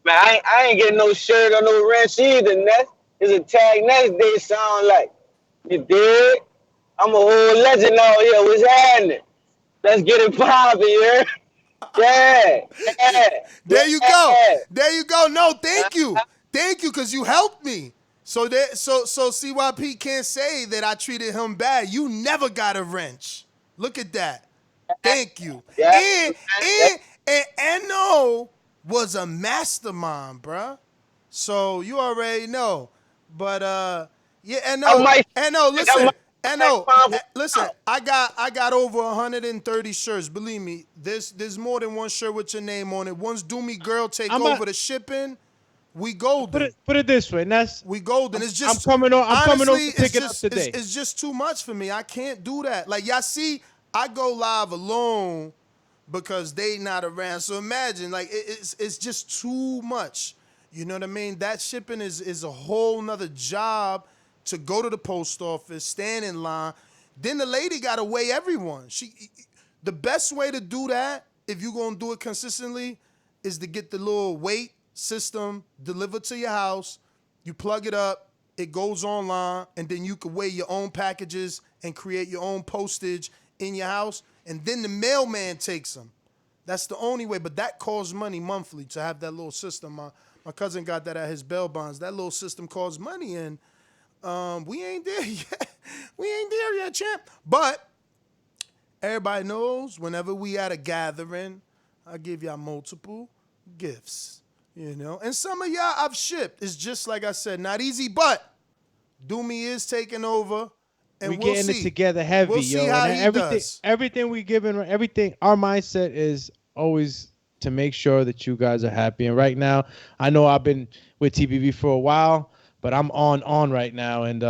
man, I ain't getting no shirt or no wrench either, Ness. It's a tag next day sound like. You dig? I'm a whole legend out here. What's happening? Let's get it poppin', yeah. Yeah. There you go. There you go. No, thank you. Thank you, because you helped me. So CYP can't say that I treated him bad. You never got a wrench. Look at that. Thank you. Yeah. And no was a mastermind, bruh. So you already know. But listen, I got over 130 shirts. Believe me, there's more than one shirt with your name on it. Once Doomy Girl take over the shipping, we golden. Put it this way, Ness. We golden. It's just I'm coming over to pick it up today. It's just too much for me. I can't do that. Like y'all see, I go live alone because they not around. So imagine, like it's just too much. You know what I mean? That shipping is a whole nother job to go to the post office, stand in line. Then the lady got to weigh everyone. The best way to do that, if you're going to do it consistently, is to get the little weight system delivered to your house. You plug it up, it goes online, and then you can weigh your own packages and create your own postage in your house. And then the mailman takes them. That's the only way. But that costs money monthly to have that little system. My cousin got that at his bail bonds. That little system costs money, and we ain't there yet. We ain't there yet, champ. But everybody knows whenever we at a gathering, I give y'all multiple gifts, And some of y'all I've shipped. It's just like I said, not easy, but Doomy is taking over, and we'll getting see. it together heavy, we'll see how he does. Everything we giving, everything. Our mindset is always to make sure that you guys are happy. And right now, I know I've been with TBV for a while, but I'm on right now. And,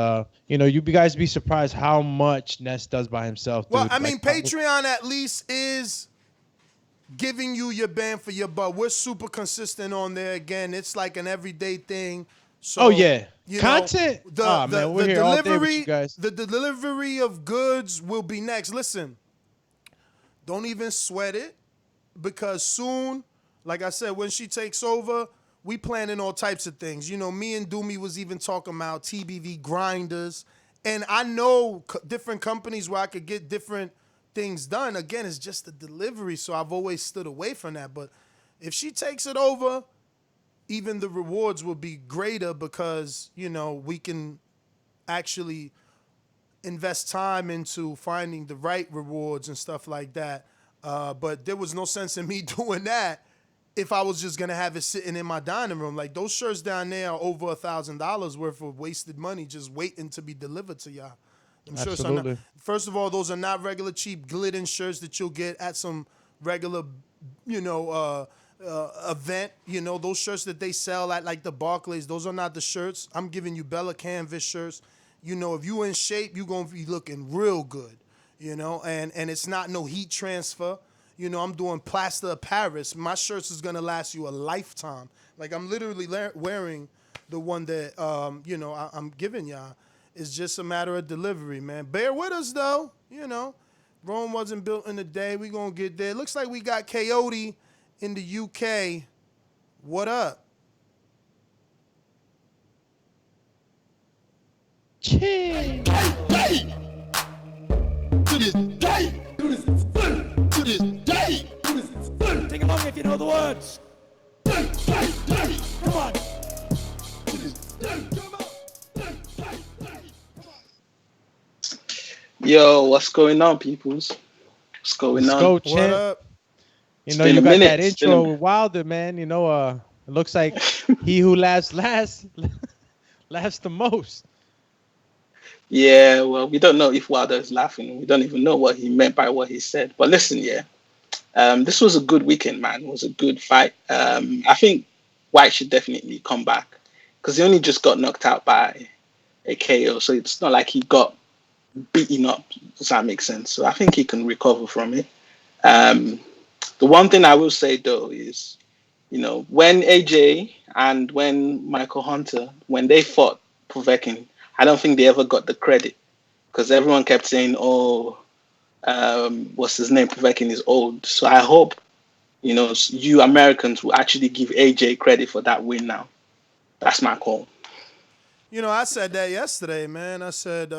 you guys be surprised how much Ness does by himself. Well, dude. I mean, Patreon at least is giving you your bang for your buck. We're super consistent on there. Again, it's like an everyday thing. So, content. Man, we're here all day with you guys. The delivery of goods will be next. Listen, don't even sweat it. Because soon, like I said, when she takes over, we planning all types of things. Me and Doomy was even talking about TBV grinders. And I know different companies where I could get different things done. Again, it's just the delivery, so I've always stood away from that. But if she takes it over, even the rewards will be greater because, you know, we can actually invest time into finding the right rewards and stuff like that. But there was no sense in me doing that if I was just gonna have it sitting in my dining room. Like, those shirts down there are over $1,000 worth of wasted money just waiting to be delivered to y'all. Them shirts are not, first of all, those are not regular cheap Glidden shirts that you'll get at some regular, you know, event. You know, those shirts that they sell at like the Barclays, those are not the shirts. I'm giving you Bella Canvas shirts. You know, if you in shape, you're gonna be looking real good. You know, and it's not no heat transfer. You know, I'm doing plaster of Paris. My shirts is gonna last you a lifetime. Like, I'm literally wearing the one that you know, I'm giving y'all. It's just a matter of delivery, man. Bear with us though. You know, Rome wasn't built in a day. We gonna get there. Looks like we got Coyote in the UK. What up? Day. To this day. To this day. Sing along if you know the words. Come on. Yo, what's going on, peoples? What's going on? Go, champ. What up? You know, you got that intro with Wilder, man. You know, it looks like he who laughs last laughs the most. Yeah, well, we don't know if Wilder is laughing. We don't even know what he meant by what he said. But listen, yeah, this was a good weekend, man. It was a good fight. I think White should definitely come back because he only just got knocked out by a KO. So it's not like he got beaten up. Does that make sense? So I think he can recover from it. The one thing I will say, though, is, you know, when AJ and when Michael Hunter, when they fought Povetkin, I don't think they ever got the credit because everyone kept saying, oh, what's his name? Povetkin is old. So I hope, you know, you Americans will actually give AJ credit for that win now. That's my call. You know, I said that yesterday, man. I said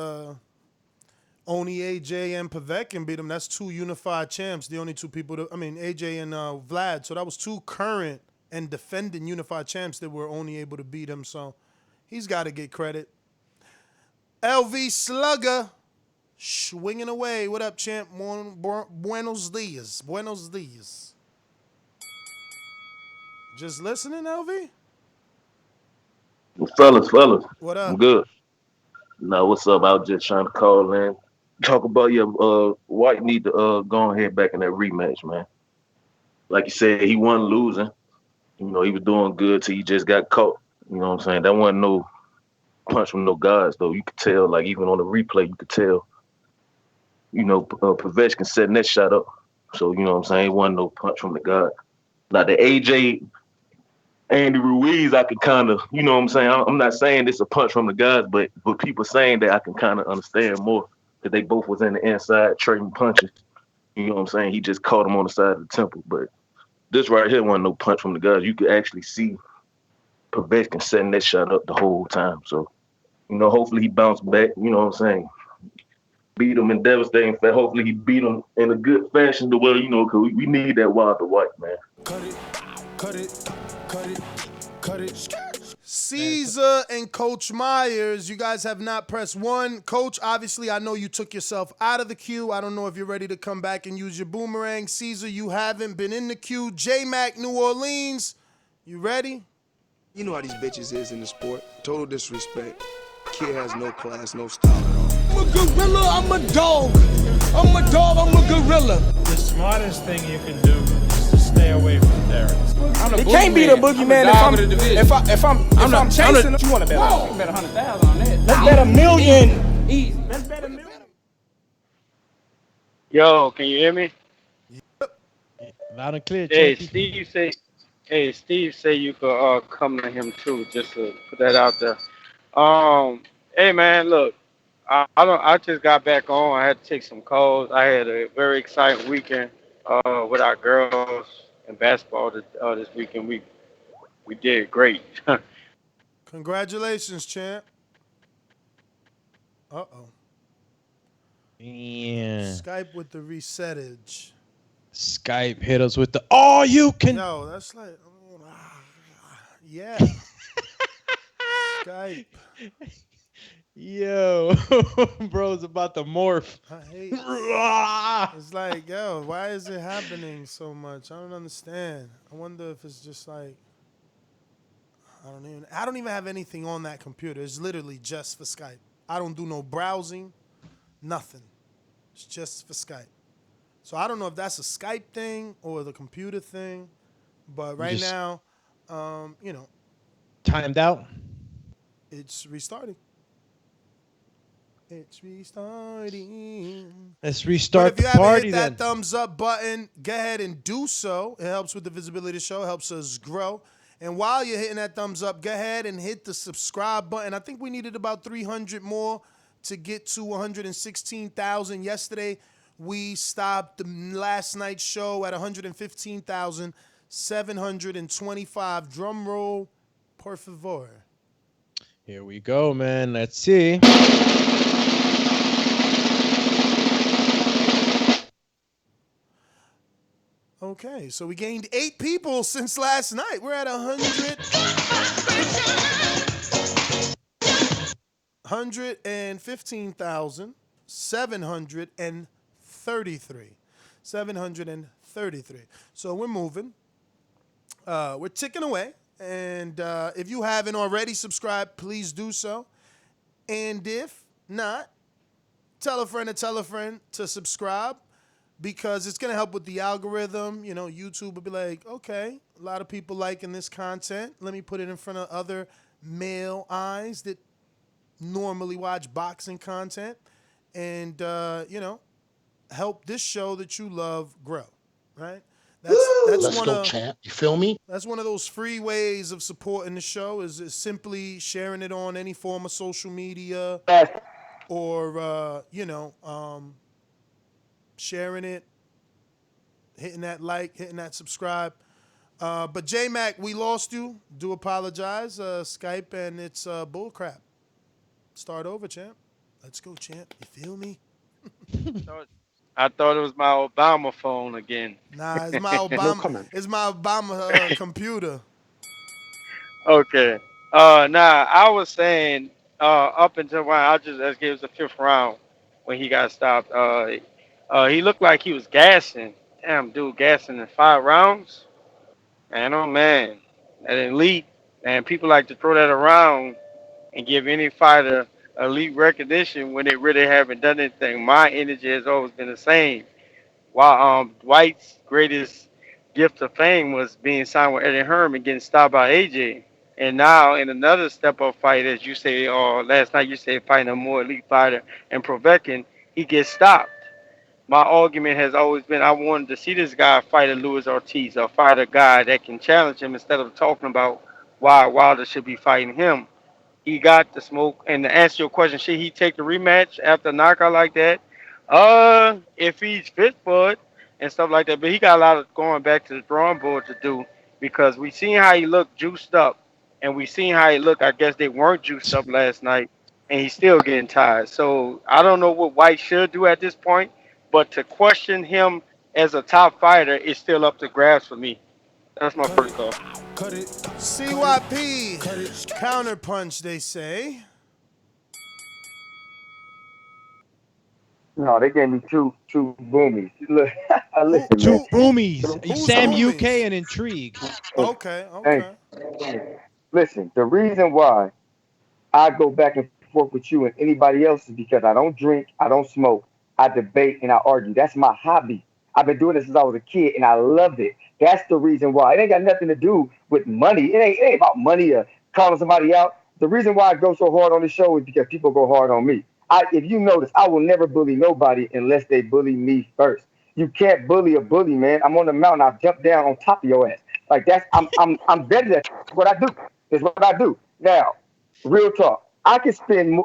only AJ and Povetkin beat him. That's two unified champs. The only two people, AJ and Vlad. So that was two current and defending unified champs that were only able to beat him. So he's got to get credit. LV Slugger, swinging away. What up, champ? Buenos dias. Buenos dias. Just listening, LV? Fellas. What up? I'm good. No, what's up? I was just trying to call in. Talk about your White need to go ahead back in that rematch, man. Like you said, he wasn't losing. You know, he was doing good till he just got caught. You know what I'm saying? That wasn't no punch from no guards, though. You could tell, like, even on the replay, you could tell, you know, Povetkin setting that shot up. So, you know what I'm saying? It wasn't no punch from the guard. Like the AJ Andy Ruiz, I could kind of, you know what I'm saying? I'm not saying it's a punch from the guys, but people saying that I can kind of understand more because they both was in the inside trading punches. You know what I'm saying? He just caught him on the side of the temple. But this right here wasn't no punch from the guys. You could actually see Povetkin setting that shot up the whole time. So, you know, hopefully he bounced back. You know what I'm saying? Beat him in devastating fashion. Hopefully he beat him in a good fashion the way, you know, because we need that Wilder White, man. Cut it. Caesar and Coach Myers, you guys have not pressed one. Coach, obviously, I know you took yourself out of the queue. I don't know if you're ready to come back and use your boomerang. Caesar, you haven't been in the queue. J-Mac, New Orleans, you ready? You know how these bitches is in the sport. Total disrespect. Kid has no class, no style at all. I'm a gorilla, I'm a dog. I'm a dog, I'm a gorilla. The smartest thing you can do is to stay away from Derek. It can't be the boogeyman if I'm chasing him. You want to bet? You can bet 100,000 on that. Let's bet $1 million. Easy. Let's bet $1 million. Yo, can you hear me? Loud and clear. Hey, Steve say you could come to him too, just to put that out there. Hey man, look, I just got back on. I had to take some calls. I had a very exciting weekend with our girls in basketball this weekend. We did great. Congratulations, champ. Uh-oh. Yeah. Skype with the resetage. Skype hit us with the all you can. Yo, that's like, yeah. Skype. Yo, bro's about to morph. I hate. It's like, yo, why is it happening so much? I don't understand. I wonder if it's just like, I don't even have anything on that computer. It's literally just for Skype. I don't do no browsing, nothing. It's just for Skype. So I don't know if that's a Skype thing or the computer thing, but right now, timed out. It's restarting. It's restarting. Let's restart the party then. If you haven't hit that then. thumbs up button, go ahead and do so. It helps with the visibility of the show. It helps us grow. And while you're hitting that thumbs up, go ahead and hit the subscribe button. I think we needed about 300 more to get to 116,000. Yesterday, we stopped the last night's show at 115,725. Drum roll, por favor. Here we go, man. Let's see. Okay, so we gained 8 people since last night. We're at 115,733. 733. So we're moving. We're ticking away. And if you haven't already subscribed, please do so. And if not, tell a friend to subscribe, because it's going to help with the algorithm. You know, YouTube will be like, okay, a lot of people liking this content. Let me put it in front of other male eyes that normally watch boxing content and, help this show that you love grow, right? Let's go, champ. You feel me? That's one of those free ways of supporting the show is simply sharing it on any form of social media or, sharing it, hitting that like, hitting that subscribe. But J-Mac, we lost you. Do apologize. Skype and it's bullcrap. Start over, champ. Let's go, champ. You feel me? I thought it was my Obama phone again. Nah, it's my Obama. It's my Obama computer. Okay. I was saying up until when I just gave us the 5th round when he got stopped. He looked like he was gassing. Damn, dude, gassing in 5 rounds. Man, oh man, that elite. And people like to throw that around and give any fighter elite recognition when they really haven't done anything. My energy has always been the same. While White's greatest gift of fame was being signed with Eddie Hearn and getting stopped by AJ. And now in another step-up fight, as you say, or last night you said fighting a more elite fighter and Povetkin, he gets stopped. My argument has always been I wanted to see this guy fight a Luis Ortiz or fight a guy that can challenge him instead of talking about why Wilder should be fighting him. He got the smoke. And to answer your question, should he take the rematch after a knockout like that? If he's fit for it and stuff like that. But he got a lot of going back to the drawing board to do, because we seen how he looked juiced up, and we seen how he looked. I guess they weren't juiced up last night, and he's still getting tired. So I don't know what White should do at this point, but to question him as a top fighter is still up to grabs for me. That's my first thought. CYP counterpunch, they say. No, they gave me two boomies. Look, listen, Two man. boomies. Sam UK and Intrigue. Okay. Hey, listen, the reason why I go back and forth with you and anybody else is because I don't drink, I don't smoke, I debate, and I argue. That's my hobby. I've been doing this since I was a kid, and I loved it. That's the reason why. It ain't got nothing to do with money. It ain't about money or calling somebody out. The reason why I go so hard on the show is because people go hard on me. If you notice, I will never bully nobody unless they bully me first. You can't bully a bully, man. I'm on the mountain. I'll jump down on top of your ass. Like that's I'm better than what I do. It's what I do. Now, real talk. I can spend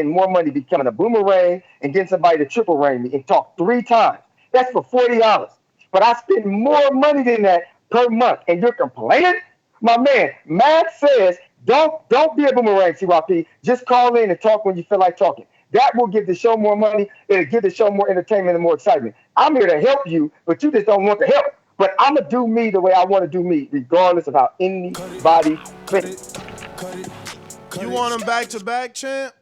more money becoming a boomerang and getting somebody to triple ring me and talk 3 times. That's for $40. But I spend more money than that per month. And you're complaining? My man, Matt says, don't be a boomerang, CYP. Just call in and talk when you feel like talking. That will give the show more money. It'll give the show more entertainment and more excitement. I'm here to help you, but you just don't want the help. But I'm going to do me the way I want to do me, regardless of how anybody thinks. You want them back to back, champ?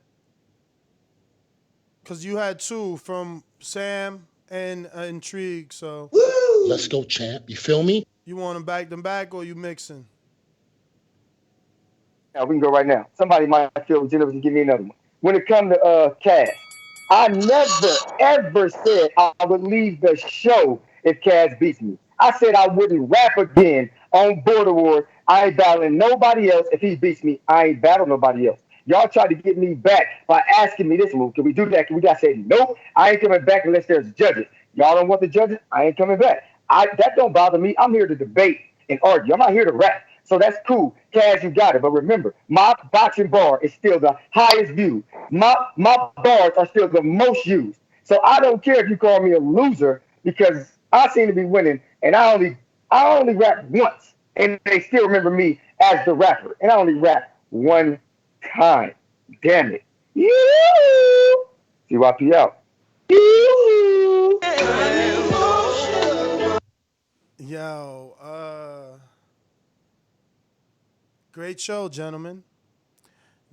Because you had two from Sam and Intrigue, so. Woo! Let's go, champ. You feel me? You want them back, or you mixing? Now, we can go right now. Somebody might feel generous and give me another one. When it comes to Cass, I never, ever said I would leave the show if Cass beats me. I said I wouldn't rap again on Border Wars. I ain't battling nobody else. If he beats me, I ain't battling nobody else. Y'all tried to get me back by asking me this move. Can we do that? Can we got say nope? I ain't coming back unless there's judges. Y'all don't want the judges? I ain't coming back. That don't bother me. I'm here to debate and argue. I'm not here to rap. So that's cool. Cass, you got it. But remember, my boxing bar is still the highest viewed. My bars are still the most used. So I don't care if you call me a loser because I seem to be winning, and I only rap once, and they still remember me as the rapper. And I only rap one time. Damn it. You CYP out. Yo, great show, gentlemen.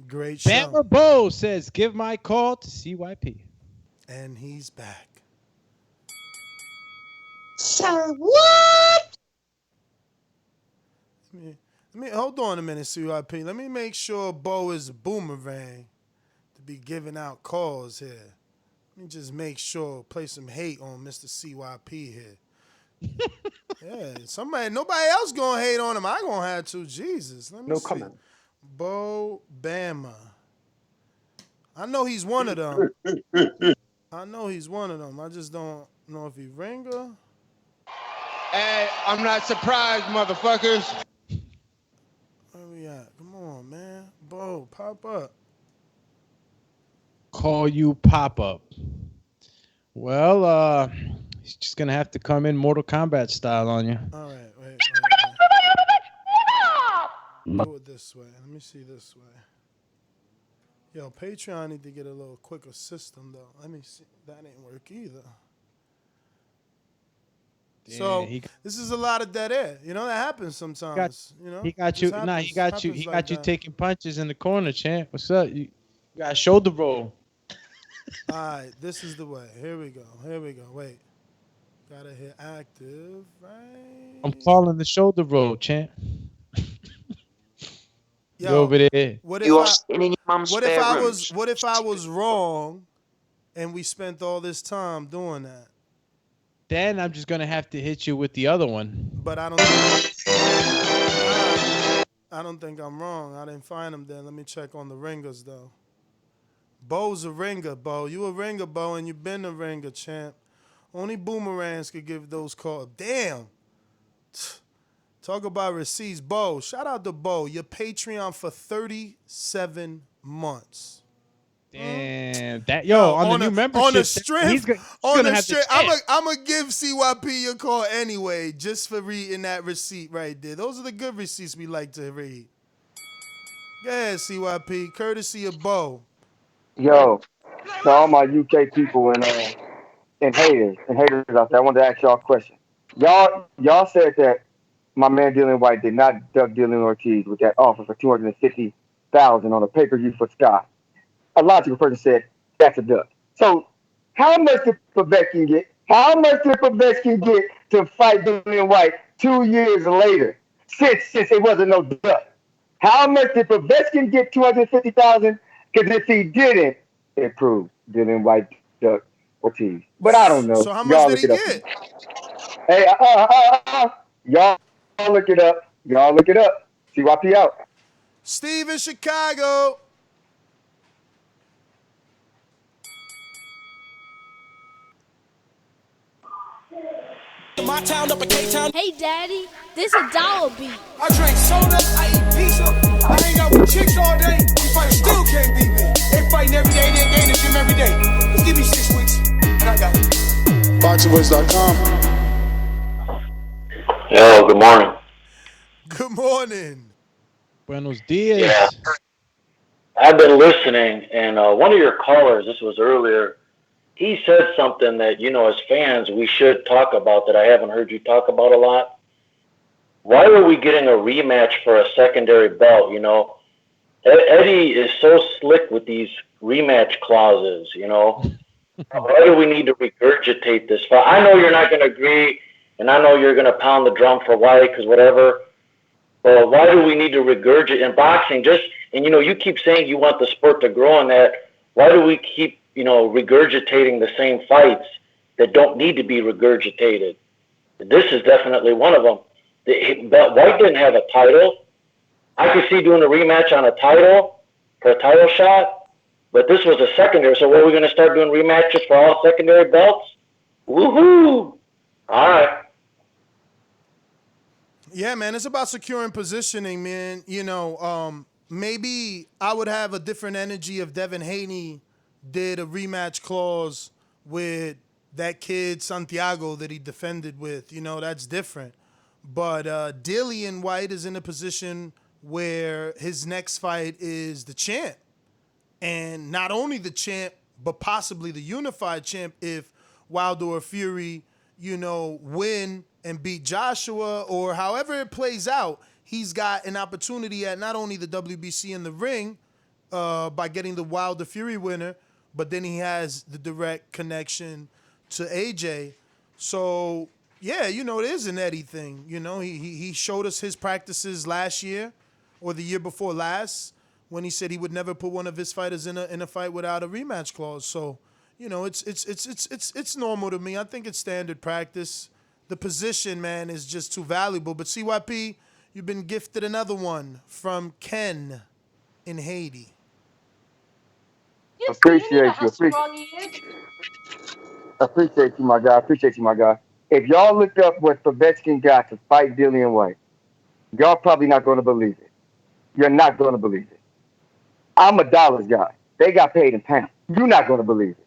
Great show. Bama Bo says, give my call to CYP. And he's back. Sir, what? Let me hold on a minute, CYP. Let me make sure Bo is a boomerang to be giving out calls here. Let me just make sure, play some hate on Mr. CYP here. Yeah, nobody else gonna hate on him. I gonna have to. Jesus, let me see. Comment. Bo Bama. I know he's one of them. I just don't know if he ringer. Hey, I'm not surprised, motherfuckers. Where we at? Come on, man. Bo, pop up. Call you pop up. Well, he's just gonna have to come in Mortal Kombat style on you. All right, wait. Do it this way. Let me see this way. Yo, Patreon need to get a little quicker system though. Let me see. That ain't work either. Damn, so this is a lot of dead air. You know that happens sometimes. He got you taking punches in the corner, champ. What's up? You got a shoulder roll. All right, this is the way. Here we go. Wait. Gotta hit active, right? I'm calling the shoulder roll, champ. Yo, you over there. What if I was wrong and we spent all this time doing that? Then I'm just gonna have to hit you with the other one. But I don't think I'm wrong. I didn't find him then. Let me check on the ringers though. Bo's a ringer, Bo. You a ringer, Bo, and you been a ringer, champ. Only boomerangs could give those calls. Damn. Talk about receipts. Bo, shout out to Bo. Your Patreon for 37 months. Damn. On the new membership. On the strength. I'm going to give CYP your call anyway, just for reading that receipt right there. Those are the good receipts we like to read. Go ahead, CYP. Courtesy of Bo. Yo, to all my UK people and haters out there, I wanted to ask y'all a question. Y'all said that my man Dillian Whyte did not duck Dillian Ortiz with that offer for $250,000 on a pay-per-view for Sky. A logical person said that's a duck. So how much did Povetkin get? How much did Povetkin get to fight Dillian Whyte 2 years later? Since it wasn't no duck. How much did Povetkin get? $250,000? Because if he didn't, it proved Dillian Whyte duck Ortiz. But I don't know. So how much did he get? Hey, y'all look it up. CYP out. Steve in Chicago. My town up in K-Town. Hey, Daddy, this a dollar beat. I drink soda, I eat pizza. I hang out with chicks all day. You fight still can't beat me. They fighting every day, they gain the gym every day. Just give me 6 weeks, and I got it. BoxingVoice.com. Yo, good morning. Good morning. Buenos dias. Yeah. I've been listening, and one of your callers, this was earlier, he said something that, as fans, we should talk about that I haven't heard you talk about a lot. Why are we getting a rematch for a secondary belt? Eddie is so slick with these rematch clauses, Why do we need to regurgitate this? I know you're not going to agree, and I know you're going to pound the drum for White because whatever. But why do we need to regurgitate in boxing? You keep saying you want the sport to grow in that. Why do we keep, regurgitating the same fights that don't need to be regurgitated? This is definitely one of them. But White didn't have a title. I could see doing a rematch on a title for a title shot, but this was a secondary. So what are we going to start doing rematches for all secondary belts? Woohoo! All right. Yeah, man, it's about securing positioning, man. Maybe I would have a different energy if Devin Haney did a rematch clause with that kid Santiago that he defended with. That's different. But Dillian Whyte is in a position where his next fight is the champ. And not only the champ, but possibly the unified champ if Wilder or Fury, win and beat Joshua, or however it plays out, he's got an opportunity at not only the WBC in the ring by getting the Wilder Fury winner, but then he has the direct connection to AJ. So, yeah, it is an Eddie thing. He showed us his practices last year or the year before last when he said he would never put one of his fighters in a fight without a rematch clause. So, it's normal to me. I think it's standard practice. The position, man, is just too valuable. But CYP, you've been gifted another one from Ken in Haiti. Appreciate you, my guy. Appreciate you, my guy. If y'all look up what Povetkin got to fight Dillian Whyte, y'all probably not going to believe it. You're not going to believe it. I'm a dollars guy. They got paid in pounds. You're not going to believe it.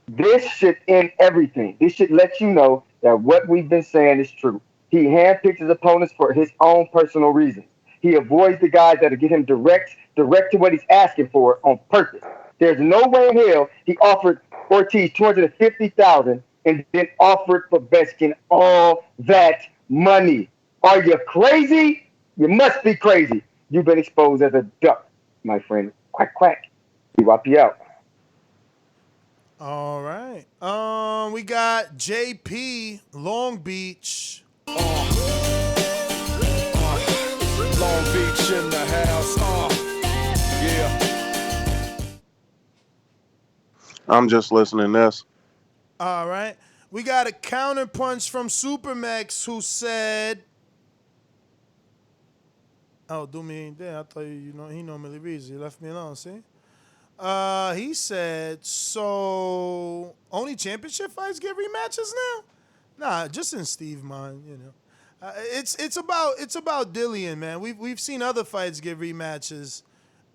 This should end everything. This should let you know that what we've been saying is true. He handpicks his opponents for his own personal reasons. He avoids the guys that'll get him direct to what he's asking for on purpose. There's no way in hell he offered Ortiz $250,000 and then offered Povetkin all that money. Are you crazy? You must be crazy. You've been exposed as a duck, my friend. Quack, quack. CYP out. All right. We got JP Long Beach. Long Beach in the house. Yeah. I'm just listening to this. All right. We got a counterpunch from Supermax who said, "Oh, do me ain't there. I thought he normally reads. He left me alone. See." He said, "So only championship fights get rematches now?" Nah, just in Steve's mind, It's about Dillian, man. We've seen other fights get rematches.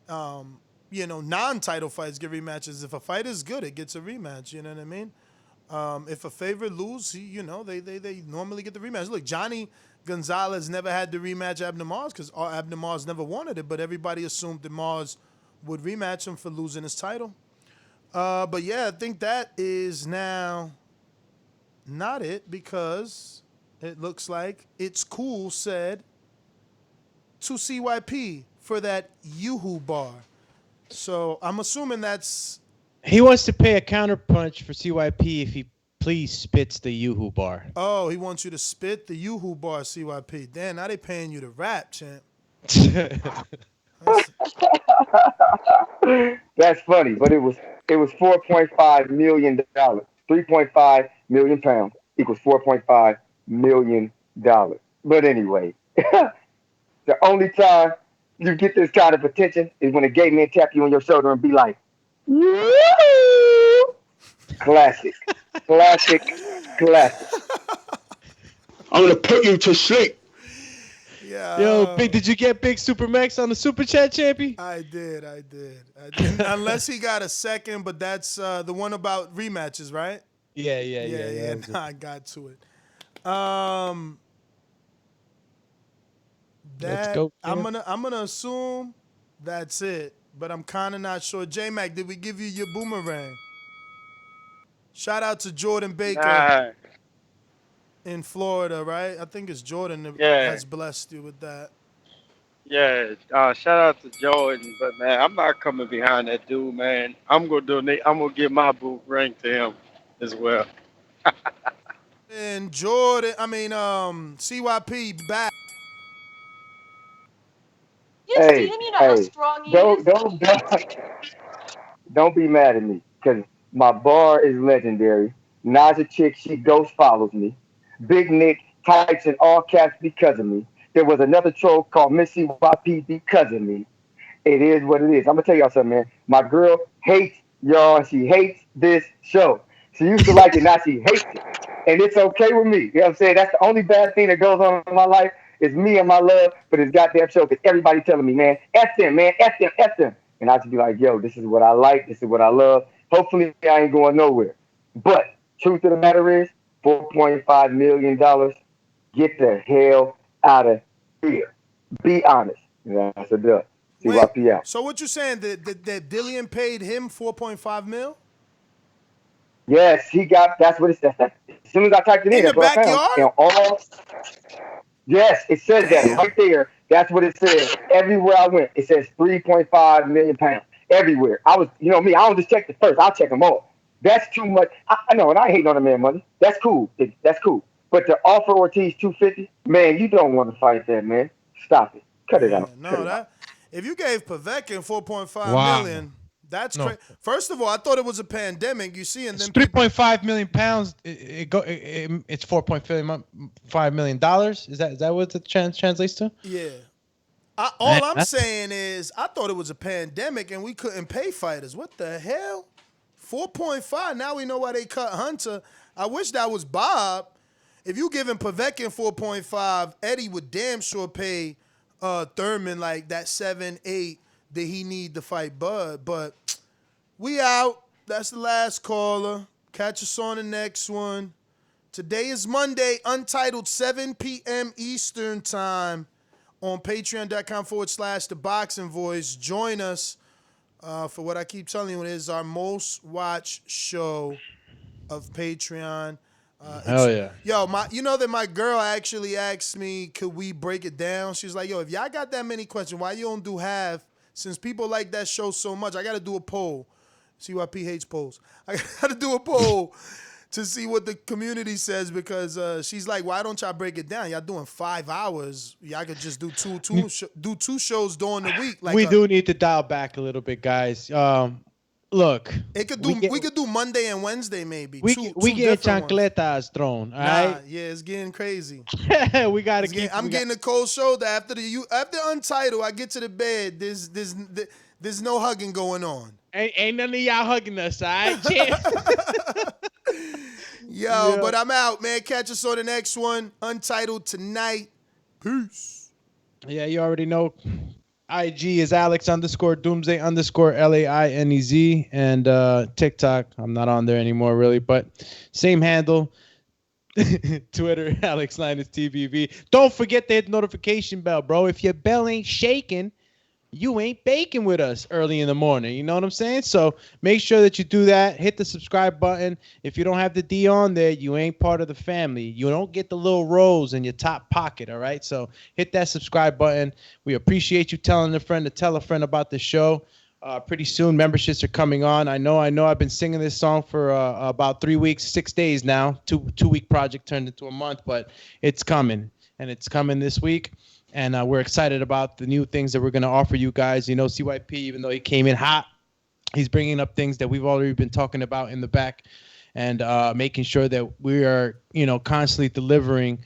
Non-title fights get rematches. If a fight is good, it gets a rematch. You know what I mean? If a favorite lose, they normally get the rematch. Look, Johnny Gonzalez never had the rematch Abner Mars because Abner Mars never wanted it, but everybody assumed that Mars would rematch him for losing his title. But yeah, I think that is now not it because it looks like It's Cool said to CYP for that Yoo-hoo bar. So I'm assuming that's... He wants to pay a counterpunch for CYP if he please spits the Yoo-hoo bar. Oh, he wants you to spit the Yoo-hoo bar, CYP. Damn, now they paying you to rap, champ. That's funny, but it was $4.5 million. 3.5 million pounds equals $4.5 million. But anyway, the only time you get this kind of attention is when a gay man tap you on your shoulder and be like, "Woo!" Classic. Classic. I'm gonna put you to sleep. Yeah. Yo, did you get Big Supermax on the Super Chat, champion? I did. Unless he got a second, but that's the one about rematches, right? Yeah. I got to it. Let's go. I'm gonna assume that's it. but I'm kind of not sure. J-Mac, did we give you your boomerang? Shout out to Jordan Baker Nah. in Florida, right? I think it's Jordan that Yeah. has blessed you with that. Yeah, shout out to Jordan, but man, I'm not coming behind that dude, man. I'm gonna donate. I'm gonna give my boot ring to him as well. And Jordan, CYP back. Hey, hey, don't be mad at me, because my bar is legendary. Naja Chick, she ghost follows me. Big Nick types in all caps because of me. There was another troll called Missy YP because of me. It is what it is. I'm gonna tell y'all something, man. My girl hates y'all, and she hates this show. She used to like it, now she hates it. And it's okay with me. You know what I'm saying? That's the only bad thing that goes on in my life is me and my love for this goddamn show. Because everybody telling me, man, F them, man, F them, F them. And I just be like, yo, this is what I like. This is what I love. Hopefully I ain't going nowhere. But truth of the matter is, $4.5 million. Get the hell out of here. Be honest. That's a dub. CYP out. So what you saying that Dillian paid him 4.5 mil? Yes, he got. That's what it says. As soon as I typed it in, that's what I found. And all. Yes, it says that right there. That's what it says. Everywhere I went, it says 3.5 million pounds. Everywhere. I was, you know me. I don't just check the first. I'll check them all. That's too much. I know, and I hate on the man money. That's cool. That's cool. But to offer Ortiz 250, man, you don't want to fight that, man. Stop it. Cut it out. No, if you gave Povetkin 4.5 million, that's crazy. First of all, I thought it was a pandemic. You see, and then 3.5 million pounds. It's 4.5 million dollars. Is that what it translates to? Yeah. All I'm saying is, I thought it was a pandemic and we couldn't pay fighters. What the hell? 4.5. Now we know why they cut Hunter. I wish that was Bob. If you giving Povetkin 4.5, Eddie would damn sure pay Thurman like that 7-8 that he need to fight Bud. But we out. That's the last caller. Catch us on the next one. Today is Monday, Untitled, 7 p.m. Eastern time on patreon.com/The Boxing Voice. Join us for what I keep telling you is our most watched show of Patreon. Hell yeah. Yo, you know that my girl actually asked me, could we break it down? She's like, yo, if y'all got that many questions, why you don't do half? Since people like that show so much, I got to do a poll. CYP hates polls. I got to do a poll to see what the community says because she's like, why don't y'all break it down? Y'all doing 5 hours. Y'all could just do two shows during the week. Like we do need to dial back a little bit, guys. Look, we could do Monday and Wednesday maybe. We get chancletas thrown. All right. Yeah, it's getting crazy. We gotta keep. I'm getting a cold shoulder after Untitled. I get to the bed. There's no hugging going on. Ain't none of y'all hugging us, all right? Yo, but I'm out, man. Catch us on the next one. Untitled tonight. Peace. Yeah, you already know. IG is Alex_Doomsday_LAINEZ and TikTok. I'm not on there anymore, really, but same handle. Twitter, AlexLinusTBV. Don't forget to hit the notification bell, bro. If your bell ain't shaking, you ain't baking with us early in the morning. You know what I'm saying? So make sure that you do that. Hit the subscribe button. If you don't have the D on there, you ain't part of the family. You don't get the little rose in your top pocket, all right? So hit that subscribe button. We appreciate you telling a friend to tell a friend about the show. Pretty soon, memberships are coming on. I know. I've been singing this song for about 3 weeks, 6 days now. Two-week project turned into a month, but it's coming, and it's coming this week. And we're excited about the new things that we're going to offer you guys. You know, CYP, even though he came in hot, he's bringing up things that we've already been talking about in the back and making sure that we are, constantly delivering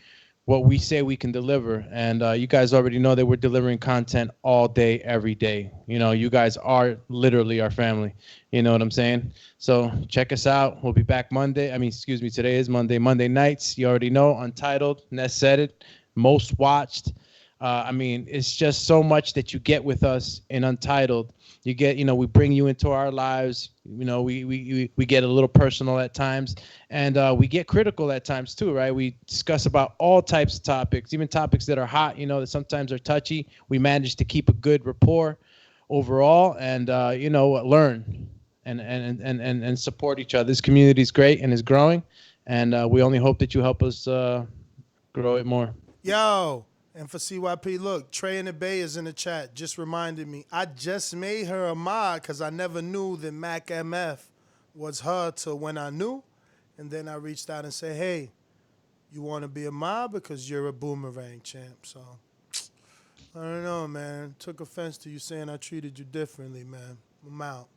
what we say we can deliver. And you guys already know that we're delivering content all day, every day. You guys are literally our family. You know what I'm saying? So check us out. We'll be back Monday. Today is Monday. Monday nights, you already know, Untitled, Ness said it, most watched. It's just so much that you get with us in Untitled. You get, we bring you into our lives. We get a little personal at times, and we get critical at times too, right? We discuss about all types of topics, even topics that are hot, that sometimes are touchy. We manage to keep a good rapport overall, and learn and support each other. This community is great and is growing, and we only hope that you help us grow it more. Yo, and for CYP, look, Trey in the Bay is in the chat. Just reminded me. I just made her a mod because I never knew that Mac MF was her till when I knew. And then I reached out and said, hey, you want to be a mod because you're a boomerang champ. So, I don't know, man. Took offense to you saying I treated you differently, man. I'm out.